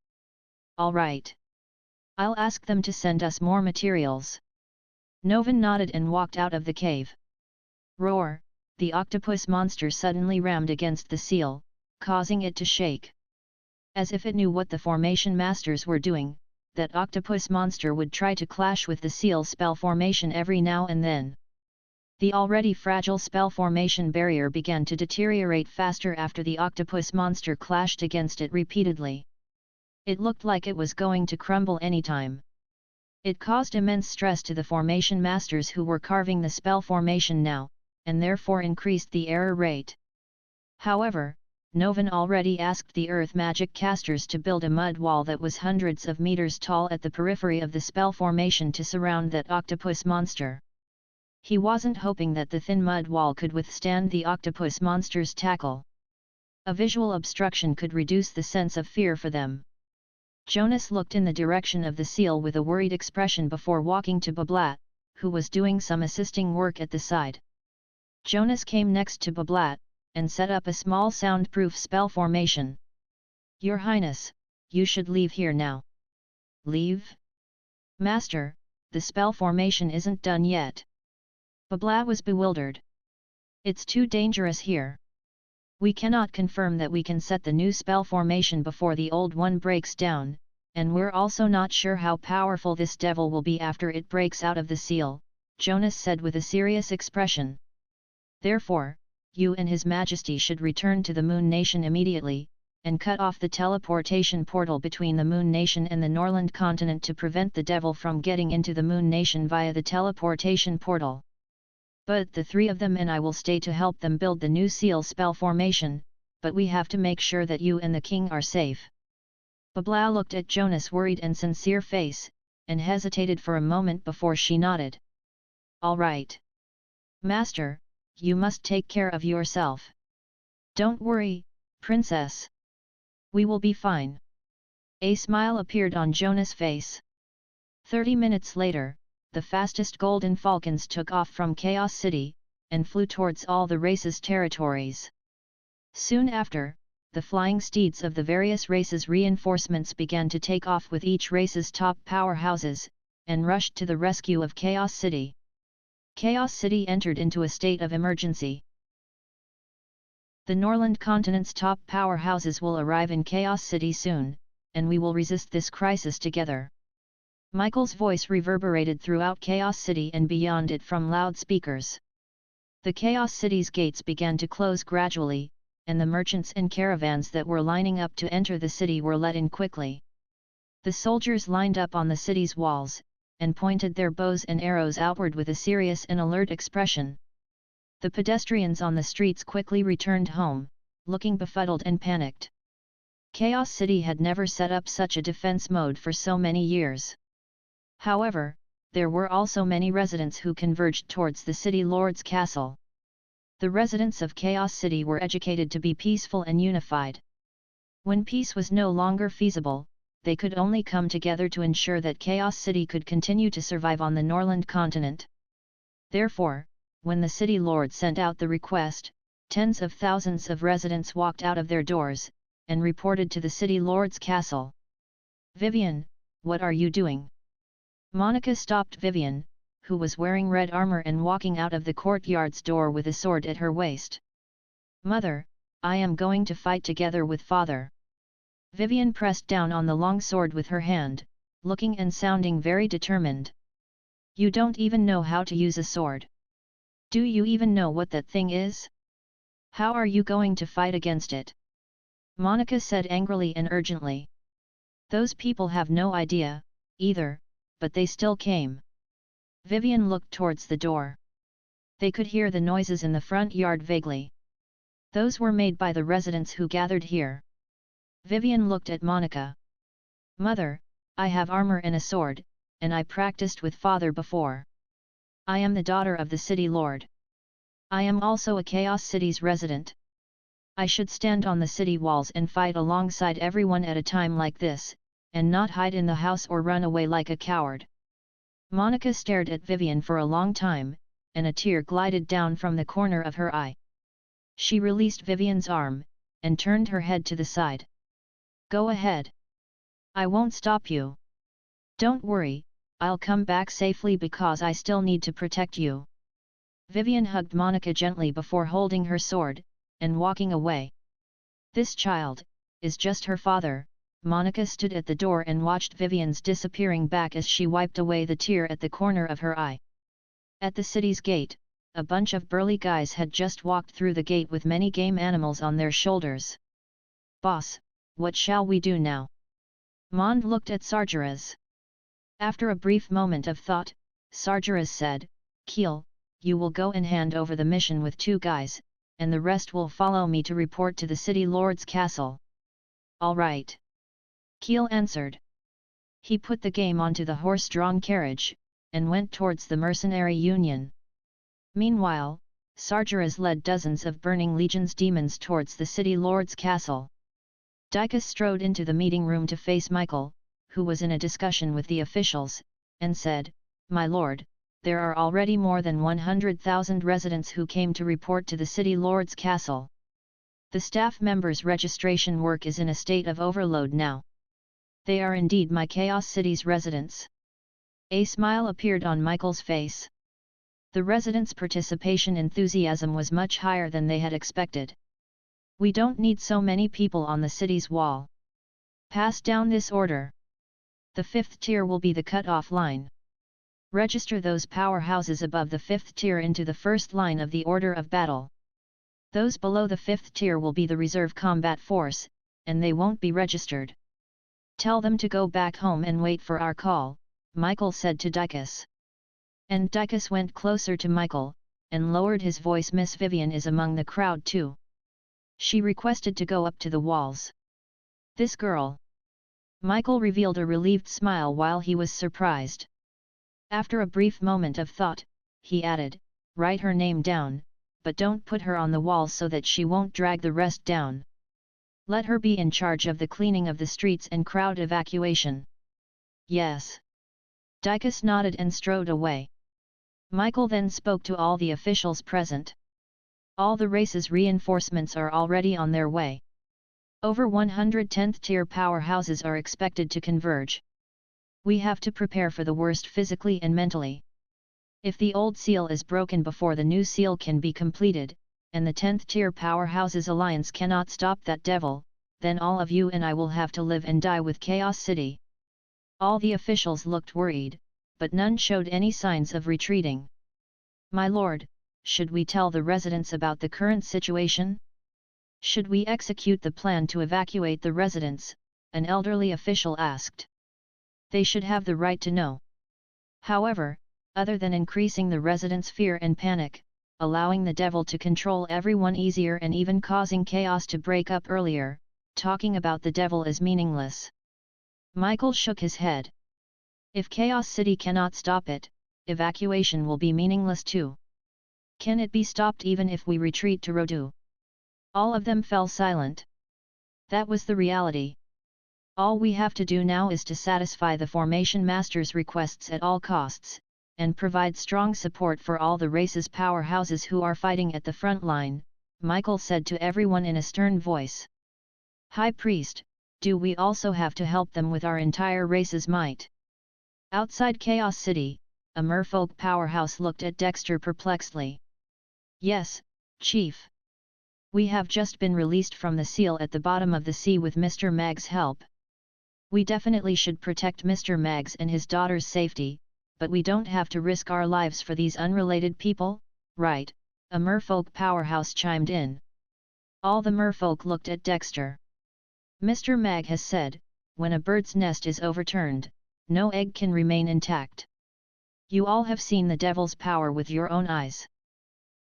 All right. I'll ask them to send us more materials. Novan nodded and walked out of the cave. Roar! The octopus monster suddenly rammed against the seal, causing it to shake. As if it knew what the formation masters were doing, that octopus monster would try to clash with the seal spell formation every now and then. The already fragile spell formation barrier began to deteriorate faster after the octopus monster clashed against it repeatedly. It looked like it was going to crumble anytime. It caused immense stress to the formation masters who were carving the spell formation now, and therefore increased the error rate. However, Novan already asked the earth magic casters to build a mud wall that was hundreds of meters tall at the periphery of the spell formation to surround that octopus monster. He wasn't hoping that the thin mud wall could withstand the octopus monster's tackle. A visual obstruction could reduce the sense of fear for them. Jonas looked in the direction of the seal with a worried expression before walking to Bablat, who was doing some assisting work at the side. Jonas came next to Bablat, and set up a small soundproof spell formation. Your Highness, you should leave here now. Leave? Master, the spell formation isn't done yet. Bablat was bewildered. It's too dangerous here. We cannot confirm that we can set the new spell formation before the old one breaks down, and we're also not sure how powerful this devil will be after it breaks out of the seal, Jonas said with a serious expression. Therefore, you and His Majesty should return to the Moon Nation immediately, and cut off the teleportation portal between the Moon Nation and the Norland continent to prevent the devil from getting into the Moon Nation via the teleportation portal. But the three of them and I will stay to help them build the new seal spell formation, but we have to make sure that you and the king are safe. Babla looked at Jonas' worried and sincere face, and hesitated for a moment before she nodded. All right. Master, you must take care of yourself. Don't worry, Princess. We will be fine. A smile appeared on Jonas' face. 30 minutes later, the fastest golden falcons took off from Chaos City, and flew towards all the races' territories. Soon after, the flying steeds of the various races' reinforcements began to take off with each race's top powerhouses, and rushed to the rescue of Chaos City. Chaos City entered into a state of emergency. The Norland continent's top powerhouses will arrive in Chaos City soon, and we will resist this crisis together. Michael's voice reverberated throughout Chaos City and beyond it from loudspeakers. The Chaos City's gates began to close gradually, and the merchants and caravans that were lining up to enter the city were let in quickly. The soldiers lined up on the city's walls, and pointed their bows and arrows outward with a serious and alert expression. The pedestrians on the streets quickly returned home, looking befuddled and panicked. Chaos City had never set up such a defense mode for so many years. However, there were also many residents who converged towards the city lord's castle. The residents of Chaos City were educated to be peaceful and unified. When peace was no longer feasible, they could only come together to ensure that Chaos City could continue to survive on the Norland continent. Therefore, when the city lord sent out the request, tens of thousands of residents walked out of their doors, and reported to the city lord's castle. "Vivian, what are you doing?" Monica stopped Vivian, who was wearing red armor and walking out of the courtyard's door with a sword at her waist. "Mother, I am going to fight together with father." Vivian pressed down on the long sword with her hand, looking and sounding very determined. "You don't even know how to use a sword. Do you even know what that thing is? How are you going to fight against it?" Monica said angrily and urgently. "Those people have no idea, either, but they still came." Vivian looked towards the door. They could hear the noises in the front yard vaguely. Those were made by the residents who gathered here. Vivian looked at Monica. "Mother, I have armor and a sword, and I practiced with father before. I am the daughter of the city lord. I am also a Chaos City's resident. I should stand on the city walls and fight alongside everyone at a time like this, and not hide in the house or run away like a coward." Monica stared at Vivian for a long time, and a tear glided down from the corner of her eye. She released Vivian's arm, and turned her head to the side. "Go ahead. I won't stop you. Don't worry, I'll come back safely because I still need to protect you." Vivian hugged Monica gently before holding her sword, and walking away. "This child is just her father." Monica stood at the door and watched Vivian's disappearing back as she wiped away the tear at the corner of her eye. At the city's gate, a bunch of burly guys had just walked through the gate with many game animals on their shoulders. "Boss, what shall we do now?" Mond looked at Sargeras. After a brief moment of thought, Sargeras said, "Keel, you will go and hand over the mission with 2 guys, and the rest will follow me to report to the city lord's castle." "All right," Keel answered. He put the game onto the horse-drawn carriage, and went towards the mercenary union. Meanwhile, Sargeras led dozens of Burning Legion's demons towards the city lord's castle. Dykus strode into the meeting room to face Michael, who was in a discussion with the officials, and said, "My lord, there are already more than 100,000 residents who came to report to the city lord's castle. The staff members' registration work is in a state of overload now. They are indeed my Chaos City's residents." A smile appeared on Michael's face. The residents' participation enthusiasm was much higher than they had expected. "We don't need so many people on the city's wall. Pass down this order. The 5th tier will be the cut-off line. Register those powerhouses above the 5th tier into the first line of the order of battle. Those below the 5th tier will be the reserve combat force, and they won't be registered. Tell them to go back home and wait for our call," Michael said to Dykus. And Dykus went closer to Michael, and lowered his voice. "Miss Vivian is among the crowd too. She requested to go up to the walls." "This girl?" Michael revealed a relieved smile while he was surprised. After a brief moment of thought, he added, "Write her name down, but don't put her on the wall so that she won't drag the rest down. Let her be in charge of the cleaning of the streets and crowd evacuation." "Yes." Dykus nodded and strode away. Michael then spoke to all the officials present. "All the race's reinforcements are already on their way. Over 100 10th tier powerhouses are expected to converge. We have to prepare for the worst physically and mentally. If the old seal is broken before the new seal can be completed, and the 10th tier powerhouses alliance cannot stop that devil, then all of you and I will have to live and die with Chaos City." All the officials looked worried, but none showed any signs of retreating. "My lord, should we tell the residents about the current situation? Should we execute the plan to evacuate the residents?" an elderly official asked. "They should have the right to know. However, other than increasing the residents' fear and panic, allowing the devil to control everyone easier and even causing chaos to break up earlier, talking about the devil is meaningless. Michael shook his head. If Chaos City cannot stop it, evacuation will be meaningless too. Can it be stopped even if we retreat to Rodu? All of them fell silent. That was the reality. All we have to do now is to satisfy the Formation Master's requests at all costs, and provide strong support for all the race's powerhouses who are fighting at the front line, Michael said to everyone in a stern voice. High Priest, do we also have to help them with our entire race's might? Outside Chaos City, a merfolk powerhouse looked at Dexter perplexedly. Yes, Chief. We have just been released from the seal at the bottom of the sea with Mr. Mag's help. We definitely should protect Mr. Mag's and his daughter's safety, but we don't have to risk our lives for these unrelated people, right? A merfolk powerhouse chimed in. All the merfolk looked at Dexter. Mr. Mag has said, when a bird's nest is overturned, no egg can remain intact. You all have seen the devil's power with your own eyes.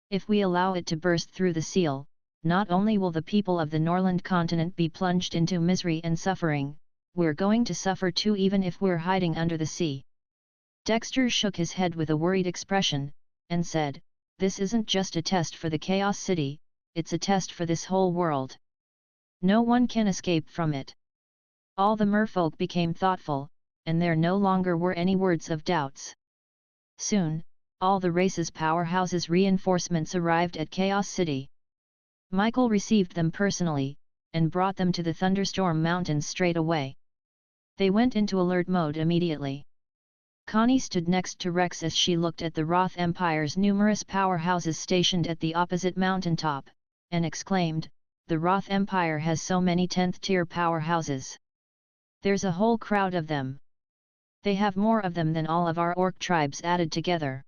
If we allow it to burst through the seal, not only will the people of the Norland continent be plunged into misery and suffering, we're going to suffer too even if we're hiding under the sea. Dexter shook his head with a worried expression, and said, this isn't just a test for the Chaos City, it's a test for this whole world. No one can escape from it. All the merfolk became thoughtful, and there no longer were any words of doubts. Soon, all the race's powerhouses' reinforcements arrived at Chaos City. Michael received them personally, and brought them to the Thunderstorm Mountains straight away. They went into alert mode immediately. Connie stood next to Rex as she looked at the Roth Empire's numerous powerhouses stationed at the opposite mountaintop, and exclaimed, the Roth Empire has so many 10th-tier powerhouses. There's a whole crowd of them. They have more of them than all of our orc tribes added together.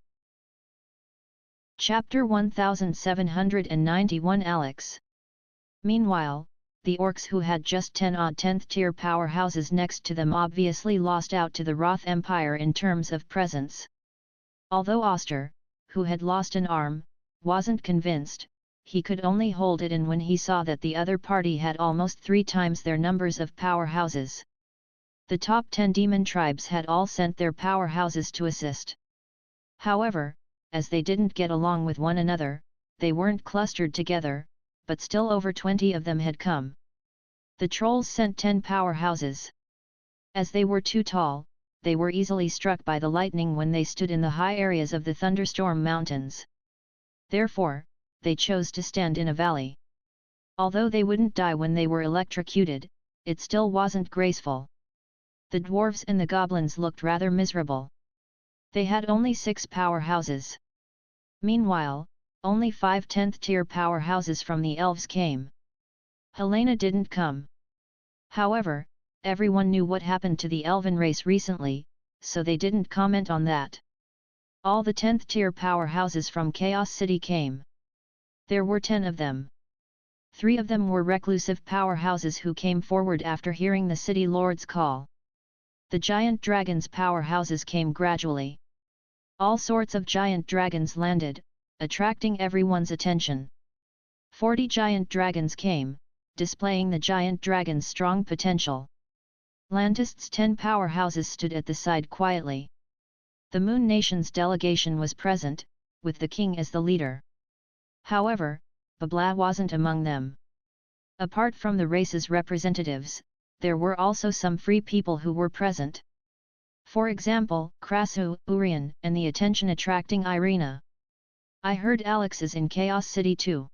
Chapter 1791 Alex. Meanwhile, the orcs who had just 10 odd 10th-tier powerhouses next to them obviously lost out to the Roth Empire in terms of presence. Although Oster, who had lost an arm, wasn't convinced, he could only hold it in when he saw that the other party had almost 3 times their numbers of powerhouses. The top 10 demon tribes had all sent their powerhouses to assist. However, as they didn't get along with one another, they weren't clustered together, but still over 20 of them had come. The trolls sent 10 powerhouses. As they were too tall, they were easily struck by the lightning when they stood in the high areas of the Thunderstorm Mountains. Therefore, they chose to stand in a valley. Although they wouldn't die when they were electrocuted, it still wasn't graceful. The dwarves and the goblins looked rather miserable. They had only 6 powerhouses. Meanwhile, only 5 10th-tier powerhouses from the elves came. Helena didn't come. However, everyone knew what happened to the elven race recently, so they didn't comment on that. All the 10th-tier powerhouses from Chaos City came. There were 10 of them. 3 of them were reclusive powerhouses who came forward after hearing the city lord's call. The giant dragons' powerhouses came gradually. All sorts of giant dragons landed, attracting everyone's attention. 40 giant dragons came, displaying the giant dragon's strong potential. Lantist's 10 powerhouses stood at the side quietly. The Moon Nation's delegation was present, with the king as the leader. However, Babla wasn't among them. Apart from the race's representatives, there were also some free people who were present. For example, Krasu, Urian, and the attention-attracting Irina. I heard Alex is in Chaos City too.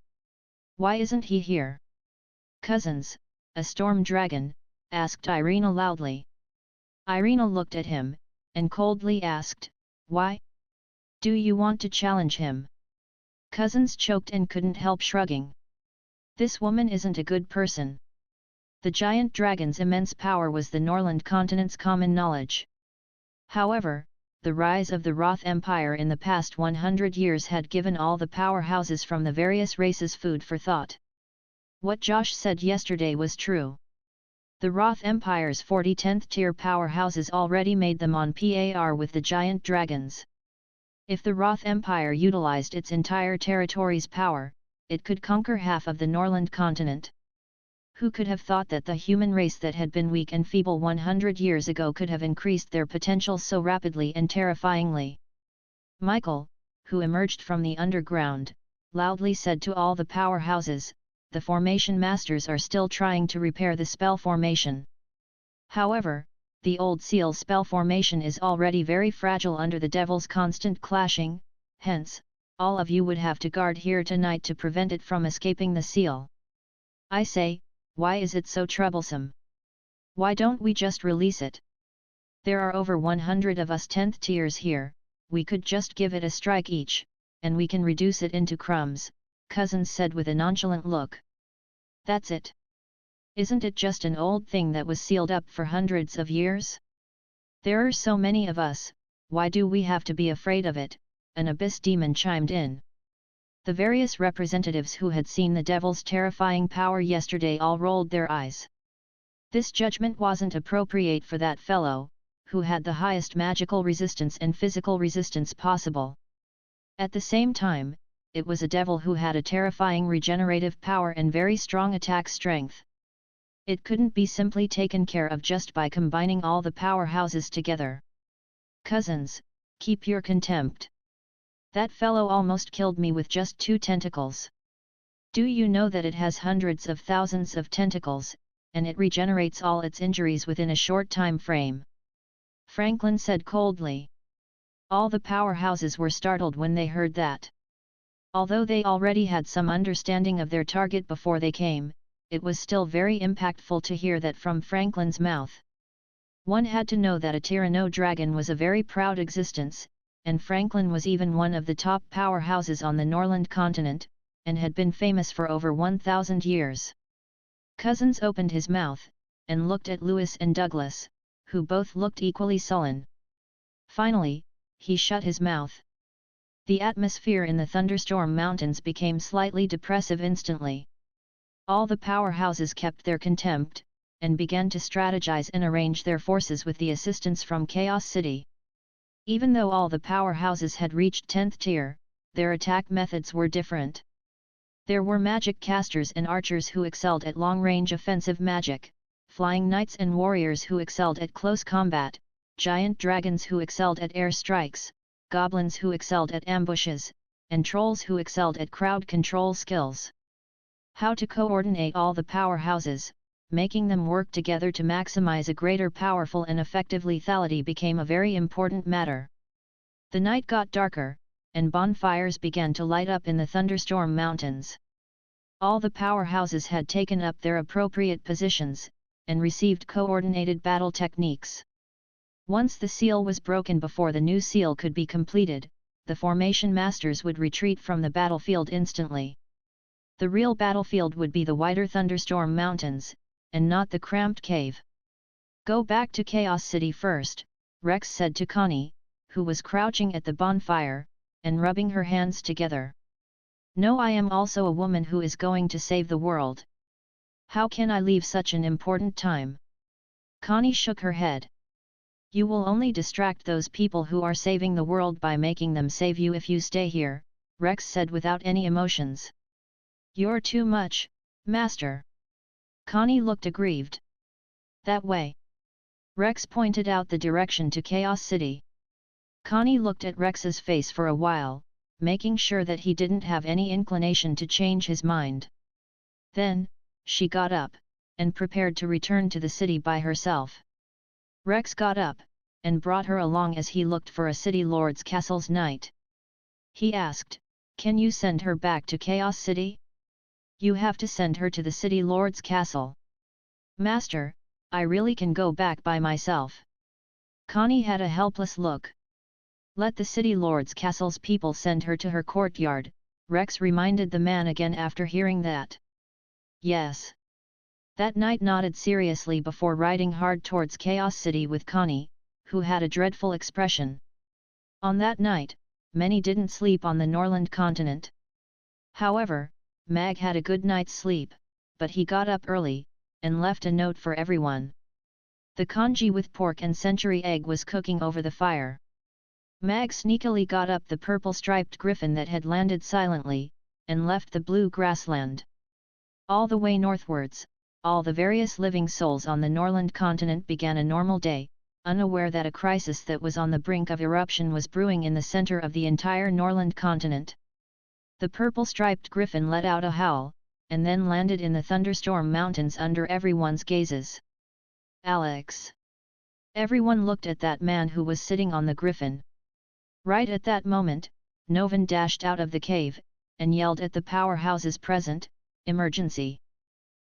Why isn't he here? Cousins, a storm dragon, asked Irina loudly. Irina looked at him, and coldly asked, why? Do you want to challenge him? Cousins choked and couldn't help shrugging. This woman isn't a good person. The giant dragon's immense power was the Norland continent's common knowledge. However, the rise of the Roth Empire in the past 100 years had given all the powerhouses from the various races food for thought. What Josh said yesterday was true. The Roth Empire's 40 10th tier powerhouses already made them on par with the giant dragons. If the Roth Empire utilized its entire territory's power, it could conquer half of the Norland continent. Who could have thought that the human race that had been weak and feeble 100 years ago could have increased their potential so rapidly and terrifyingly? Michael, who emerged from the underground, loudly said to all the powerhouses, "The formation masters are still trying to repair the spell formation. However, the old seal spell formation is already very fragile under the devil's constant clashing, hence, all of you would have to guard here tonight to prevent it from escaping the seal. I say, why is it so troublesome? Why don't we just release it? There are over 100 of us 10th tiers here, we could just give it a strike each, and we can reduce it into crumbs," Cousins said with a nonchalant look. "That's it. Isn't it just an old thing that was sealed up for hundreds of years? There are so many of us, why do we have to be afraid of it?" an abyss demon chimed in. The various representatives who had seen the devil's terrifying power yesterday all rolled their eyes. This judgment wasn't appropriate for that fellow, who had the highest magical resistance and physical resistance possible. At the same time, it was a devil who had a terrifying regenerative power and very strong attack strength. It couldn't be simply taken care of just by combining all the powerhouses together. "Cousins, keep your contempt. That fellow almost killed me with just 2 tentacles. Do you know that it has hundreds of thousands of tentacles, and it regenerates all its injuries within a short time frame?" Franklin said coldly. All the powerhouses were startled when they heard that. Although they already had some understanding of their target before they came, it was still very impactful to hear that from Franklin's mouth. One had to know that a Tyranno dragon was a very proud existence, and Franklin was even one of the top powerhouses on the Norland continent, and had been famous for over 1,000 years. Cousins opened his mouth, and looked at Lewis and Douglas, who both looked equally sullen. Finally, he shut his mouth. The atmosphere in the Thunderstorm Mountains became slightly depressive instantly. All the powerhouses kept their contempt, and began to strategize and arrange their forces with the assistance from Chaos City. Even though all the powerhouses had reached 10th tier, their attack methods were different. There were magic casters and archers who excelled at long-range offensive magic, flying knights and warriors who excelled at close combat, giant dragons who excelled at air strikes, goblins who excelled at ambushes, and trolls who excelled at crowd control skills. How to coordinate all the powerhouses, making them work together to maximize a greater powerful and effective lethality became a very important matter. The night got darker, and bonfires began to light up in the Thunderstorm Mountains. All the powerhouses had taken up their appropriate positions, and received coordinated battle techniques. Once the seal was broken before the new seal could be completed, the formation masters would retreat from the battlefield instantly. The real battlefield would be the wider Thunderstorm Mountains, and not the cramped cave. "Go back to Chaos City first," Rex said to Connie, who was crouching at the bonfire, and rubbing her hands together. "No, I am also a woman who is going to save the world. How can I leave such an important time?" Connie shook her head. "You will only distract those people who are saving the world by making them save you if you stay here," Rex said without any emotions. "You're too much, Master." Connie looked aggrieved. "That way." Rex pointed out the direction to Chaos City. Connie looked at Rex's face for a while, making sure that he didn't have any inclination to change his mind. Then, she got up, and prepared to return to the city by herself. Rex got up, and brought her along as he looked for a city lord's castle's knight. He asked, "Can you send her back to Chaos City?" "You have to send her to the city lord's castle." "Master, I really can go back by myself." Connie had a helpless look. "Let the city lord's castle's people send her to her courtyard," Rex reminded the man again after hearing that. "Yes." That knight nodded seriously before riding hard towards Chaos City with Connie, who had a dreadful expression. On that night, many didn't sleep on the Norland continent. However, Mag had a good night's sleep, but he got up early, and left a note for everyone. The congee with pork and century egg was cooking over the fire. Mag sneakily got up the purple-striped griffin that had landed silently, and left the blue grassland. All the way northwards, all the various living souls on the Norland continent began a normal day, unaware that a crisis that was on the brink of eruption was brewing in the center of the entire Norland continent. The purple-striped griffin let out a howl, and then landed in the thunderstorm mountains under everyone's gazes. Alex! Everyone looked at that man who was sitting on the griffin. Right at that moment, Novan dashed out of the cave, and yelled at the powerhouses present, "Emergency!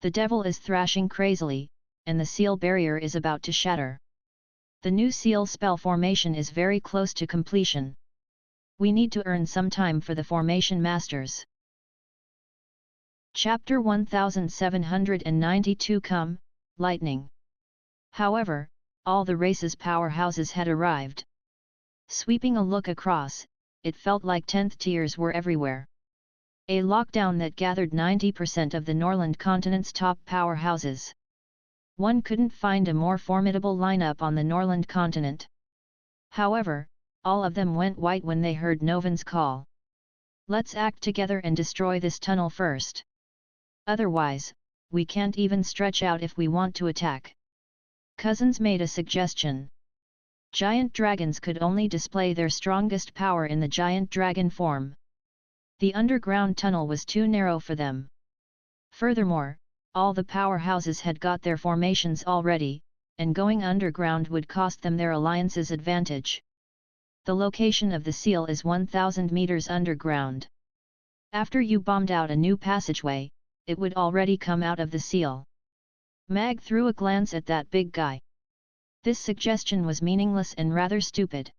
The devil is thrashing crazily, and the seal barrier is about to shatter. The new seal spell formation is very close to completion. We need to earn some time for the formation masters." Chapter 1792 Come, Lightning. However, all the race's powerhouses had arrived. Sweeping a look across, it felt like 10th tiers were everywhere. A lockdown that gathered 90% of the Norland continent's top powerhouses. One couldn't find a more formidable lineup on the Norland continent. However, all of them went white when they heard Novan's call. "Let's act together and destroy this tunnel first. Otherwise, we can't even stretch out if we want to attack." Cousins made a suggestion. Giant dragons could only display their strongest power in the giant dragon form. The underground tunnel was too narrow for them. Furthermore, all the powerhouses had got their formations already, and going underground would cost them their alliance's advantage. The location of the seal is 1,000 meters underground. After you bombed out a new passageway, it would already come out of the seal. Mag threw a glance at that big guy. This suggestion was meaningless and rather stupid.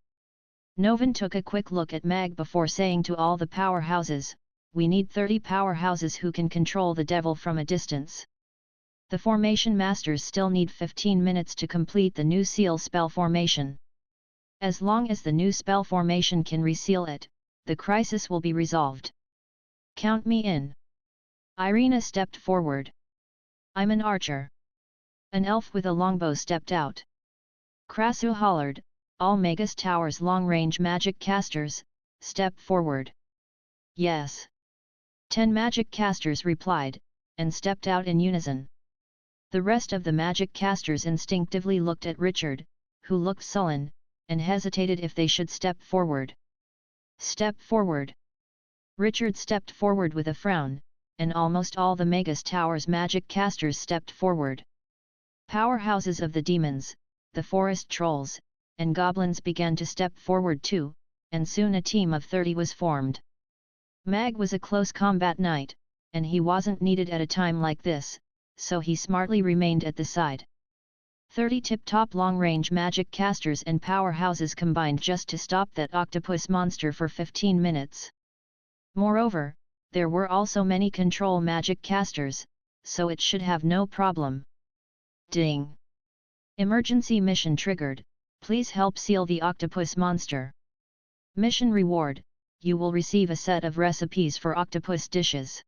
Novan took a quick look at Mag before saying to all the powerhouses, "We need 30 powerhouses who can control the devil from a distance. The formation masters still need 15 minutes to complete the new seal spell formation. As long as the new spell formation can reseal it, the crisis will be resolved. Count me in." Irina stepped forward. "I'm an archer." An elf with a longbow stepped out. Krasu hollered, "All Magus Tower's long-range magic casters, step forward." "Yes." 10 magic casters replied, and stepped out in unison. The rest of the magic casters instinctively looked at Richard, who looked sullen, and hesitated if they should step forward. "Step forward." Richard stepped forward with a frown, and almost all the Magus Tower's magic casters stepped forward. Powerhouses of the demons, the forest trolls, and goblins began to step forward too, and soon a team of 30 was formed. Mag was a close combat knight, and he wasn't needed at a time like this, so he smartly remained at the side. 30 tip-top long-range magic casters and powerhouses combined just to stop that octopus monster for 15 minutes. Moreover, there were also many control magic casters, so it should have no problem. Ding! Emergency mission triggered, please help seal the octopus monster. Mission reward, you will receive a set of recipes for octopus dishes.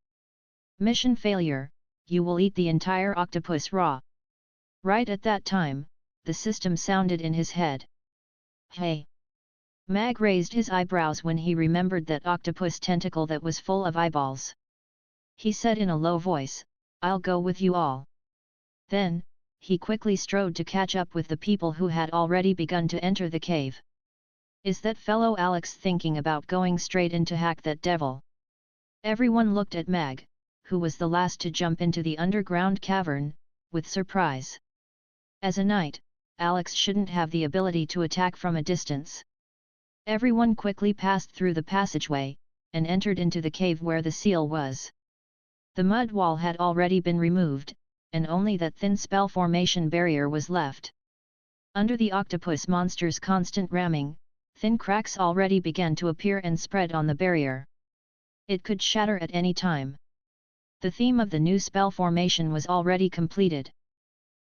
Mission failure, you will eat the entire octopus raw. Right at that time, the system sounded in his head. Hey! Mag raised his eyebrows when he remembered that octopus tentacle that was full of eyeballs. He said in a low voice, "I'll go with you all." Then, he quickly strode to catch up with the people who had already begun to enter the cave. "Is that fellow Alex thinking about going straight in to hack that devil?" Everyone looked at Mag, who was the last to jump into the underground cavern, with surprise. As a knight, Alex shouldn't have the ability to attack from a distance. Everyone quickly passed through the passageway, and entered into the cave where the seal was. The mud wall had already been removed, and only that thin spell formation barrier was left. Under the octopus monster's constant ramming, thin cracks already began to appear and spread on the barrier. It could shatter at any time. The theme of the new spell formation was already completed.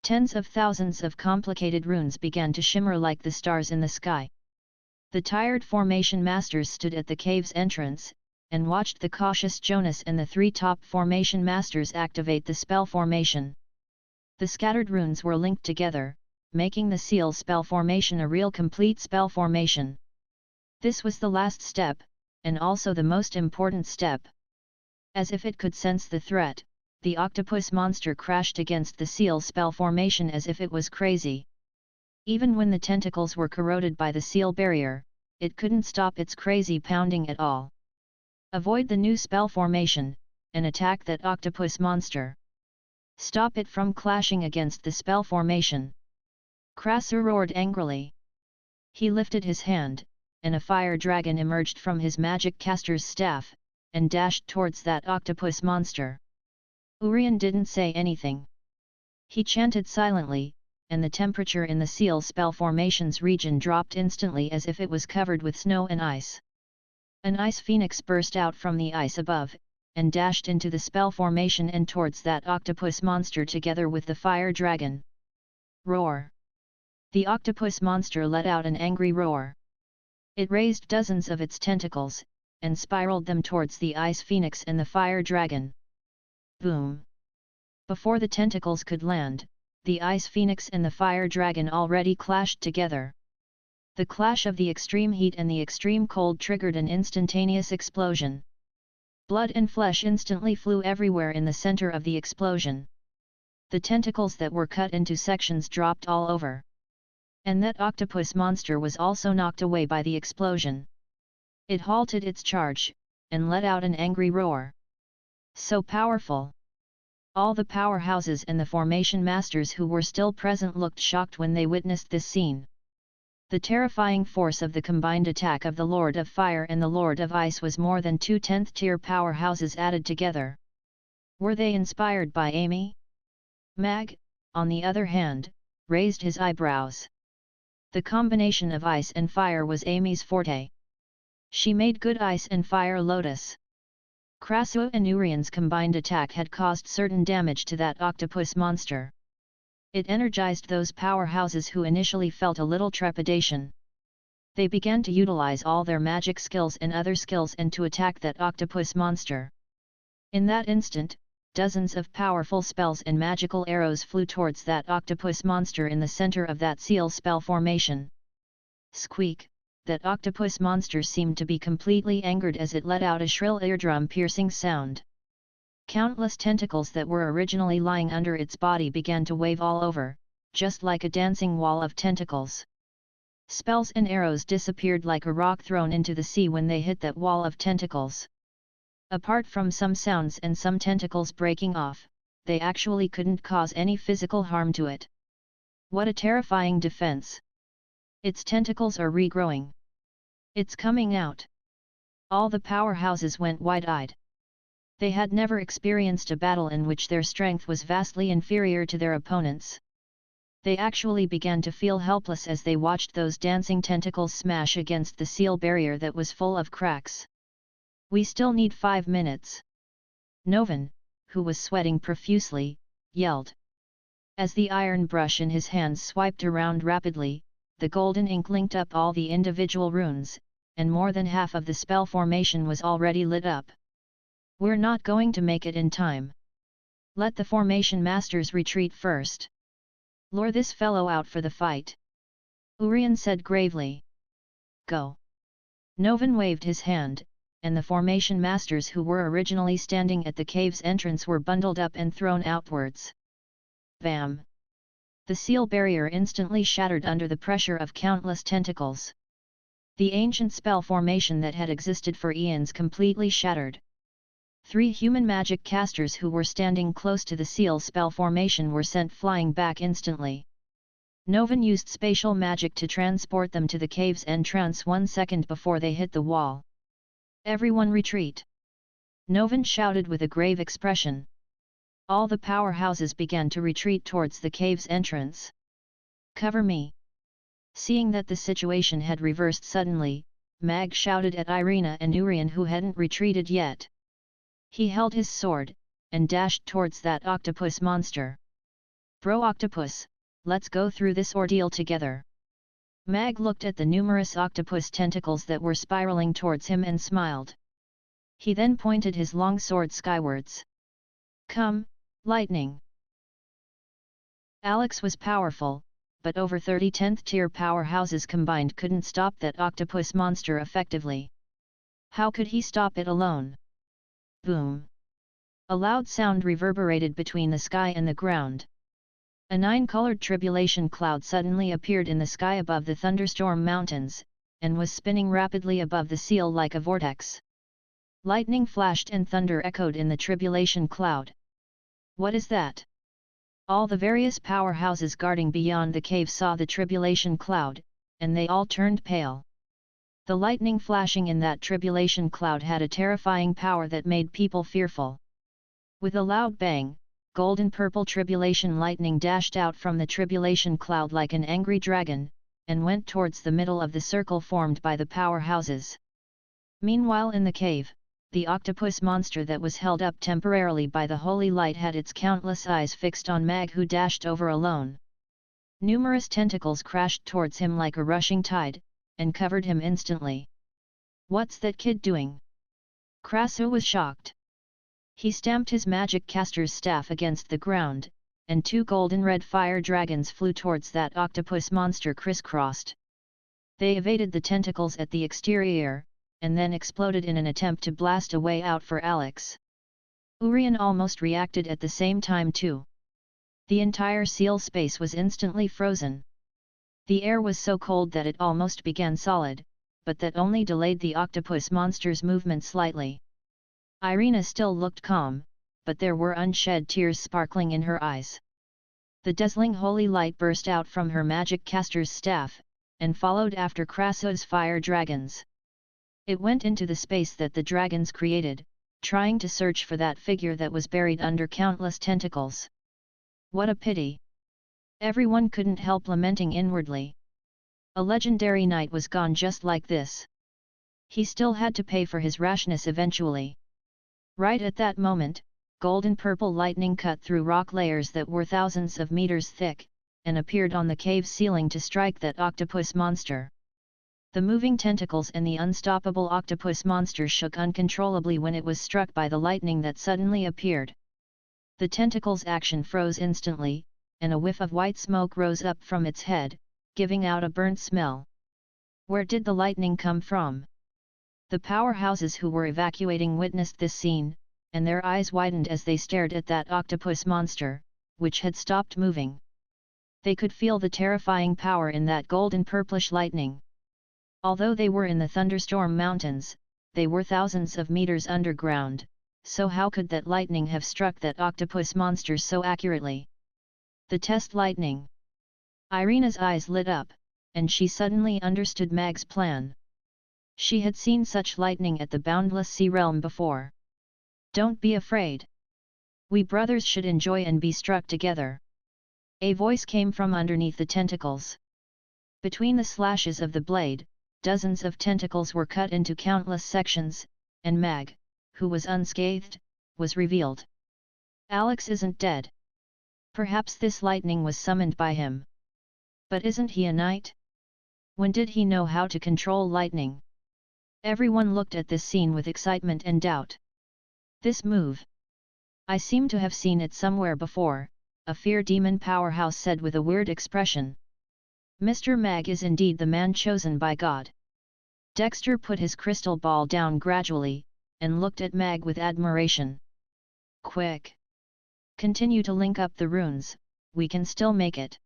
Tens of thousands of complicated runes began to shimmer like the stars in the sky. The tired formation masters stood at the cave's entrance, and watched the cautious Jonas and the 3 top formation masters activate the spell formation. The scattered runes were linked together, making the seal spell formation a real complete spell formation. This was the last step, and also the most important step. As if it could sense the threat, the octopus monster crashed against the seal spell formation as if it was crazy. Even when the tentacles were corroded by the seal barrier, it couldn't stop its crazy pounding at all. Avoid the new spell formation, and attack that octopus monster. Stop it from clashing against the spell formation. Krasser roared angrily. He lifted his hand, and a fire dragon emerged from his magic caster's staff, and dashed towards that octopus monster. Urian didn't say anything. He chanted silently, and the temperature in the seal spell formation's region dropped instantly as if it was covered with snow and ice. An ice phoenix burst out from the ice above, and dashed into the spell formation and towards that octopus monster together with the fire dragon. Roar! The octopus monster let out an angry roar. It raised dozens of its tentacles, and spiraled them towards the ice phoenix and the fire dragon. Boom! Before the tentacles could land, the ice phoenix and the fire dragon already clashed together. The clash of the extreme heat and the extreme cold triggered an instantaneous explosion. Blood and flesh instantly flew everywhere in the center of the explosion. The tentacles that were cut into sections dropped all over. And that octopus monster was also knocked away by the explosion. It halted its charge, and let out an angry roar. So powerful! All the powerhouses and the formation masters who were still present looked shocked when they witnessed this scene. The terrifying force of the combined attack of the Lord of Fire and the Lord of Ice was more than 2 10th-tier powerhouses added together. Were they inspired by Amy? Mag, on the other hand, raised his eyebrows. The combination of ice and fire was Amy's forte. She made good ice and fire lotus. Krasser and Urian's combined attack had caused certain damage to that octopus monster. It energized those powerhouses who initially felt a little trepidation. They began to utilize all their magic skills and other skills and to attack that octopus monster. In that instant, dozens of powerful spells and magical arrows flew towards that octopus monster in the center of that seal spell formation. Squeak! That octopus monster seemed to be completely angered as it let out a shrill eardrum-piercing sound. Countless tentacles that were originally lying under its body began to wave all over, just like a dancing wall of tentacles. Spells and arrows disappeared like a rock thrown into the sea when they hit that wall of tentacles. Apart from some sounds and some tentacles breaking off, they actually couldn't cause any physical harm to it. What a terrifying defense! Its tentacles are regrowing. It's coming out. All the powerhouses went wide-eyed. They had never experienced a battle in which their strength was vastly inferior to their opponents. They actually began to feel helpless as they watched those dancing tentacles smash against the seal barrier that was full of cracks. We still need 5 minutes. Novan, who was sweating profusely, yelled. As the iron brush in his hands swiped around rapidly, the golden ink linked up all the individual runes, and more than half of the spell formation was already lit up. We're not going to make it in time. Let the formation masters retreat first. Lure this fellow out for the fight. Urian said gravely. Go. Novan waved his hand, and the formation masters who were originally standing at the cave's entrance were bundled up and thrown outwards. Bam! The seal barrier instantly shattered under the pressure of countless tentacles. The ancient spell formation that had existed for eons completely shattered. 3 human magic casters who were standing close to the seal spell formation were sent flying back instantly. Novan used spatial magic to transport them to the cave's entrance 1 second before they hit the wall. Everyone retreat! Novan shouted with a grave expression. All the powerhouses began to retreat towards the cave's entrance. Cover me! Seeing that the situation had reversed suddenly, Mag shouted at Irina and Urian who hadn't retreated yet. He held his sword, and dashed towards that octopus monster. Bro Octopus, let's go through this ordeal together. Mag looked at the numerous octopus tentacles that were spiraling towards him and smiled. He then pointed his long sword skywards. Come, lightning! Alex was powerful, but over 30 10th tier powerhouses combined couldn't stop that octopus monster effectively. How could he stop it alone? Boom! A loud sound reverberated between the sky and the ground. A 9-colored tribulation cloud suddenly appeared in the sky above the thunderstorm mountains, and was spinning rapidly above the seal like a vortex. Lightning flashed and thunder echoed in the tribulation cloud. What is that? All the various powerhouses guarding beyond the cave saw the tribulation cloud, and they all turned pale. The lightning flashing in that tribulation cloud had a terrifying power that made people fearful. With a loud bang, golden-purple tribulation lightning dashed out from the tribulation cloud like an angry dragon, and went towards the middle of the circle formed by the powerhouses. Meanwhile in the cave, the octopus monster that was held up temporarily by the holy light had its countless eyes fixed on Mag, who dashed over alone. Numerous tentacles crashed towards him like a rushing tide, and covered him instantly. "What's that kid doing?" Krasu was shocked. He stamped his magic caster's staff against the ground, and 2 golden-red fire dragons flew towards that octopus monster crisscrossed. They evaded the tentacles at the exterior, and then exploded in an attempt to blast a way out for Alex. Urian almost reacted at the same time too. The entire seal space was instantly frozen. The air was so cold that it almost began solid, but that only delayed the octopus monster's movement slightly. Irina still looked calm, but there were unshed tears sparkling in her eyes. The dazzling holy light burst out from her magic caster's staff, and followed after Krasu's fire dragons. It went into the space that the dragons created, trying to search for that figure that was buried under countless tentacles. What a pity! Everyone couldn't help lamenting inwardly. A legendary knight was gone just like this. He still had to pay for his rashness eventually. Right at that moment, golden-purple lightning cut through rock layers that were thousands of meters thick, and appeared on the cave ceiling to strike that octopus monster. The moving tentacles and the unstoppable octopus monster shook uncontrollably when it was struck by the lightning that suddenly appeared. The tentacles' action froze instantly, and a whiff of white smoke rose up from its head, giving out a burnt smell. Where did the lightning come from? The powerhouses who were evacuating witnessed this scene, and their eyes widened as they stared at that octopus monster, which had stopped moving. They could feel the terrifying power in that golden purplish lightning. Although they were in the thunderstorm mountains, they were thousands of meters underground, so how could that lightning have struck that octopus monster so accurately? The test lightning. Irina's eyes lit up, and she suddenly understood Mag's plan. She had seen such lightning at the boundless sea realm before. "Don't be afraid. We brothers should enjoy and be struck together." A voice came from underneath the tentacles. Between the slashes of the blade, dozens of tentacles were cut into countless sections, and Mag, who was unscathed, was revealed. Alex isn't dead. Perhaps this lightning was summoned by him. But isn't he a knight? When did he know how to control lightning? Everyone looked at this scene with excitement and doubt. "This move. I seem to have seen it somewhere before," a fear demon powerhouse said with a weird expression. "Mr. Mag is indeed the man chosen by God." Dexter put his crystal ball down gradually, and looked at Mag with admiration. "Quick! Continue to link up the runes, we can still make it."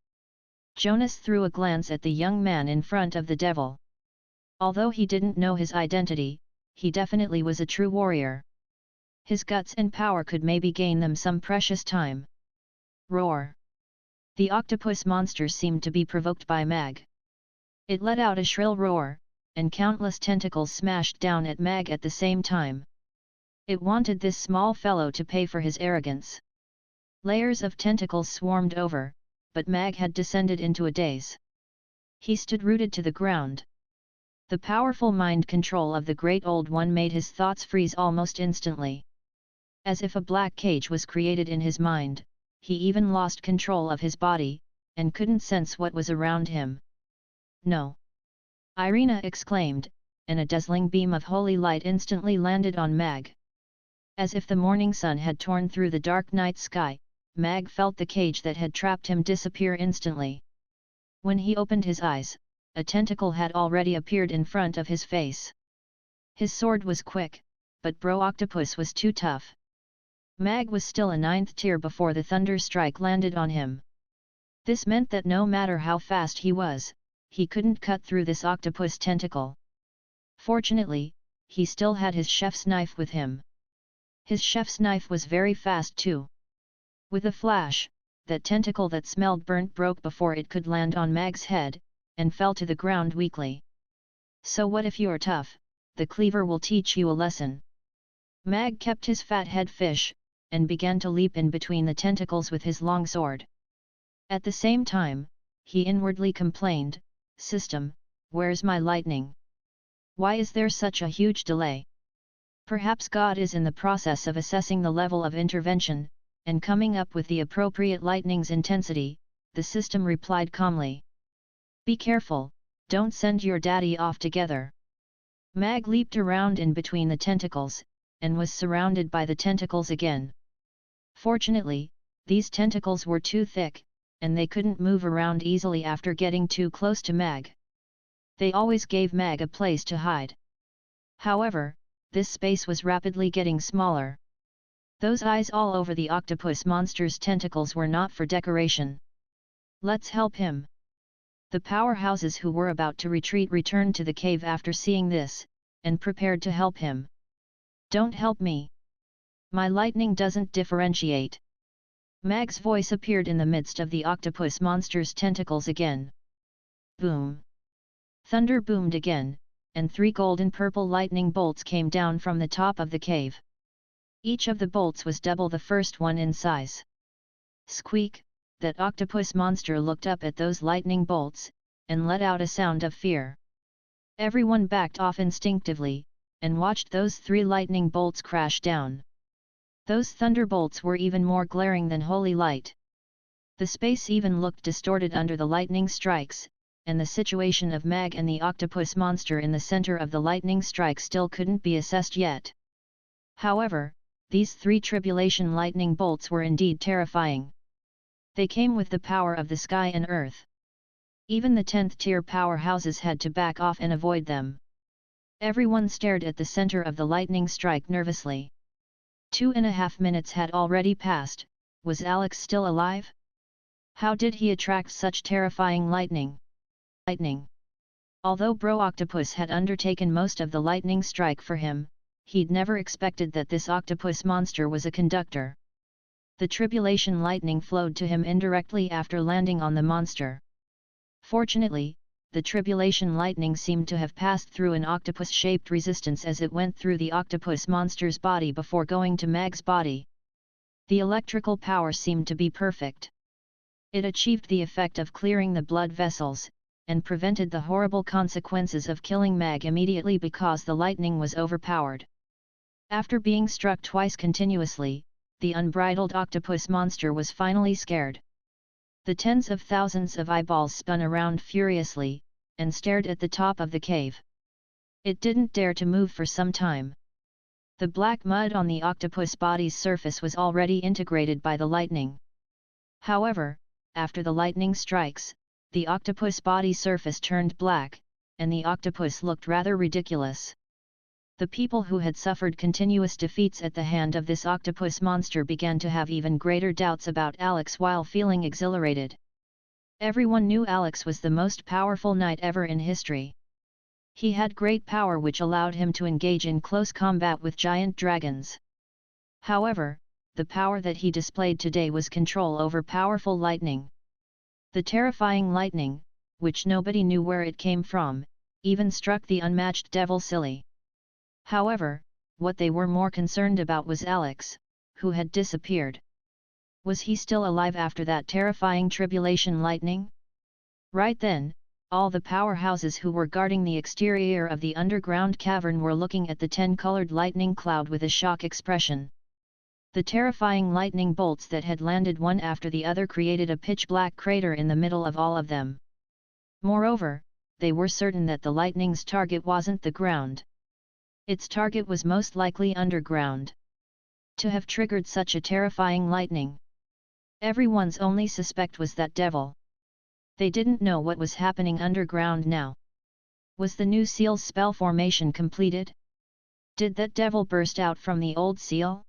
Jonas threw a glance at the young man in front of the devil. Although he didn't know his identity, he definitely was a true warrior. His guts and power could maybe gain them some precious time. Roar! The octopus monster seemed to be provoked by Mag. It let out a shrill roar, and countless tentacles smashed down at Mag at the same time. It wanted this small fellow to pay for his arrogance. Layers of tentacles swarmed over, but Mag had descended into a daze. He stood rooted to the ground. The powerful mind control of the Great Old One made his thoughts freeze almost instantly. As if a black cage was created in his mind, he even lost control of his body, and couldn't sense what was around him. "No!" Irina exclaimed, and a dazzling beam of holy light instantly landed on Mag. As if the morning sun had torn through the dark night sky, Mag felt the cage that had trapped him disappear instantly. When he opened his eyes, a tentacle had already appeared in front of his face. His sword was quick, but Bro Octopus was too tough. Mag was still a 9th tier before the thunder strike landed on him. This meant that no matter how fast he was, he couldn't cut through this octopus tentacle. Fortunately, he still had his chef's knife with him. His chef's knife was very fast too. With a flash, that tentacle that smelled burnt broke before it could land on Mag's head, and fell to the ground weakly. So what if you're tough, the cleaver will teach you a lesson. Mag kept his fat head fish, and began to leap in between the tentacles with his long sword. At the same time, he inwardly complained, "System, where's my lightning? Why is there such a huge delay?" Perhaps God is in the process of assessing the level of intervention, and coming up with the appropriate lightning's intensity, the system replied calmly. "Be careful, don't send your daddy off together." Mag leaped around in between the tentacles, and was surrounded by the tentacles again. Fortunately, these tentacles were too thick, and they couldn't move around easily after getting too close to Mag. They always gave Mag a place to hide. However, this space was rapidly getting smaller. Those eyes all over the octopus monster's tentacles were not for decoration. "Let's help him." The powerhouses who were about to retreat returned to the cave after seeing this, and prepared to help him. "Don't help me. My lightning doesn't differentiate." Mag's voice appeared in the midst of the octopus monster's tentacles again. Boom! Thunder boomed again, and 3 golden purple lightning bolts came down from the top of the cave. Each of the bolts was double the first one in size. Squeak! That octopus monster looked up at those lightning bolts, and let out a sound of fear. Everyone backed off instinctively, and watched those 3 lightning bolts crash down. Those thunderbolts were even more glaring than holy light. The space even looked distorted under the lightning strikes, and the situation of Mag and the octopus monster in the center of the lightning strike still couldn't be assessed yet. However, these 3 tribulation lightning bolts were indeed terrifying. They came with the power of the sky and earth. Even the 10th tier powerhouses had to back off and avoid them. Everyone stared at the center of the lightning strike nervously. 2.5 minutes had already passed. Was Alex still alive? How did he attract such terrifying lightning? Although Bro Octopus had undertaken most of the lightning strike for him, he'd never expected that this octopus monster was a conductor. The tribulation lightning flowed to him indirectly after landing on the monster. Fortunately, the tribulation lightning seemed to have passed through an octopus-shaped resistance as it went through the octopus monster's body before going to Mag's body. The electrical power seemed to be perfect. It achieved the effect of clearing the blood vessels, and prevented the horrible consequences of killing Mag immediately because the lightning was overpowered. After being struck twice continuously, the unbridled octopus monster was finally scared. The tens of thousands of eyeballs spun around furiously, and stared at the top of the cave. It didn't dare to move for some time. The black mud on the octopus body's surface was already integrated by the lightning. However, after the lightning strikes, the octopus body surface turned black, and the octopus looked rather ridiculous. The people who had suffered continuous defeats at the hand of this octopus monster began to have even greater doubts about Alex while feeling exhilarated. Everyone knew Alex was the most powerful knight ever in history. He had great power which allowed him to engage in close combat with giant dragons. However, the power that he displayed today was control over powerful lightning. The terrifying lightning, which nobody knew where it came from, even struck the unmatched devil silly. However, what they were more concerned about was Alex, who had disappeared. Was he still alive after that terrifying tribulation lightning? Right then, all the powerhouses who were guarding the exterior of the underground cavern were looking at the 10-colored lightning cloud with a shock expression. The terrifying lightning bolts that had landed one after the other created a pitch-black crater in the middle of all of them. Moreover, they were certain that the lightning's target wasn't the ground. Its target was most likely underground. To have triggered such a terrifying lightning. Everyone's only suspect was that devil. They didn't know what was happening underground now. Was the new seal's spell formation completed? Did that devil burst out from the old seal?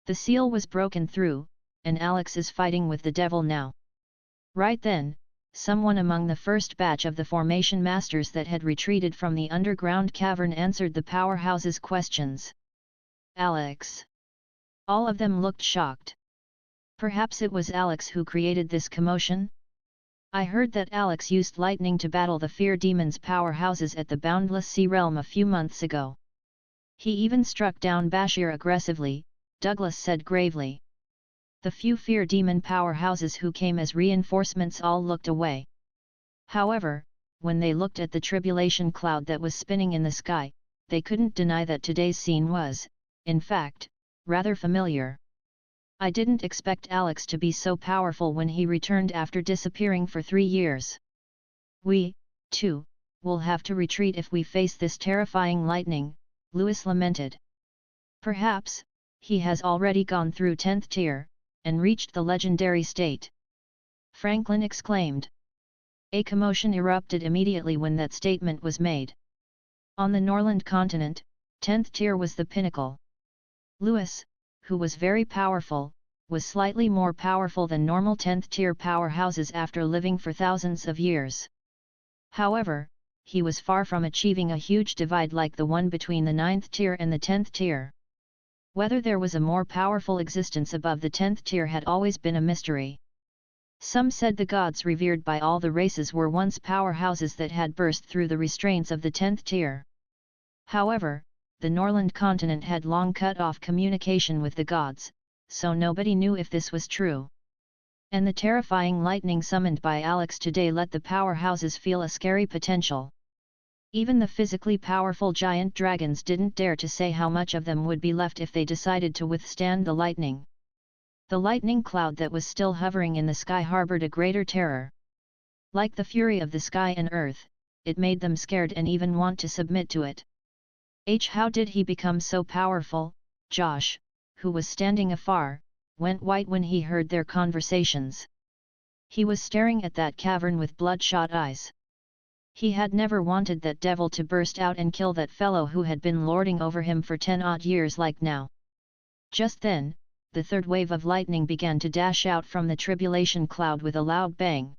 The seal was broken through, and Alex is fighting with the devil now. Right then, someone among the first batch of the formation masters that had retreated from the underground cavern answered the powerhouse's questions. Alex. All of them looked shocked. Perhaps it was Alex who created this commotion? I heard that Alex used lightning to battle the fear demon's powerhouses at the Boundless Sea Realm a few months ago. He even struck down Bashir aggressively, Douglas said gravely. The few fear demon powerhouses who came as reinforcements all looked away. However, when they looked at the tribulation cloud that was spinning in the sky, they couldn't deny that today's scene was, in fact, rather familiar. I didn't expect Alex to be so powerful when he returned after disappearing for 3 years. We, too, will have to retreat if we face this terrifying lightning, Lewis lamented. Perhaps, he has already gone through 10th tier, and reached the legendary state. Franklin exclaimed. A commotion erupted immediately when that statement was made. On the Norland continent, 10th tier was the pinnacle. Lewis, who was very powerful, was slightly more powerful than normal 10th tier powerhouses after living for thousands of years. However, he was far from achieving a huge divide like the one between the 9th tier and the 10th tier. Whether there was a more powerful existence above the 10th tier had always been a mystery. Some said the gods revered by all the races were once powerhouses that had burst through the restraints of the 10th tier. However, the Norland continent had long cut off communication with the gods, so nobody knew if this was true. And the terrifying lightning summoned by Alex today let the powerhouses feel a scary potential. Even the physically powerful giant dragons didn't dare to say how much of them would be left if they decided to withstand the lightning. The lightning cloud that was still hovering in the sky harbored a greater terror. Like the fury of the sky and earth, it made them scared and even want to submit to it. How did he become so powerful? Josh, who was standing afar, went white when he heard their conversations. He was staring at that cavern with bloodshot eyes. He had never wanted that devil to burst out and kill that fellow who had been lording over him for 10-odd years like now. Just then, the third wave of lightning began to dash out from the tribulation cloud with a loud bang.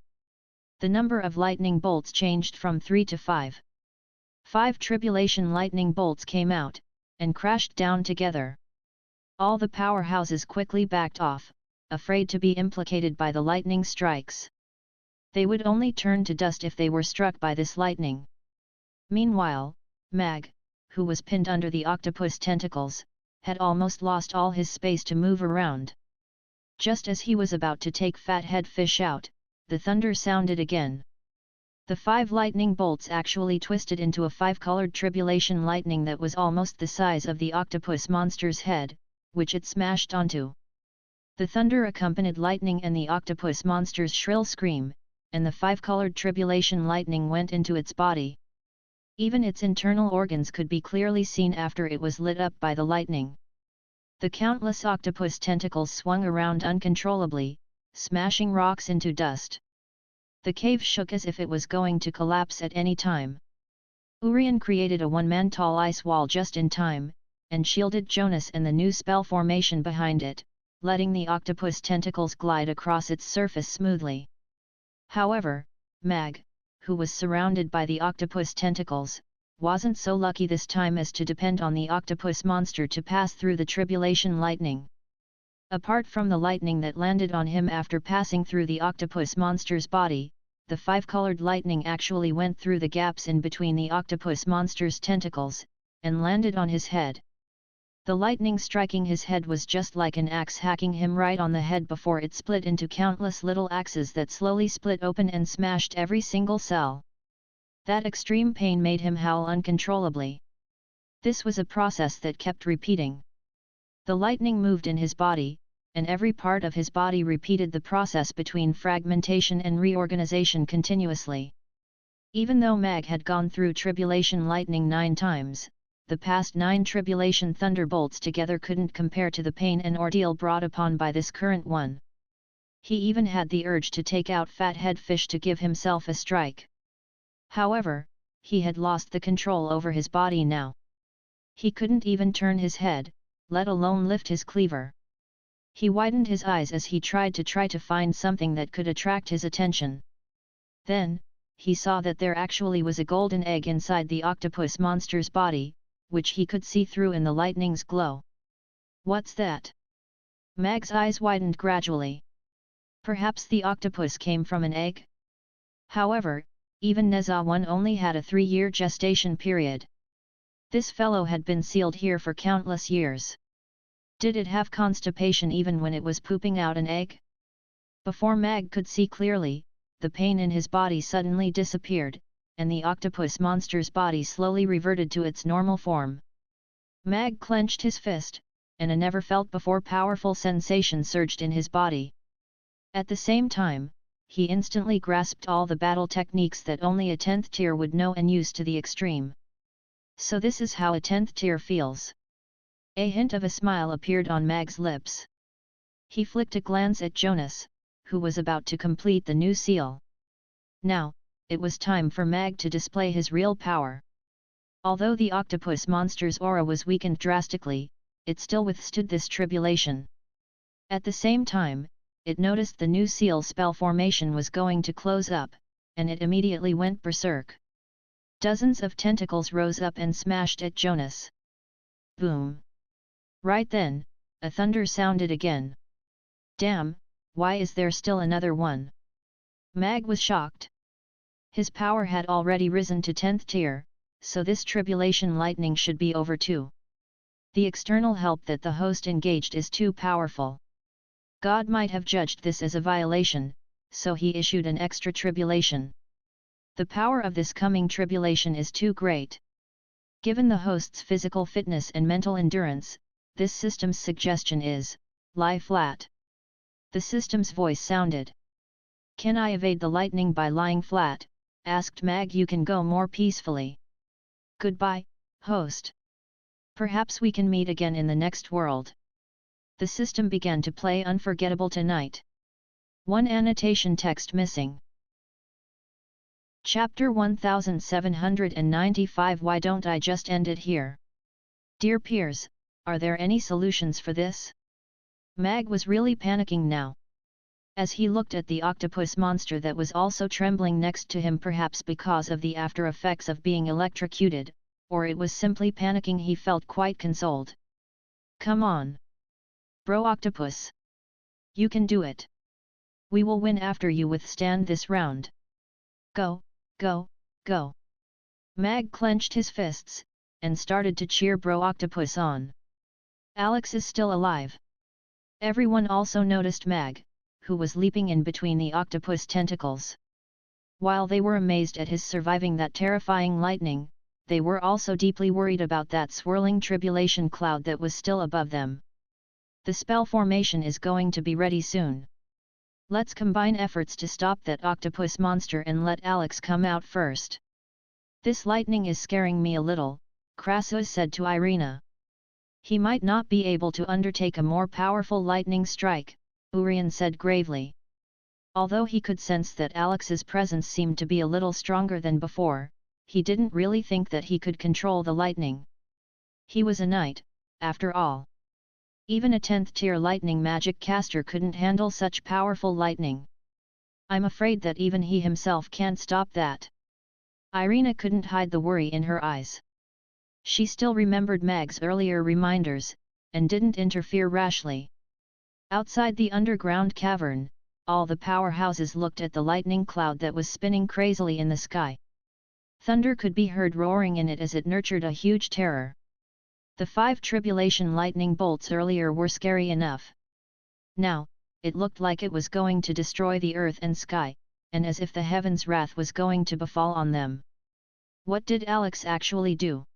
The number of lightning bolts changed from 3 to 5. 5 tribulation lightning bolts came out, and crashed down together. All the powerhouses quickly backed off, afraid to be implicated by the lightning strikes. They would only turn to dust if they were struck by this lightning. Meanwhile, Mag, who was pinned under the octopus tentacles, had almost lost all his space to move around. Just as he was about to take Fathead Fish out, the thunder sounded again. The 5 lightning bolts actually twisted into a 5-colored tribulation lightning that was almost the size of the octopus monster's head, which it smashed onto. The thunder accompanied lightning and the octopus monster's shrill scream, and the 5-colored tribulation lightning went into its body. Even its internal organs could be clearly seen after it was lit up by the lightning. The countless octopus tentacles swung around uncontrollably, smashing rocks into dust. The cave shook as if it was going to collapse at any time. Urian created a 1-man-tall ice wall just in time, and shielded Jonas and the new spell formation behind it, letting the octopus tentacles glide across its surface smoothly. However, Mag, who was surrounded by the octopus tentacles, wasn't so lucky this time as to depend on the octopus monster to pass through the tribulation lightning. Apart from the lightning that landed on him after passing through the octopus monster's body, the 5-colored lightning actually went through the gaps in between the octopus monster's tentacles, and landed on his head. The lightning striking his head was just like an axe hacking him right on the head before it split into countless little axes that slowly split open and smashed every single cell. That extreme pain made him howl uncontrollably. This was a process that kept repeating. The lightning moved in his body, and every part of his body repeated the process between fragmentation and reorganization continuously. Even though Mag had gone through tribulation lightning 9 times, the past 9 tribulation thunderbolts together couldn't compare to the pain and ordeal brought upon by this current one. He even had the urge to take out Fathead Fish to give himself a strike. However, he had lost the control over his body now. He couldn't even turn his head, let alone lift his cleaver. He widened his eyes as he tried to find something that could attract his attention. Then, he saw that there actually was a golden egg inside the octopus monster's body, which he could see through in the lightning's glow. What's that? Mag's eyes widened gradually. Perhaps the octopus came from an egg? However, even Neza one only had a 3-year gestation period. This fellow had been sealed here for countless years. Did it have constipation even when it was pooping out an egg? Before Mag could see clearly, the pain in his body suddenly disappeared, and the octopus monster's body slowly reverted to its normal form. Mag clenched his fist, and a never-felt-before powerful sensation surged in his body. At the same time, he instantly grasped all the battle techniques that only a 10th tier would know and use to the extreme. So this is how a 10th tier feels. A hint of a smile appeared on Mag's lips. He flicked a glance at Jonas, who was about to complete the new seal. Now, it was time for Mag to display his real power. Although the octopus monster's aura was weakened drastically, it still withstood this tribulation. At the same time, it noticed the new seal spell formation was going to close up, and it immediately went berserk. Dozens of tentacles rose up and smashed at Jonas. Boom! Right then, a thunder sounded again. Damn, why is there still another one? Mag was shocked. His power had already risen to 10th tier, so this tribulation lightning should be over too. The external help that the host engaged is too powerful. God might have judged this as a violation, so he issued an extra tribulation. The power of this coming tribulation is too great. Given the host's physical fitness and mental endurance, this system's suggestion is, lie flat. The system's voice sounded. Can I evade the lightning by lying flat? Asked Mag. You can go more peacefully. Goodbye, host. Perhaps we can meet again in the next world. The system began to play Unforgettable Tonight. One annotation text missing. Chapter 1795. Why don't I just end it here? Dear peers, are there any solutions for this? Mag was really panicking now. As he looked at the octopus monster that was also trembling next to him, perhaps because of the after effects of being electrocuted, or it was simply panicking, he felt quite consoled. Come on, Bro Octopus! You can do it! We will win after you withstand this round. Go, go, go! Mag clenched his fists, and started to cheer Bro Octopus on. Alex is still alive. Everyone also noticed Mag, who was leaping in between the octopus tentacles. While they were amazed at his surviving that terrifying lightning, they were also deeply worried about that swirling tribulation cloud that was still above them. The spell formation is going to be ready soon. Let's combine efforts to stop that octopus monster and let Alex come out first. This lightning is scaring me a little, Crassus said to Irina. He might not be able to undertake a more powerful lightning strike, Urian said gravely. Although he could sense that Alex's presence seemed to be a little stronger than before, he didn't really think that he could control the lightning. He was a knight, after all. Even a 10th tier lightning magic caster couldn't handle such powerful lightning. I'm afraid that even he himself can't stop that. Irina couldn't hide the worry in her eyes. She still remembered Mag's earlier reminders, and didn't interfere rashly. Outside the underground cavern, all the powerhouses looked at the lightning cloud that was spinning crazily in the sky. Thunder could be heard roaring in it as it nurtured a huge terror. The 5 tribulation lightning bolts earlier were scary enough. Now, it looked like it was going to destroy the earth and sky, and as if the heavens' wrath was going to befall on them. What did Alex actually do?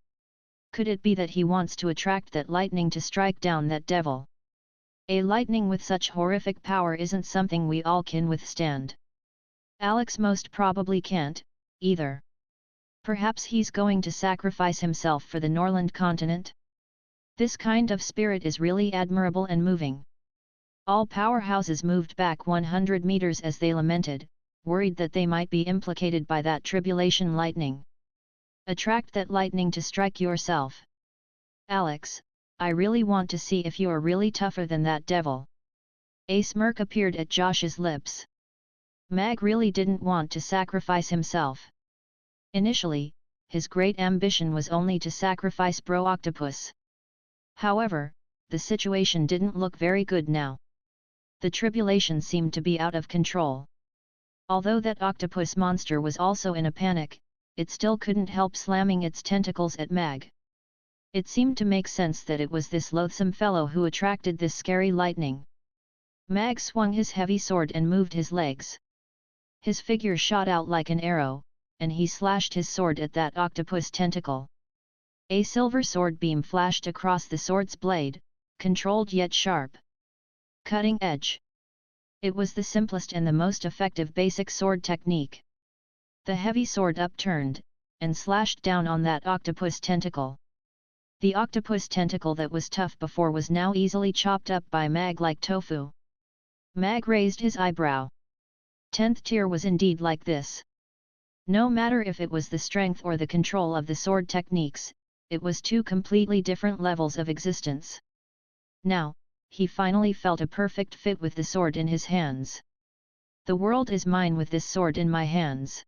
Could it be that he wants to attract that lightning to strike down that devil? A lightning with such horrific power isn't something we all can withstand. Alex most probably can't, either. Perhaps he's going to sacrifice himself for the Norland continent? This kind of spirit is really admirable and moving. All powerhouses moved back 100 meters as they lamented, worried that they might be implicated by that tribulation lightning. Attract that lightning to strike yourself. Alex, I really want to see if you're really tougher than that devil. A smirk appeared at Josh's lips. Mag really didn't want to sacrifice himself. Initially, his great ambition was only to sacrifice Bro Octopus. However, the situation didn't look very good now. The tribulation seemed to be out of control. Although that octopus monster was also in a panic, it still couldn't help slamming its tentacles at Mag. It seemed to make sense that it was this loathsome fellow who attracted this scary lightning. Mag swung his heavy sword and moved his legs. His figure shot out like an arrow, and he slashed his sword at that octopus tentacle. A silver sword beam flashed across the sword's blade, controlled yet sharp. Cutting edge. It was the simplest and the most effective basic sword technique. The heavy sword upturned, and slashed down on that octopus tentacle. The octopus tentacle that was tough before was now easily chopped up by Mag like tofu. Mag raised his eyebrow. 10th tier was indeed like this. No matter if it was the strength or the control of the sword techniques, it was two completely different levels of existence. Now, he finally felt a perfect fit with the sword in his hands. The world is mine with this sword in my hands.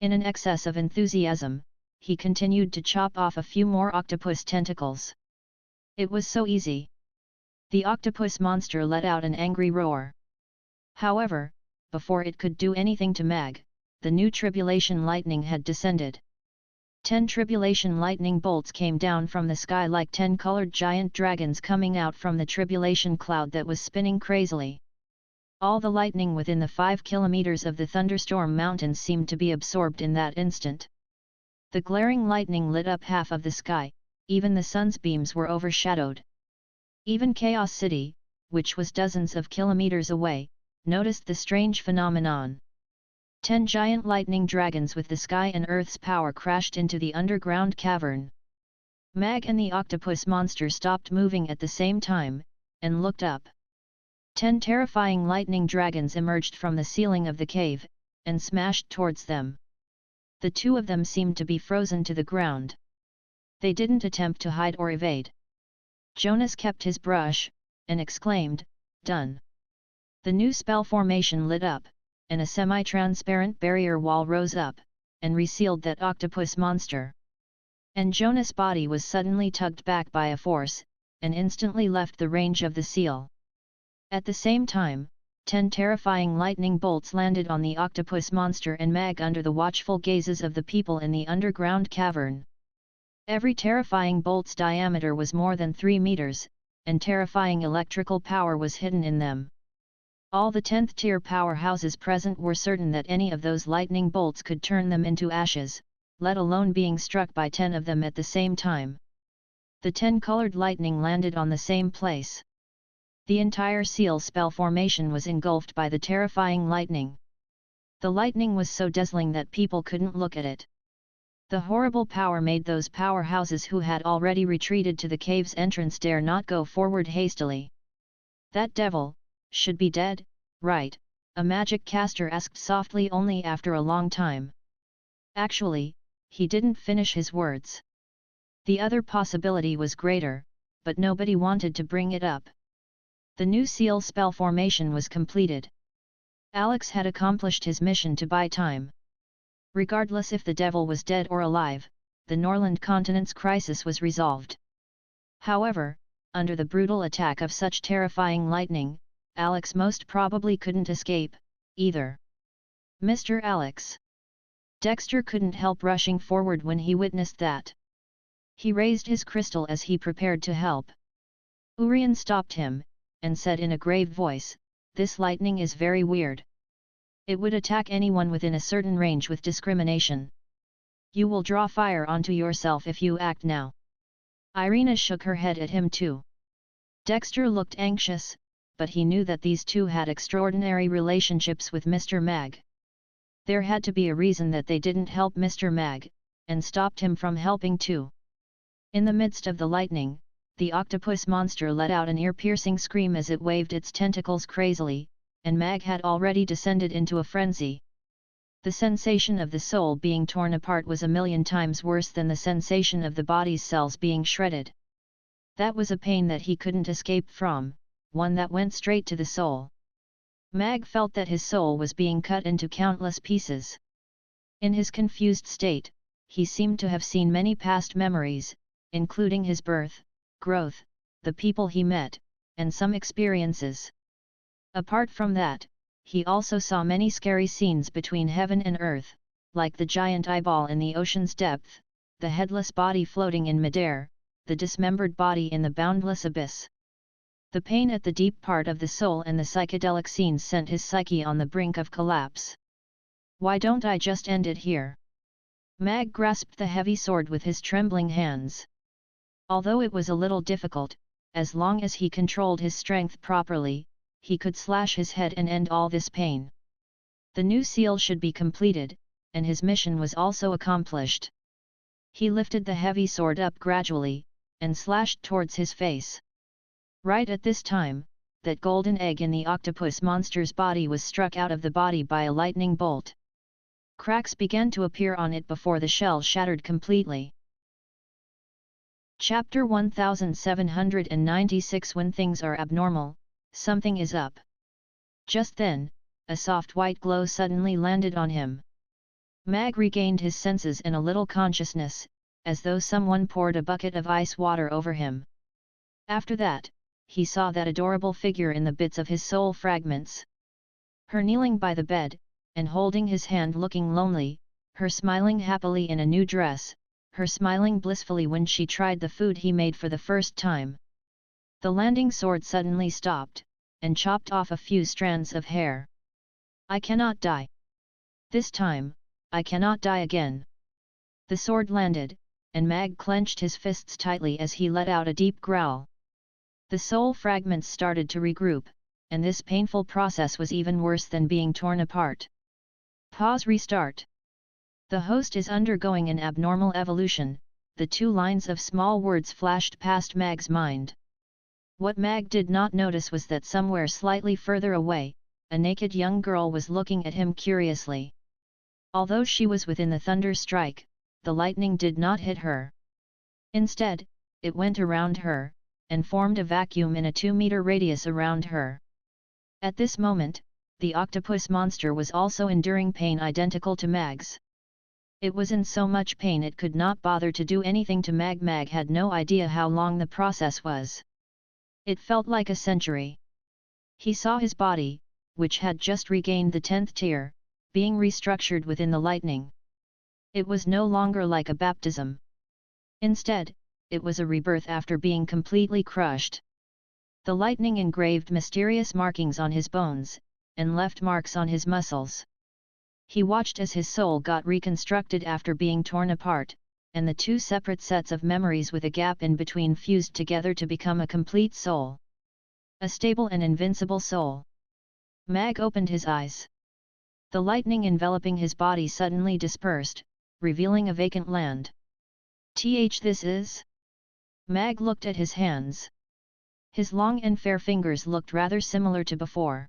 In an excess of enthusiasm, he continued to chop off a few more octopus tentacles. It was so easy. The octopus monster let out an angry roar. However, before it could do anything to Mag, the new tribulation lightning had descended. 10 tribulation lightning bolts came down from the sky like 10 colored giant dragons coming out from the tribulation cloud that was spinning crazily. All the lightning within the 5 kilometers of the thunderstorm mountains seemed to be absorbed in that instant. The glaring lightning lit up half of the sky, even the sun's beams were overshadowed. Even Chaos City, which was dozens of kilometers away, noticed the strange phenomenon. 10 giant lightning dragons with the sky and earth's power crashed into the underground cavern. Mag and the octopus monster stopped moving at the same time, and looked up. 10 terrifying lightning dragons emerged from the ceiling of the cave, and smashed towards them. The two of them seemed to be frozen to the ground. They didn't attempt to hide or evade. Jonas kept his brush, and exclaimed, "Done." The new spell formation lit up, and a semi-transparent barrier wall rose up, and resealed that octopus monster. And Jonas' body was suddenly tugged back by a force, and instantly left the range of the seal. At the same time, 10 terrifying lightning bolts landed on the octopus monster and Mag under the watchful gazes of the people in the underground cavern. Every terrifying bolt's diameter was more than 3 meters, and terrifying electrical power was hidden in them. All the 10th tier powerhouses present were certain that any of those lightning bolts could turn them into ashes, let alone being struck by 10 of them at the same time. The 10 colored lightning landed on the same place. The entire seal spell formation was engulfed by the terrifying lightning. The lightning was so dazzling that people couldn't look at it. The horrible power made those powerhouses who had already retreated to the cave's entrance dare not go forward hastily. "That devil should be dead, right?" a magic caster asked softly only after a long time. Actually, he didn't finish his words. The other possibility was greater, but nobody wanted to bring it up. The new seal spell formation was completed. Alex had accomplished his mission to buy time. Regardless if the devil was dead or alive, the Norland continent's crisis was resolved. However, under the brutal attack of such terrifying lightning, Alex most probably couldn't escape, either. "Mr. Alex." Dexter couldn't help rushing forward when he witnessed that. He raised his crystal as he prepared to help. Urian stopped him, and said in a grave voice, "This lightning is very weird. It would attack anyone within a certain range with discrimination. You will draw fire onto yourself if you act now." Irina shook her head at him too. Dexter looked anxious, but he knew that these two had extraordinary relationships with Mr. Mag. There had to be a reason that they didn't help Mr. Mag, and stopped him from helping too. In the midst of the lightning, the octopus monster let out an ear-piercing scream as it waved its tentacles crazily, and Mag had already descended into a frenzy. The sensation of the soul being torn apart was a million times worse than the sensation of the body's cells being shredded. That was a pain that he couldn't escape from, one that went straight to the soul. Mag felt that his soul was being cut into countless pieces. In his confused state, he seemed to have seen many past memories, including his birth, growth, the people he met, and some experiences. Apart from that, he also saw many scary scenes between heaven and earth, like the giant eyeball in the ocean's depth, the headless body floating in midair, the dismembered body in the boundless abyss. The pain at the deep part of the soul and the psychedelic scenes sent his psyche on the brink of collapse. Why don't I just end it here? Mag grasped the heavy sword with his trembling hands. Although it was a little difficult, as long as he controlled his strength properly, he could slash his head and end all this pain. The new seal should be completed, and his mission was also accomplished. He lifted the heavy sword up gradually, and slashed towards his face. Right at this time, that golden egg in the octopus monster's body was struck out of the body by a lightning bolt. Cracks began to appear on it before the shell shattered completely. Chapter 1796. When things are abnormal, something is up. Just then, a soft white glow suddenly landed on him. Mag regained his senses and a little consciousness, as though someone poured a bucket of ice water over him. After that, he saw that adorable figure in the bits of his soul fragments. Her kneeling by the bed, and holding his hand looking lonely, her smiling happily in a new dress, her smiling blissfully when she tried the food he made for the first time. The landing sword suddenly stopped, and chopped off a few strands of hair. I cannot die. This time, I cannot die again. The sword landed, and Mag clenched his fists tightly as he let out a deep growl. The soul fragments started to regroup, and this painful process was even worse than being torn apart. Pause. Restart. The host is undergoing an abnormal evolution, the 2 lines of small words flashed past Mag's mind. What Mag did not notice was that somewhere slightly further away, a naked young girl was looking at him curiously. Although she was within the thunder strike, the lightning did not hit her. Instead, it went around her, and formed a vacuum in a 2-meter radius around her. At this moment, the octopus monster was also enduring pain identical to Mag's. It was in so much pain it could not bother to do anything to Mag. Mag had no idea how long the process was. It felt like a century. He saw his body, which had just regained the 10th tier, being restructured within the lightning. It was no longer like a baptism. Instead, it was a rebirth after being completely crushed. The lightning engraved mysterious markings on his bones, and left marks on his muscles. He watched as his soul got reconstructed after being torn apart, and the 2 separate sets of memories with a gap in between fused together to become a complete soul. A stable and invincible soul. Mag opened his eyes. The lightning enveloping his body suddenly dispersed, revealing a vacant land. This is? Mag looked at his hands. His long and fair fingers looked rather similar to before.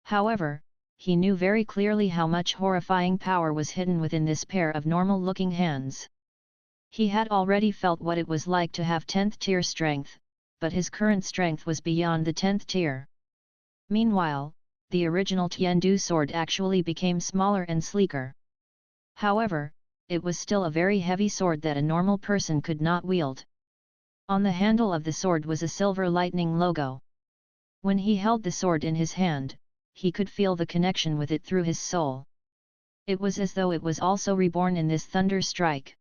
However, he knew very clearly how much horrifying power was hidden within this pair of normal-looking hands. He had already felt what it was like to have 10th tier strength, but his current strength was beyond the 10th tier. Meanwhile, the original Tiandu sword actually became smaller and sleeker. However, it was still a very heavy sword that a normal person could not wield. On the handle of the sword was a silver lightning logo. When he held the sword in his hand, he could feel the connection with it through his soul. It was as though it was also reborn in this thunder strike.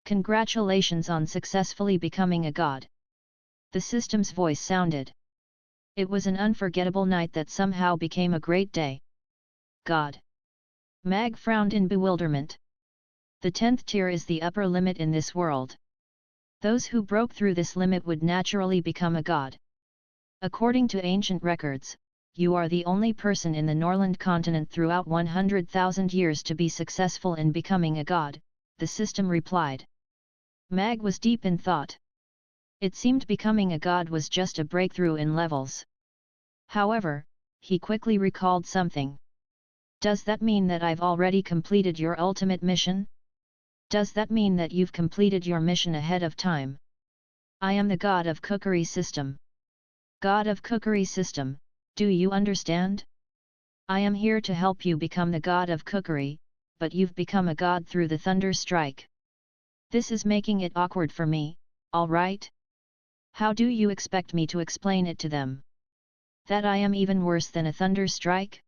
Congratulations on successfully becoming a god. The system's voice sounded. It was an unforgettable night that somehow became a great day. God. Mag frowned in bewilderment. The 10th tier is the upper limit in this world. Those who broke through this limit would naturally become a god. According to ancient records, you are the only person in the Norland continent throughout 100,000 years to be successful in becoming a god, the system replied. Mag was deep in thought. It seemed becoming a god was just a breakthrough in levels. However, he quickly recalled something. Does that mean that I've already completed your ultimate mission? Does that mean that you've completed your mission ahead of time? I am the god of cookery system. God of cookery system, do you understand? I am here to help you become the god of cookery, but you've become a god through the thunder strike. This is making it awkward for me, alright? How do you expect me to explain it to them? That I am even worse than a thunder strike?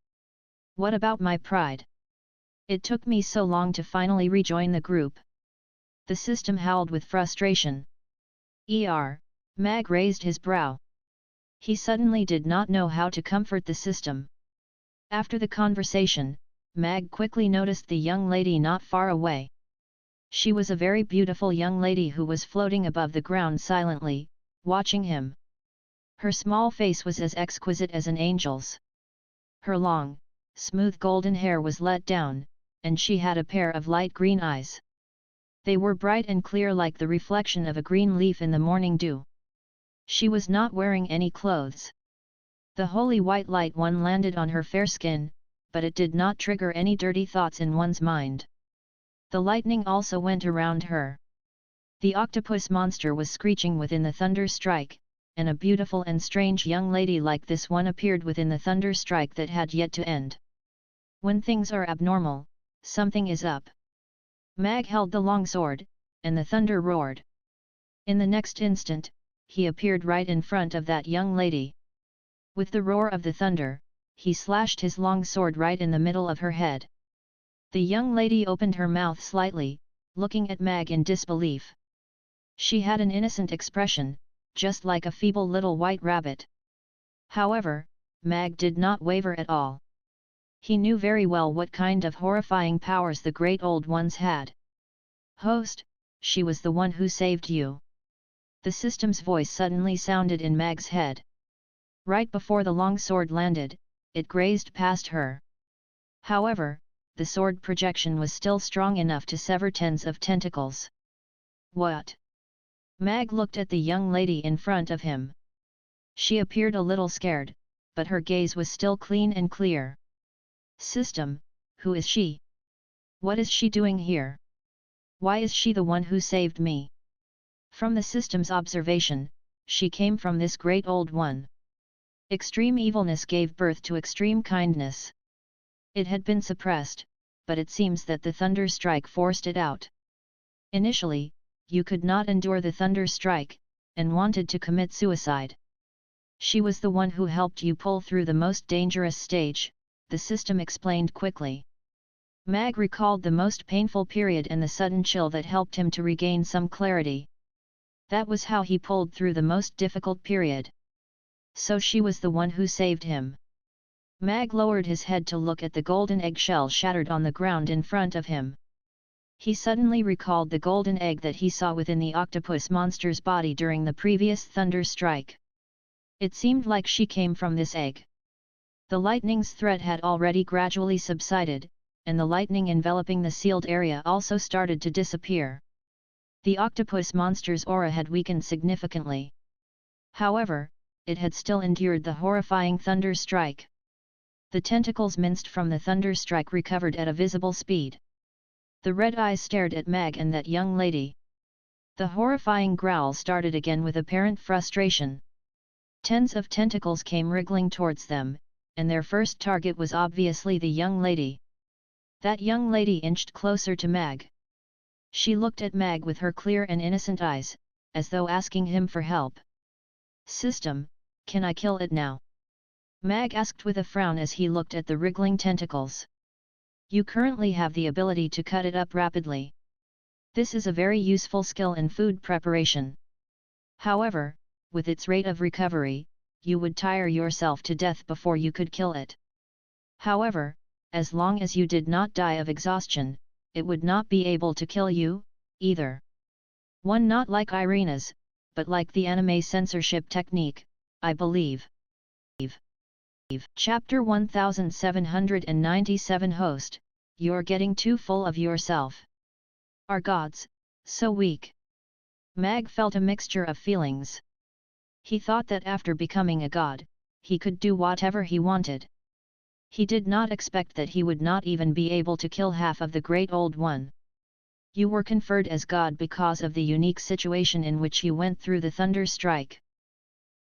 What about my pride? It took me so long to finally rejoin the group. The system howled with frustration. Mag raised his brow. He suddenly did not know how to comfort the system. After the conversation, Mag quickly noticed the young lady not far away. She was a very beautiful young lady who was floating above the ground silently, watching him. Her small face was as exquisite as an angel's. Her long, smooth golden hair was let down, and she had a pair of light green eyes. They were bright and clear like the reflection of a green leaf in the morning dew. She was not wearing any clothes. The holy white light one landed on her fair skin, but it did not trigger any dirty thoughts in one's mind. The lightning also went around her. The octopus monster was screeching within the thunder strike, and a beautiful and strange young lady like this one appeared within the thunder strike that had yet to end. When things are abnormal, something is up. Mag held the long sword, and the thunder roared. In the next instant, he appeared right in front of that young lady. With the roar of the thunder, he slashed his long sword right in the middle of her head. The young lady opened her mouth slightly, looking at Mag in disbelief. She had an innocent expression, just like a feeble little white rabbit. However, Mag did not waver at all. He knew very well what kind of horrifying powers the great old ones had. Host, she was the one who saved you. The system's voice suddenly sounded in Mag's head. Right before the long sword landed, it grazed past her. However, the sword projection was still strong enough to sever tens of tentacles. What? Mag looked at the young lady in front of him. She appeared a little scared, but her gaze was still clean and clear. System, who is she? What is she doing here? Why is she the one who saved me? From the system's observation, she came from this great old one. Extreme evilness gave birth to extreme kindness. It had been suppressed, but it seems that the thunder strike forced it out. Initially, you could not endure the thunder strike, and wanted to commit suicide. She was the one who helped you pull through the most dangerous stage, the system explained quickly. Mag recalled the most painful period and the sudden chill that helped him to regain some clarity. That was how he pulled through the most difficult period. So she was the one who saved him. Mag lowered his head to look at the golden eggshell shattered on the ground in front of him. He suddenly recalled the golden egg that he saw within the octopus monster's body during the previous thunder strike. It seemed like she came from this egg. The lightning's threat had already gradually subsided, and the lightning enveloping the sealed area also started to disappear. The octopus monster's aura had weakened significantly. However, it had still endured the horrifying thunder strike. The tentacles minced from the thunder strike recovered at a visible speed. The red eyes stared at Mag and that young lady. The horrifying growl started again with apparent frustration. Tens of tentacles came wriggling towards them, and their first target was obviously the young lady. That young lady inched closer to Mag. She looked at Mag with her clear and innocent eyes, as though asking him for help. System, can I kill it now? Mag asked with a frown as he looked at the wriggling tentacles. You currently have the ability to cut it up rapidly. This is a very useful skill in food preparation. However, with its rate of recovery, you would tire yourself to death before you could kill it. However, as long as you did not die of exhaustion, it would not be able to kill you, either. One not like Irina's, but like the anime censorship technique, I believe. Chapter 1797 Host, you're getting too full of yourself. Our gods, so weak. Mag felt a mixture of feelings. He thought that after becoming a god, he could do whatever he wanted. He did not expect that he would not even be able to kill half of the Great Old One. You were conferred as god because of the unique situation in which you went through the Thunder Strike.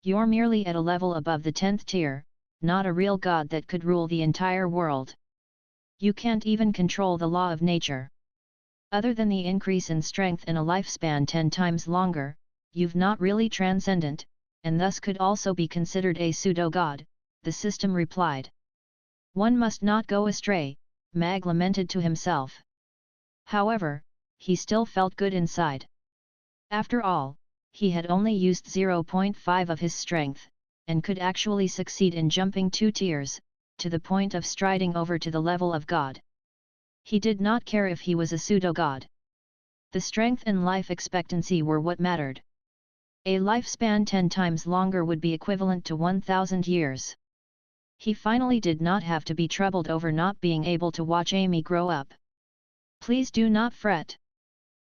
You're merely at a level above the 10th tier, not a real god that could rule the entire world. You can't even control the law of nature. Other than the increase in strength and a lifespan 10 times longer, you've not really transcendent, and thus could also be considered a pseudo-god, the system replied. One must not go astray, Mag lamented to himself. However, he still felt good inside. After all, he had only used 0.5 of his strength, and could actually succeed in jumping 2 tiers, to the point of striding over to the level of God. He did not care if he was a pseudo-god. The strength and life expectancy were what mattered. A lifespan 10 times longer would be equivalent to 1,000 years. He finally did not have to be troubled over not being able to watch Amy grow up. Please do not fret.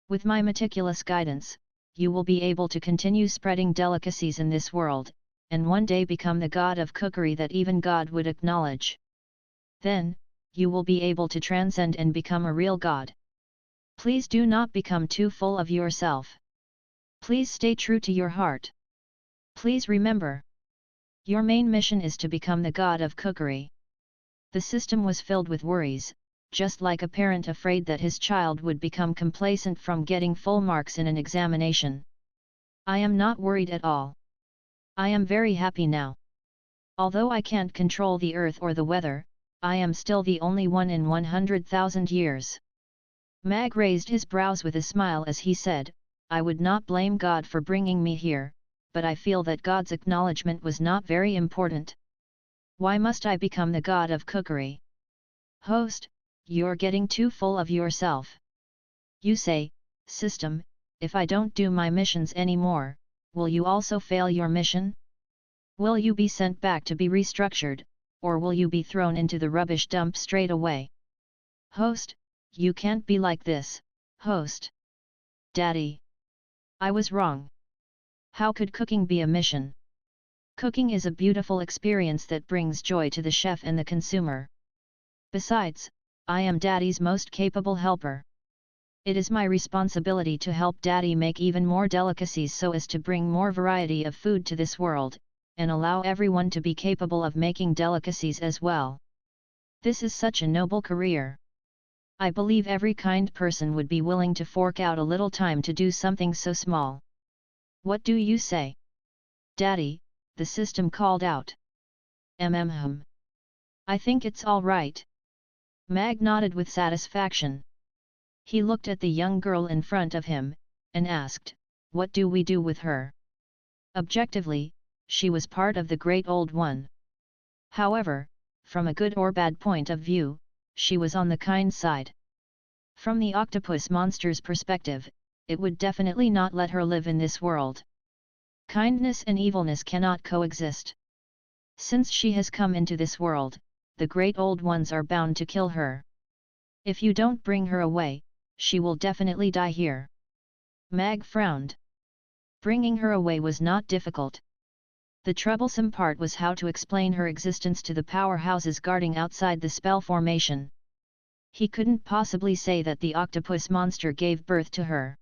With my meticulous guidance, you will be able to continue spreading delicacies in this world, and one day become the god of cookery that even God would acknowledge. Then, you will be able to transcend and become a real god. Please do not become too full of yourself. Please stay true to your heart. Please remember. Your main mission is to become the god of cookery. The system was filled with worries, just like a parent afraid that his child would become complacent from getting full marks in an examination. I am not worried at all. I am very happy now. Although I can't control the earth or the weather, I am still the only one in 100,000 years. Mag raised his brows with a smile as he said, I would not blame God for bringing me here, but I feel that God's acknowledgement was not very important. Why must I become the god of cookery? Host, you're getting too full of yourself. You say, system, if I don't do my missions anymore, will you also fail your mission? Will you be sent back to be restructured, or will you be thrown into the rubbish dump straight away? Host, you can't be like this, host. Daddy. I was wrong. How could cooking be a mission? Cooking is a beautiful experience that brings joy to the chef and the consumer. Besides, I am Daddy's most capable helper. It is my responsibility to help Daddy make even more delicacies so as to bring more variety of food to this world, and allow everyone to be capable of making delicacies as well. This is such a noble career. I believe every kind person would be willing to fork out a little time to do something so small. What do you say? Daddy, the system called out. I think it's all right. Mag nodded with satisfaction. He looked at the young girl in front of him, and asked, what do we do with her? Objectively, she was part of the Great Old One. However, from a good or bad point of view, she was on the kind side. From the octopus monster's perspective, it would definitely not let her live in this world. Kindness and evilness cannot coexist. Since she has come into this world, the Great Old Ones are bound to kill her. If you don't bring her away, she will definitely die here. Mag frowned. Bringing her away was not difficult. The troublesome part was how to explain her existence to the powerhouses guarding outside the spell formation. He couldn't possibly say that the octopus monster gave birth to her.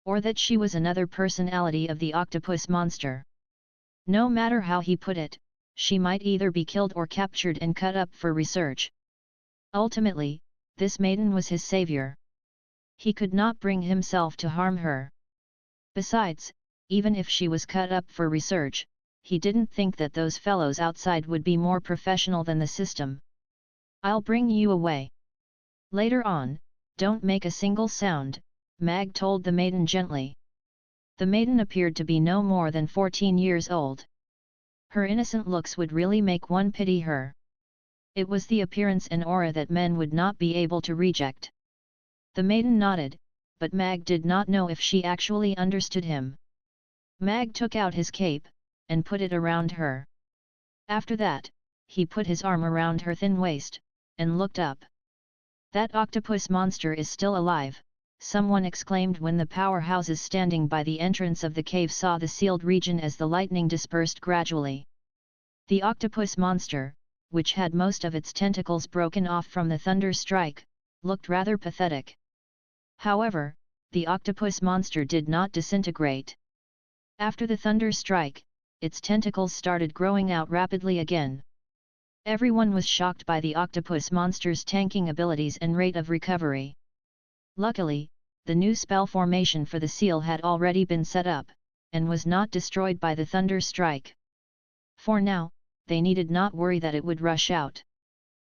Or that she was another personality of the octopus monster. No matter how he put it, she might either be killed or captured and cut up for research. Ultimately, this maiden was his savior. He could not bring himself to harm her. Besides, even if she was cut up for research, he didn't think that those fellows outside would be more professional than the system. I'll bring you away. Later on, don't make a single sound, Mag told the maiden gently. The maiden appeared to be no more than 14 years old. Her innocent looks would really make one pity her. It was the appearance and aura that men would not be able to reject. The maiden nodded, but Mag did not know if she actually understood him. Mag took out his cape, and put it around her. After that, he put his arm around her thin waist, and looked up. That octopus monster is still alive, someone exclaimed when the powerhouses standing by the entrance of the cave saw the sealed region as the lightning dispersed gradually. The octopus monster, which had most of its tentacles broken off from the thunder strike, looked rather pathetic. However, the octopus monster did not disintegrate. After the thunder strike, its tentacles started growing out rapidly again. Everyone was shocked by the octopus monster's tanking abilities and rate of recovery. Luckily, the new spell formation for the seal had already been set up, and was not destroyed by the thunder strike. For now, they needed not worry that it would rush out.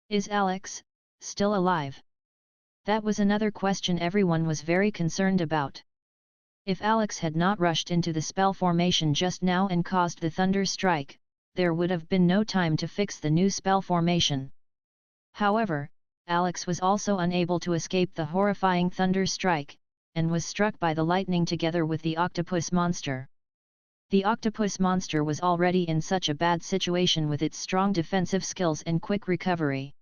Is Alex still alive? That was another question everyone was very concerned about. If Alex had not rushed into the spell formation just now and caused the thunder strike, there would have been no time to fix the new spell formation. However, Alex was also unable to escape the horrifying thunder strike, and was struck by the lightning together with the octopus monster. The octopus monster was already in such a bad situation with its strong defensive skills and quick recovery.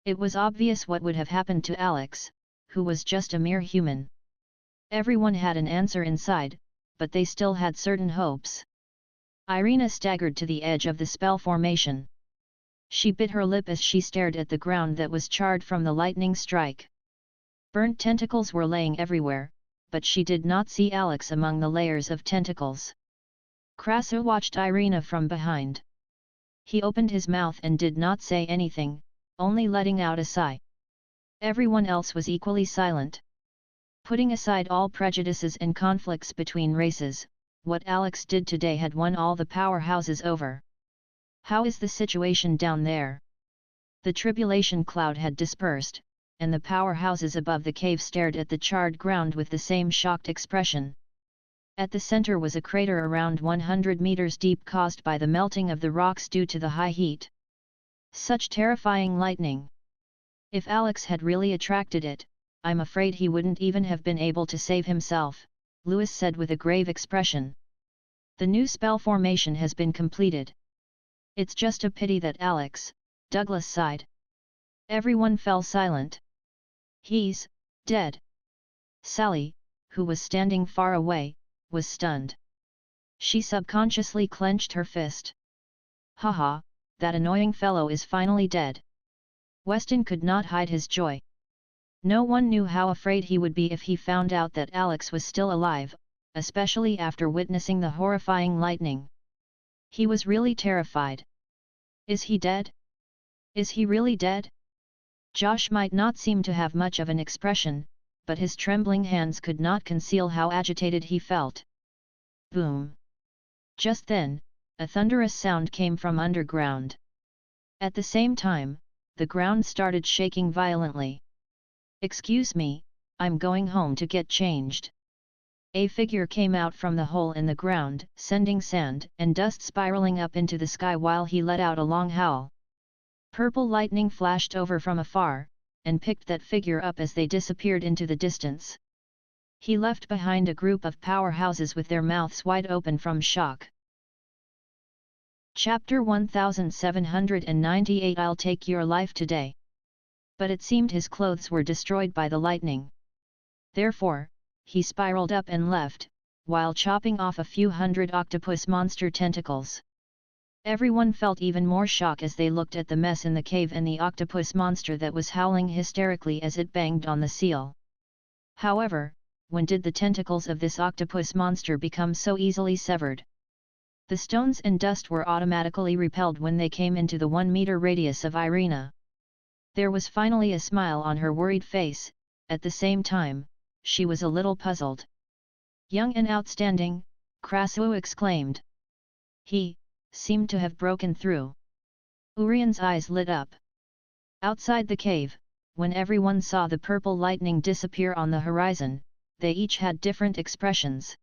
It was obvious what would have happened to Alex, who was just a mere human. Everyone had an answer inside, but they still had certain hopes. Irina staggered to the edge of the spell formation. She bit her lip as she stared at the ground that was charred from the lightning strike. Burnt tentacles were laying everywhere, but she did not see Alex among the layers of tentacles. Krasu watched Irina from behind. He opened his mouth and did not say anything, only letting out a sigh. Everyone else was equally silent. Putting aside all prejudices and conflicts between races, what Alex did today had won all the powerhouses over. How is the situation down there? The tribulation cloud had dispersed, and the powerhouses above the cave stared at the charred ground with the same shocked expression. At the center was a crater around 100 meters deep caused by the melting of the rocks due to the high heat. Such terrifying lightning! If Alex had really attracted it, I'm afraid he wouldn't even have been able to save himself, Lewis said with a grave expression. The new spell formation has been completed. It's just a pity that Alex, Douglas sighed. Everyone fell silent. He's dead. Sally, who was standing far away, was stunned. She subconsciously clenched her fist. Haha, that annoying fellow is finally dead. Weston could not hide his joy. No one knew how afraid he would be if he found out that Alex was still alive, especially after witnessing the horrifying lightning. He was really terrified. Is he dead? Is he really dead? Josh might not seem to have much of an expression, but his trembling hands could not conceal how agitated he felt. Boom! Just then, a thunderous sound came from underground. At the same time, the ground started shaking violently. Excuse me, I'm going home to get changed. A figure came out from the hole in the ground, sending sand and dust spiraling up into the sky while he let out a long howl. Purple lightning flashed over from afar, and picked that figure up as they disappeared into the distance. He left behind a group of powerhouses with their mouths wide open from shock. Chapter 1798 I'll take your life today. But it seemed his clothes were destroyed by the lightning. Therefore, he spiraled up and left, while chopping off a few hundred octopus monster tentacles. Everyone felt even more shock as they looked at the mess in the cave and the octopus monster that was howling hysterically as it banged on the seal. However, when did the tentacles of this octopus monster become so easily severed? The stones and dust were automatically repelled when they came into the 1-meter radius of Irina. There was finally a smile on her worried face. At the same time, she was a little puzzled. Young and outstanding, Krasu exclaimed. He seemed to have broken through. Urian's eyes lit up. Outside the cave, when everyone saw the purple lightning disappear on the horizon, they each had different expressions.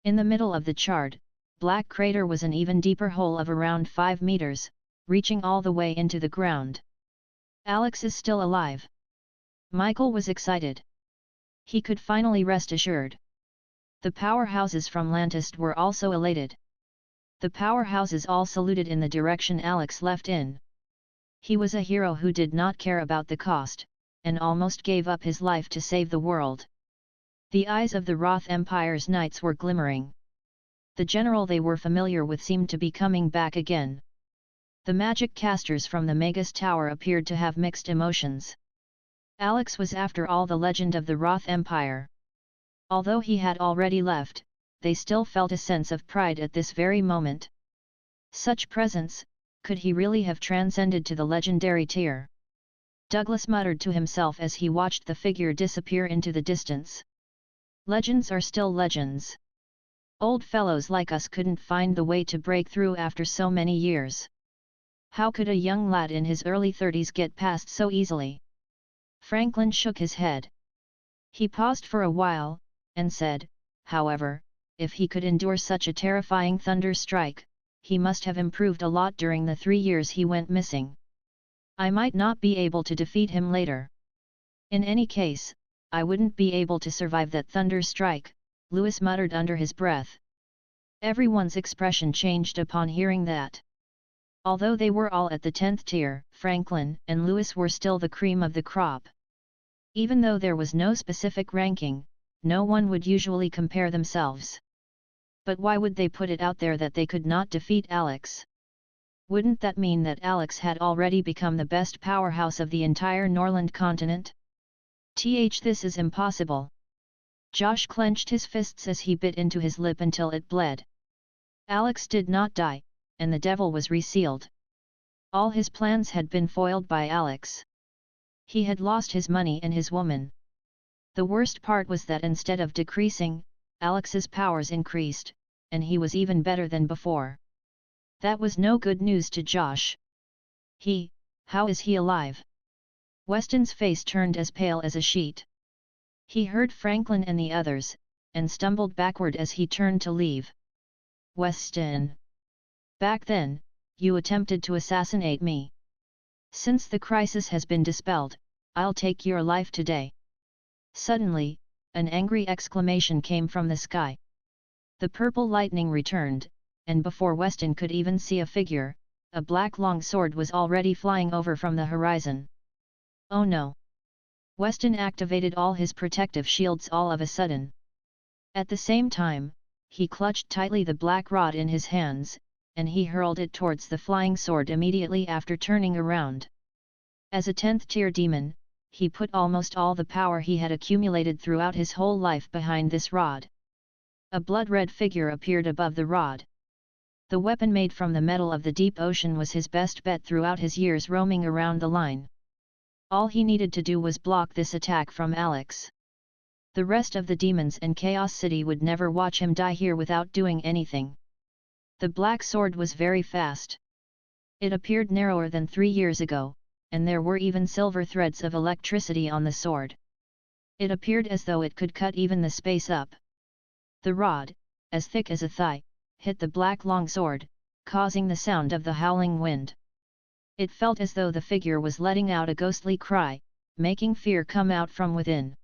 In the middle of the charred, black crater was an even deeper hole of around 5 meters, reaching all the way into the ground. Alex is still alive. Michael was excited. He could finally rest assured. The powerhouses from Lantist were also elated. The powerhouses all saluted in the direction Alex left in. He was a hero who did not care about the cost, and almost gave up his life to save the world. The eyes of the Roth Empire's knights were glimmering. The general they were familiar with seemed to be coming back again. The magic casters from the Magus Tower appeared to have mixed emotions. Alex was after all the legend of the Roth Empire. Although he had already left, they still felt a sense of pride at this very moment. Such presence, could he really have transcended to the legendary tier? Douglas muttered to himself as he watched the figure disappear into the distance. Legends are still legends. Old fellows like us couldn't find the way to break through after so many years. How could a young lad in his early 30s get past so easily? Franklin shook his head. He paused for a while, and said, however, if he could endure such a terrifying thunder strike, he must have improved a lot during the 3 years he went missing. I might not be able to defeat him later. In any case, I wouldn't be able to survive that thunder strike, Lewis muttered under his breath. Everyone's expression changed upon hearing that. Although they were all at the 10th tier, Franklin and Lewis were still the cream of the crop. Even though there was no specific ranking, no one would usually compare themselves. But why would they put it out there that they could not defeat Alex? Wouldn't that mean that Alex had already become the best powerhouse of the entire Norland continent? This is impossible. Josh clenched his fists as he bit into his lip until it bled. Alex did not die, and the devil was resealed. All his plans had been foiled by Alex. He had lost his money and his woman. The worst part was that instead of decreasing, Alex's powers increased, and he was even better than before. That was no good news to Josh. How is he alive? Weston's face turned as pale as a sheet. He heard Franklin and the others, and stumbled backward as he turned to leave. Weston! Back then, you attempted to assassinate me. Since the crisis has been dispelled, I'll take your life today. Suddenly, an angry exclamation came from the sky. The purple lightning returned, and before Weston could even see a figure, a black long sword was already flying over from the horizon. Oh no! Weston activated all his protective shields all of a sudden. At the same time, he clutched tightly the black rod in his hands, and he hurled it towards the flying sword immediately after turning around. As a 10th tier demon, he put almost all the power he had accumulated throughout his whole life behind this rod. A blood-red figure appeared above the rod. The weapon made from the metal of the deep ocean was his best bet throughout his years roaming around the line. All he needed to do was block this attack from Alex. The rest of the demons in Chaos City would never watch him die here without doing anything. The black sword was very fast. It appeared narrower than 3 years ago, and there were even silver threads of electricity on the sword. It appeared as though it could cut even the space up. The rod, as thick as a thigh, hit the black longsword, causing the sound of the howling wind. It felt as though the figure was letting out a ghostly cry, making fear come out from within.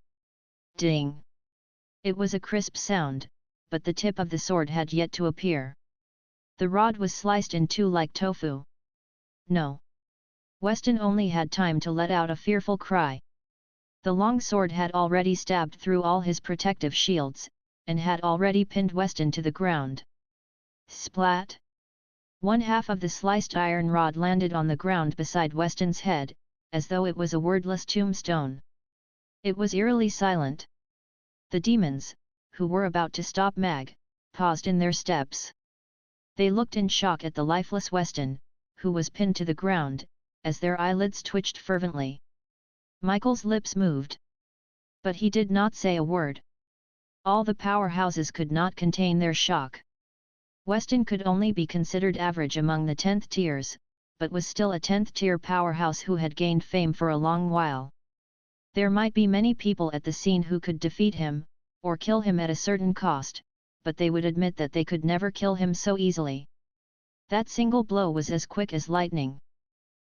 Ding! It was a crisp sound, but the tip of the sword had yet to appear. The rod was sliced in two like tofu. No! Weston only had time to let out a fearful cry. The long sword had already stabbed through all his protective shields, and had already pinned Weston to the ground. Splat! One half of the sliced iron rod landed on the ground beside Weston's head, as though it was a wordless tombstone. It was eerily silent. The demons, who were about to stop Mag, paused in their steps. They looked in shock at the lifeless Weston, who was pinned to the ground, as their eyelids twitched fervently. Michael's lips moved. But he did not say a word. All the powerhouses could not contain their shock. Weston could only be considered average among the 10th tiers, but was still a 10th tier powerhouse who had gained fame for a long while. There might be many people at the scene who could defeat him, or kill him at a certain cost, but they would admit that they could never kill him so easily. That single blow was as quick as lightning.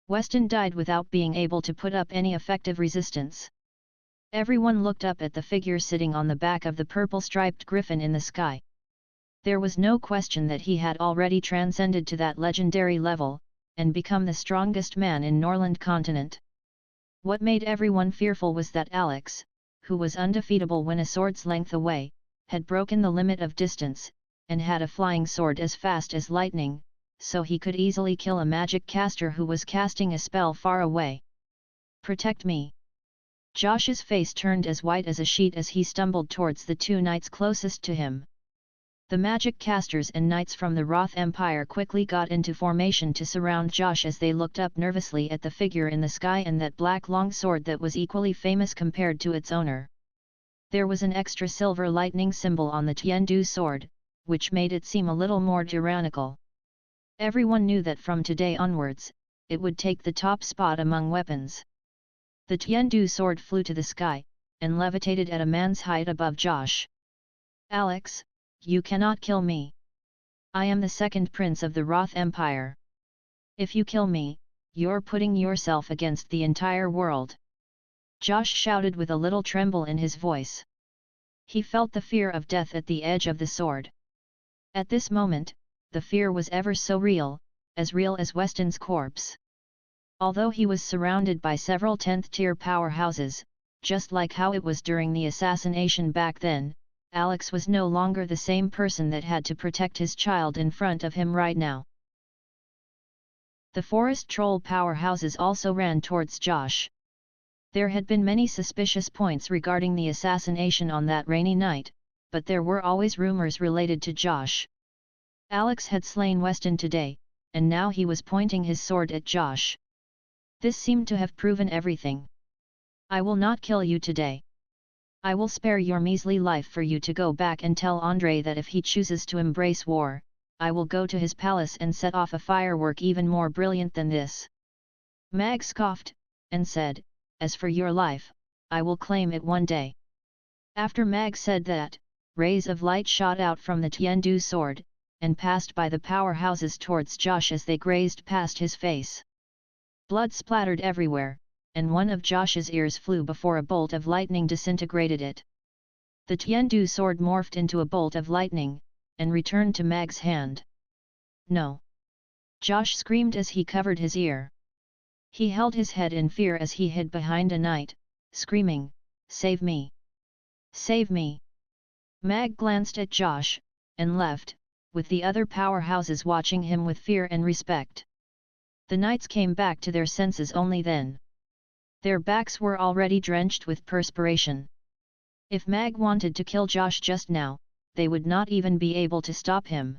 Weston died without being able to put up any effective resistance. Everyone looked up at the figure sitting on the back of the purple-striped griffin in the sky. There was no question that he had already transcended to that legendary level, and become the strongest man in Norland continent. What made everyone fearful was that Alex, who was undefeatable when a sword's length away, had broken the limit of distance, and had a flying sword as fast as lightning, so he could easily kill a magic caster who was casting a spell far away. "Protect me!" Josh's face turned as white as a sheet as he stumbled towards the two knights closest to him. The magic casters and knights from the Roth Empire quickly got into formation to surround Josh as they looked up nervously at the figure in the sky and that black long sword that was equally famous compared to its owner. There was an extra silver lightning symbol on the Tiandu sword, which made it seem a little more tyrannical. Everyone knew that from today onwards, it would take the top spot among weapons. The Tiandu sword flew to the sky, and levitated at a man's height above Josh. "Alex, you cannot kill me. I am the second prince of the Roth Empire. If you kill me, you're putting yourself against the entire world." Josh shouted with a little tremble in his voice. He felt the fear of death at the edge of the sword. At this moment, the fear was ever so real as Weston's corpse. Although he was surrounded by several 10th-tier powerhouses, just like how it was during the assassination back then, Alex was no longer the same person that had to protect his child in front of him right now. The forest troll powerhouses also ran towards Josh. There had been many suspicious points regarding the assassination on that rainy night, but there were always rumors related to Josh. Alex had slain Weston today, and now he was pointing his sword at Josh. This seemed to have proven everything. "I will not kill you today. I will spare your measly life for you to go back and tell Andrei that if he chooses to embrace war, I will go to his palace and set off a firework even more brilliant than this." Mag scoffed, and said, "As for your life, I will claim it one day." After Mag said that, rays of light shot out from the Tiandu sword, and passed by the powerhouses towards Josh as they grazed past his face. Blood splattered everywhere, and one of Josh's ears flew before a bolt of lightning disintegrated it. The Tiandu sword morphed into a bolt of lightning, and returned to Mag's hand. "No!" Josh screamed as he covered his ear. He held his head in fear as he hid behind a knight, screaming, "Save me! Save me!" Mag glanced at Josh, and left, with the other powerhouses watching him with fear and respect. The knights came back to their senses only then. Their backs were already drenched with perspiration. If Mag wanted to kill Josh just now, they would not even be able to stop him.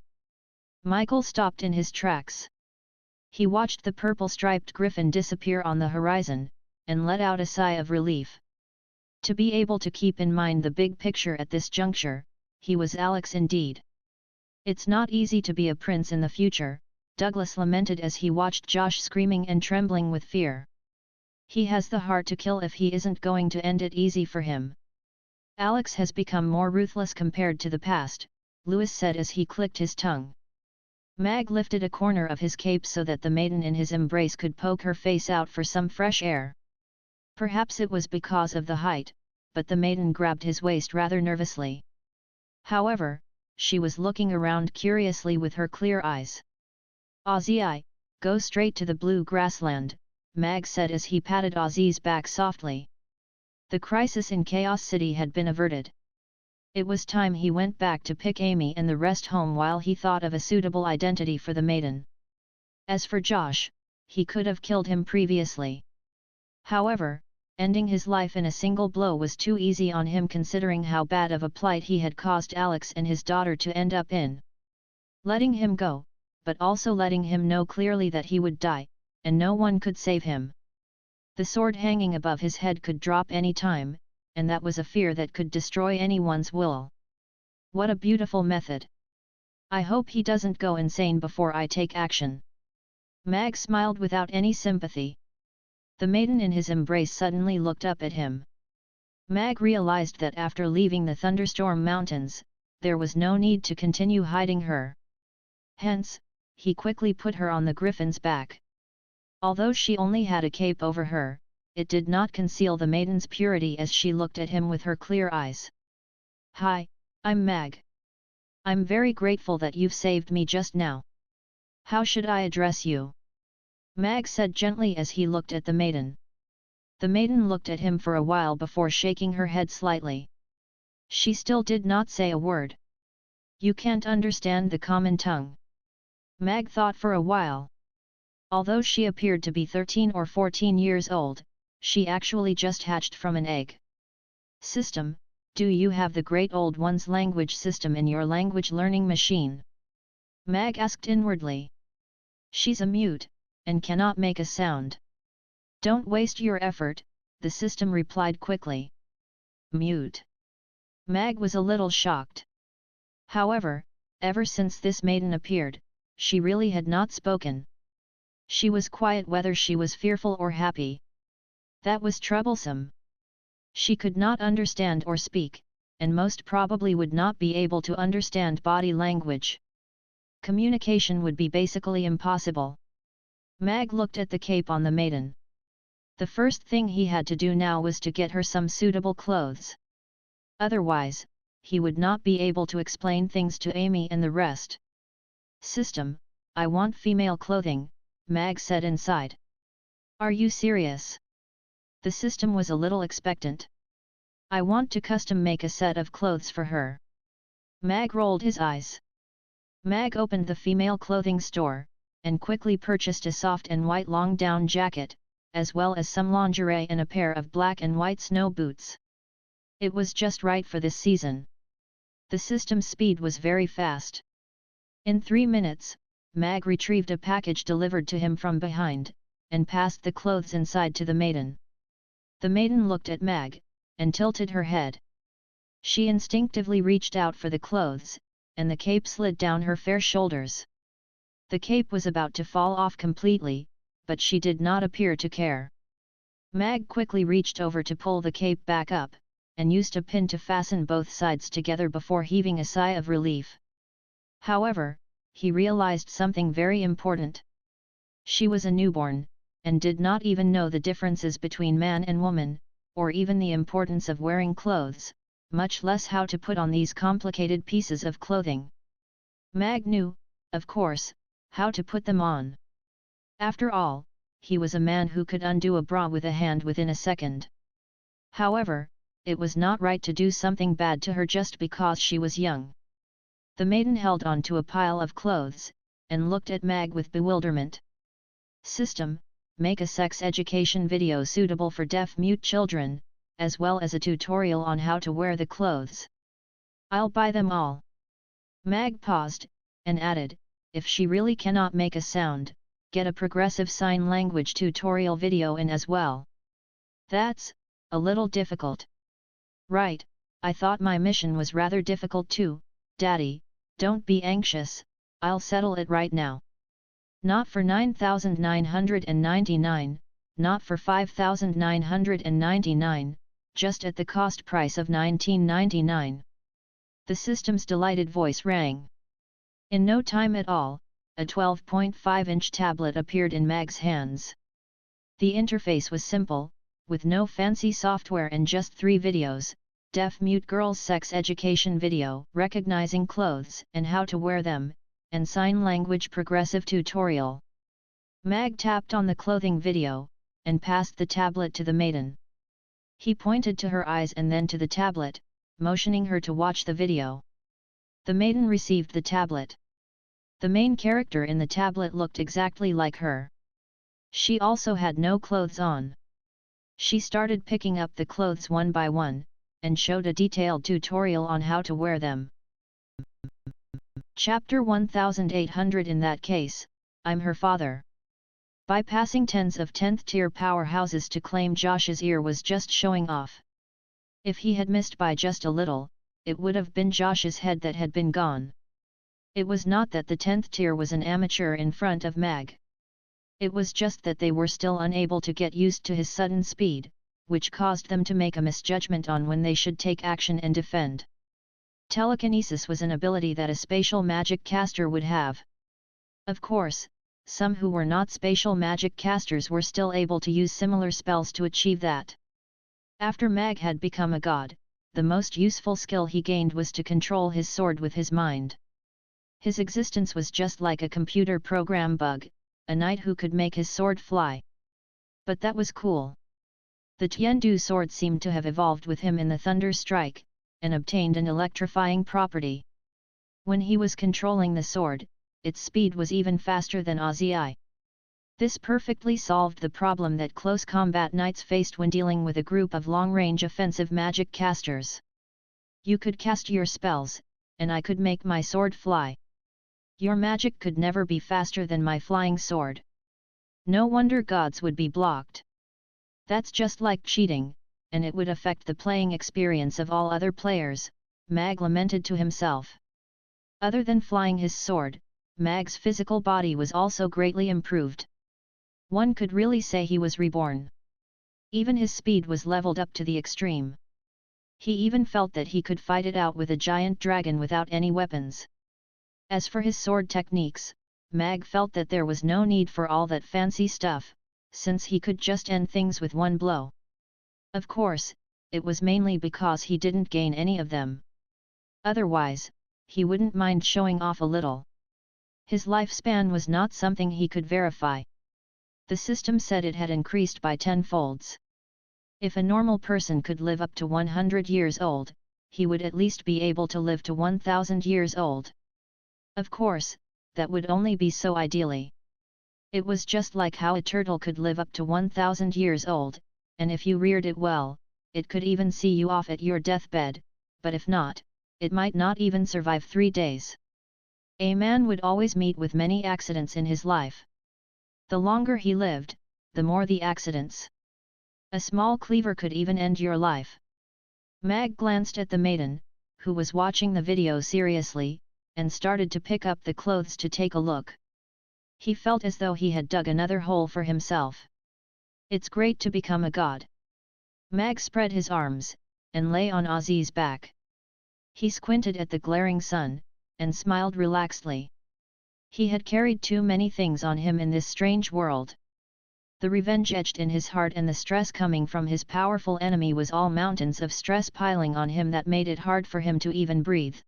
Michael stopped in his tracks. He watched the purple-striped griffin disappear on the horizon, and let out a sigh of relief. To be able to keep in mind the big picture at this juncture, he was Alex indeed. "It's not easy to be a prince in the future," Douglas lamented as he watched Josh screaming and trembling with fear. "He has the heart to kill if he isn't going to end it easy for him." "Alex has become more ruthless compared to the past," Lewis said as he clicked his tongue. Mag lifted a corner of his cape so that the maiden in his embrace could poke her face out for some fresh air. Perhaps it was because of the height, but the maiden grabbed his waist rather nervously. However, she was looking around curiously with her clear eyes. "Ozzy, go straight to the blue grassland," Mag said as he patted Ozzy's back softly. The crisis in Chaos City had been averted. It was time he went back to pick Amy and the rest home while he thought of a suitable identity for the maiden. As for Josh, he could have killed him previously. However, ending his life in a single blow was too easy on him considering how bad of a plight he had caused Alex and his daughter to end up in. Letting him go, but also letting him know clearly that he would die, and no one could save him. The sword hanging above his head could drop any time, and that was a fear that could destroy anyone's will. What a beautiful method! I hope he doesn't go insane before I take action. Mag smiled without any sympathy. The maiden in his embrace suddenly looked up at him. Mag realized that after leaving the Thunderstorm Mountains, there was no need to continue hiding her. Hence, he quickly put her on the griffin's back. Although she only had a cape over her, it did not conceal the maiden's purity as she looked at him with her clear eyes. "Hi, I'm Mag. I'm very grateful that you've saved me just now. How should I address you?" Mag said gently as he looked at the maiden. The maiden looked at him for a while before shaking her head slightly. She still did not say a word. You can't understand the common tongue. Mag thought for a while. Although she appeared to be 13 or 14 years old, she actually just hatched from an egg. System, do you have the Great Old One's language system in your language learning machine? Mag asked inwardly. She's a mute, and cannot make a sound. Don't waste your effort, the system replied quickly. Mute. Mag was a little shocked. However, ever since this maiden appeared, she really had not spoken. She was quiet whether she was fearful or happy. That was troublesome. She could not understand or speak, and most probably would not be able to understand body language. Communication would be basically impossible. Mag looked at the cape on the maiden. The first thing he had to do now was to get her some suitable clothes. Otherwise, he would not be able to explain things to Amy and the rest. System, I want female clothing, Mag said inside. Are you serious? The system was a little expectant. I want to custom make a set of clothes for her. Mag rolled his eyes. Mag opened the female clothing store, and quickly purchased a soft and white long down jacket, as well as some lingerie and a pair of black and white snow boots. It was just right for this season. The system's speed was very fast. In 3 minutes, Mag retrieved a package delivered to him from behind, and passed the clothes inside to the maiden. The maiden looked at Mag, and tilted her head. She instinctively reached out for the clothes, and the cape slid down her fair shoulders. The cape was about to fall off completely, but she did not appear to care. Mag quickly reached over to pull the cape back up, and used a pin to fasten both sides together before heaving a sigh of relief. However, he realized something very important. She was a newborn, and did not even know the differences between man and woman, or even the importance of wearing clothes, much less how to put on these complicated pieces of clothing. Mag knew, of course, how to put them on. After all, he was a man who could undo a bra with a hand within a second. However, it was not right to do something bad to her just because she was young. The maiden held on to a pile of clothes, and looked at Mag with bewilderment. System, make a sex education video suitable for deaf-mute children, as well as a tutorial on how to wear the clothes. I'll buy them all. Mag paused, and added, if she really cannot make a sound, get a progressive sign language tutorial video in as well. That's a little difficult. Right, I thought my mission was rather difficult too, Daddy, don't be anxious, I'll settle it right now. Not for 9,999, not for 5,999, just at the cost price of $19.99. The system's delighted voice rang. In no time at all, a 12.5-inch tablet appeared in Mag's hands. The interface was simple, with no fancy software and just 3 videos: deaf-mute girls' sex education video, recognizing clothes and how to wear them, and sign language progressive tutorial. Mag tapped on the clothing video, and passed the tablet to the maiden. He pointed to her eyes and then to the tablet, motioning her to watch the video. The maiden received the tablet. The main character in the tablet looked exactly like her. She also had no clothes on. She started picking up the clothes one by one, and showed a detailed tutorial on how to wear them. Chapter 1800. In that case, I'm her father. Bypassing tens of 10th tier powerhouses to claim Josh's ear was just showing off. If he had missed by just a little, it would have been Josh's head that had been gone. It was not that the 10th tier was an amateur in front of Mag. It was just that they were still unable to get used to his sudden speed, which caused them to make a misjudgment on when they should take action and defend. Telekinesis was an ability that a spatial magic caster would have. Of course, some who were not spatial magic casters were still able to use similar spells to achieve that. After Mag had become a god, the most useful skill he gained was to control his sword with his mind. His existence was just like a computer program bug, a knight who could make his sword fly. But that was cool. The Tiandu sword seemed to have evolved with him in the thunder strike, and obtained an electrifying property. When he was controlling the sword, its speed was even faster than Ozai. This perfectly solved the problem that close combat knights faced when dealing with a group of long-range offensive magic casters. You could cast your spells, and I could make my sword fly. Your magic could never be faster than my flying sword. No wonder gods would be blocked. That's just like cheating, and it would affect the playing experience of all other players, Mag lamented to himself. Other than flying his sword, Mag's physical body was also greatly improved. One could really say he was reborn. Even his speed was leveled up to the extreme. He even felt that he could fight it out with a giant dragon without any weapons. As for his sword techniques, Mag felt that there was no need for all that fancy stuff, since he could just end things with one blow. Of course, it was mainly because he didn't gain any of them. Otherwise, he wouldn't mind showing off a little. His lifespan was not something he could verify. The system said it had increased by 10 folds. If a normal person could live up to 100 years old, he would at least be able to live to 1000 years old. Of course, that would only be so ideally. It was just like how a turtle could live up to 1000 years old, and if you reared it well, it could even see you off at your deathbed, but if not, it might not even survive 3 days. A man would always meet with many accidents in his life. The longer he lived, the more the accidents. A small cleaver could even end your life. Mag glanced at the maiden, who was watching the video seriously, and started to pick up the clothes to take a look. He felt as though he had dug another hole for himself. It's great to become a god. Mag spread his arms, and lay on Ozzy's back. He squinted at the glaring sun, and smiled relaxedly. He had carried too many things on him in this strange world. The revenge etched in his heart and the stress coming from his powerful enemy was all mountains of stress piling on him that made it hard for him to even breathe.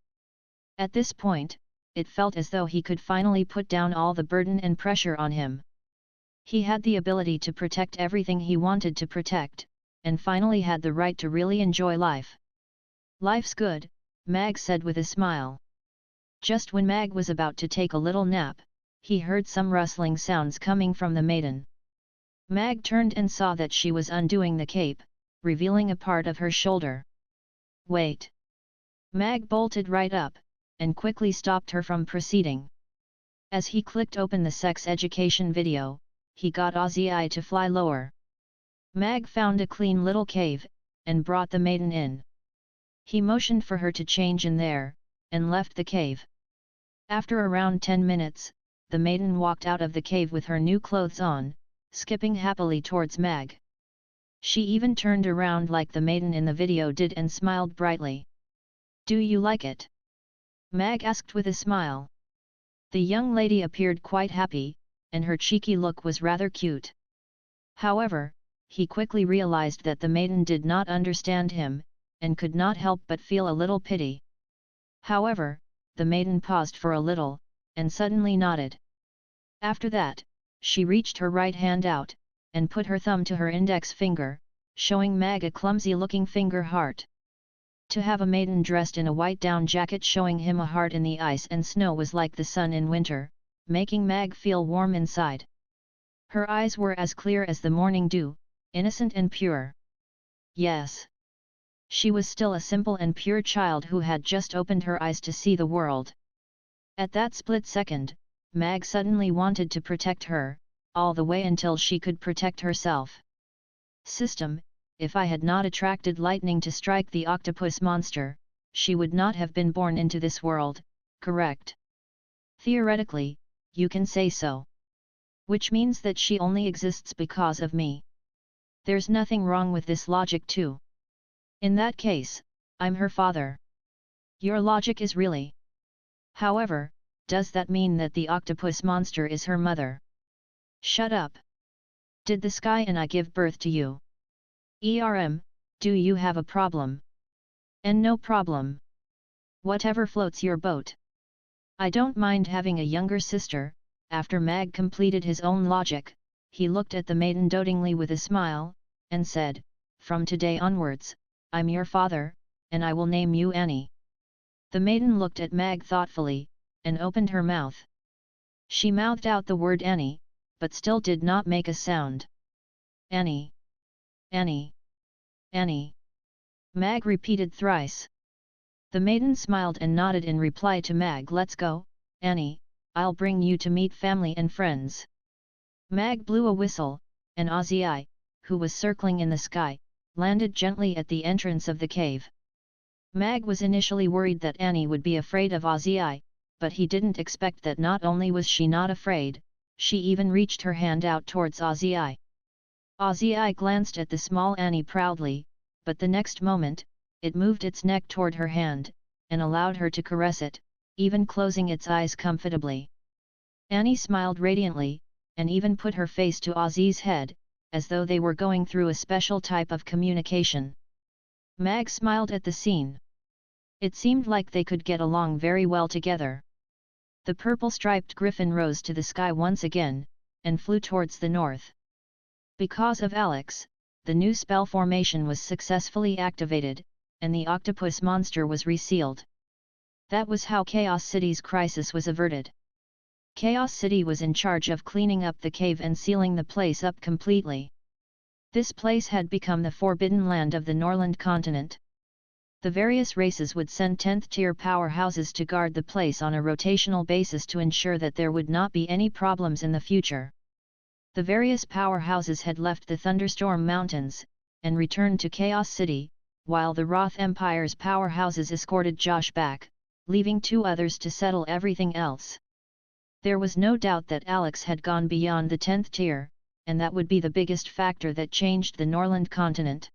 At this point, it felt as though he could finally put down all the burden and pressure on him. He had the ability to protect everything he wanted to protect, and finally had the right to really enjoy life. Life's good, Mag said with a smile. Just when Mag was about to take a little nap, he heard some rustling sounds coming from the maiden. Mag turned and saw that she was undoing the cape, revealing a part of her shoulder. Wait! Mag bolted right up, and quickly stopped her from proceeding. As he clicked open the sex education video, he got Ozzy to fly lower. Mag found a clean little cave, and brought the maiden in. He motioned for her to change in there, and left the cave. After around 10 minutes, the maiden walked out of the cave with her new clothes on, skipping happily towards Mag. She even turned around like the maiden in the video did and smiled brightly. Do you like it? Mag asked with a smile. The young lady appeared quite happy, and her cheeky look was rather cute. However, he quickly realized that the maiden did not understand him, and could not help but feel a little pity. However, the maiden paused for a little, and suddenly nodded. After that, she reached her right hand out, and put her thumb to her index finger, showing Mag a clumsy-looking finger heart. To have a maiden dressed in a white down jacket showing him a heart in the ice and snow was like the sun in winter, making Mag feel warm inside. Her eyes were as clear as the morning dew, innocent and pure. Yes. She was still a simple and pure child who had just opened her eyes to see the world. At that split second, Mag suddenly wanted to protect her, all the way until she could protect herself. System, if I had not attracted lightning to strike the octopus monster, she would not have been born into this world, correct? Theoretically, you can say so. Which means that she only exists because of me. There's nothing wrong with this logic too. In that case, I'm her father. Your logic is really. However, does that mean that the octopus monster is her mother? Shut up. Did the sky and I give birth to you? Do you have a problem? And no problem. Whatever floats your boat. I don't mind having a younger sister. After Mag completed his own logic, he looked at the maiden dotingly with a smile, and said, from today onwards, I'm your father, and I will name you Annie." The maiden looked at Mag thoughtfully, and opened her mouth. She mouthed out the word Annie, but still did not make a sound. "Annie! Annie! Annie!" Mag repeated thrice. The maiden smiled and nodded in reply to Mag. "Let's go, Annie, I'll bring you to meet family and friends." Mag blew a whistle, and Ozzy, who was circling in the sky, landed gently at the entrance of the cave. Mag was initially worried that Annie would be afraid of Ozzy, but he didn't expect that not only was she not afraid, she even reached her hand out towards Ozzy. Ozzy glanced at the small Annie proudly, but the next moment, it moved its neck toward her hand, and allowed her to caress it, even closing its eyes comfortably. Annie smiled radiantly, and even put her face to Ozzy's head, as though they were going through a special type of communication. Mag smiled at the scene. It seemed like they could get along very well together. The purple-striped griffin rose to the sky once again, and flew towards the north. Because of Alex, the new spell formation was successfully activated, and the octopus monster was resealed. That was how Chaos City's crisis was averted. Chaos City was in charge of cleaning up the cave and sealing the place up completely. This place had become the forbidden land of the Norland continent. The various races would send 10th-tier powerhouses to guard the place on a rotational basis to ensure that there would not be any problems in the future. The various powerhouses had left the Thunderstorm Mountains, and returned to Chaos City, while the Roth Empire's powerhouses escorted Josh back, leaving 2 others to settle everything else. There was no doubt that Alex had gone beyond the 10th tier, and that would be the biggest factor that changed the Norland continent.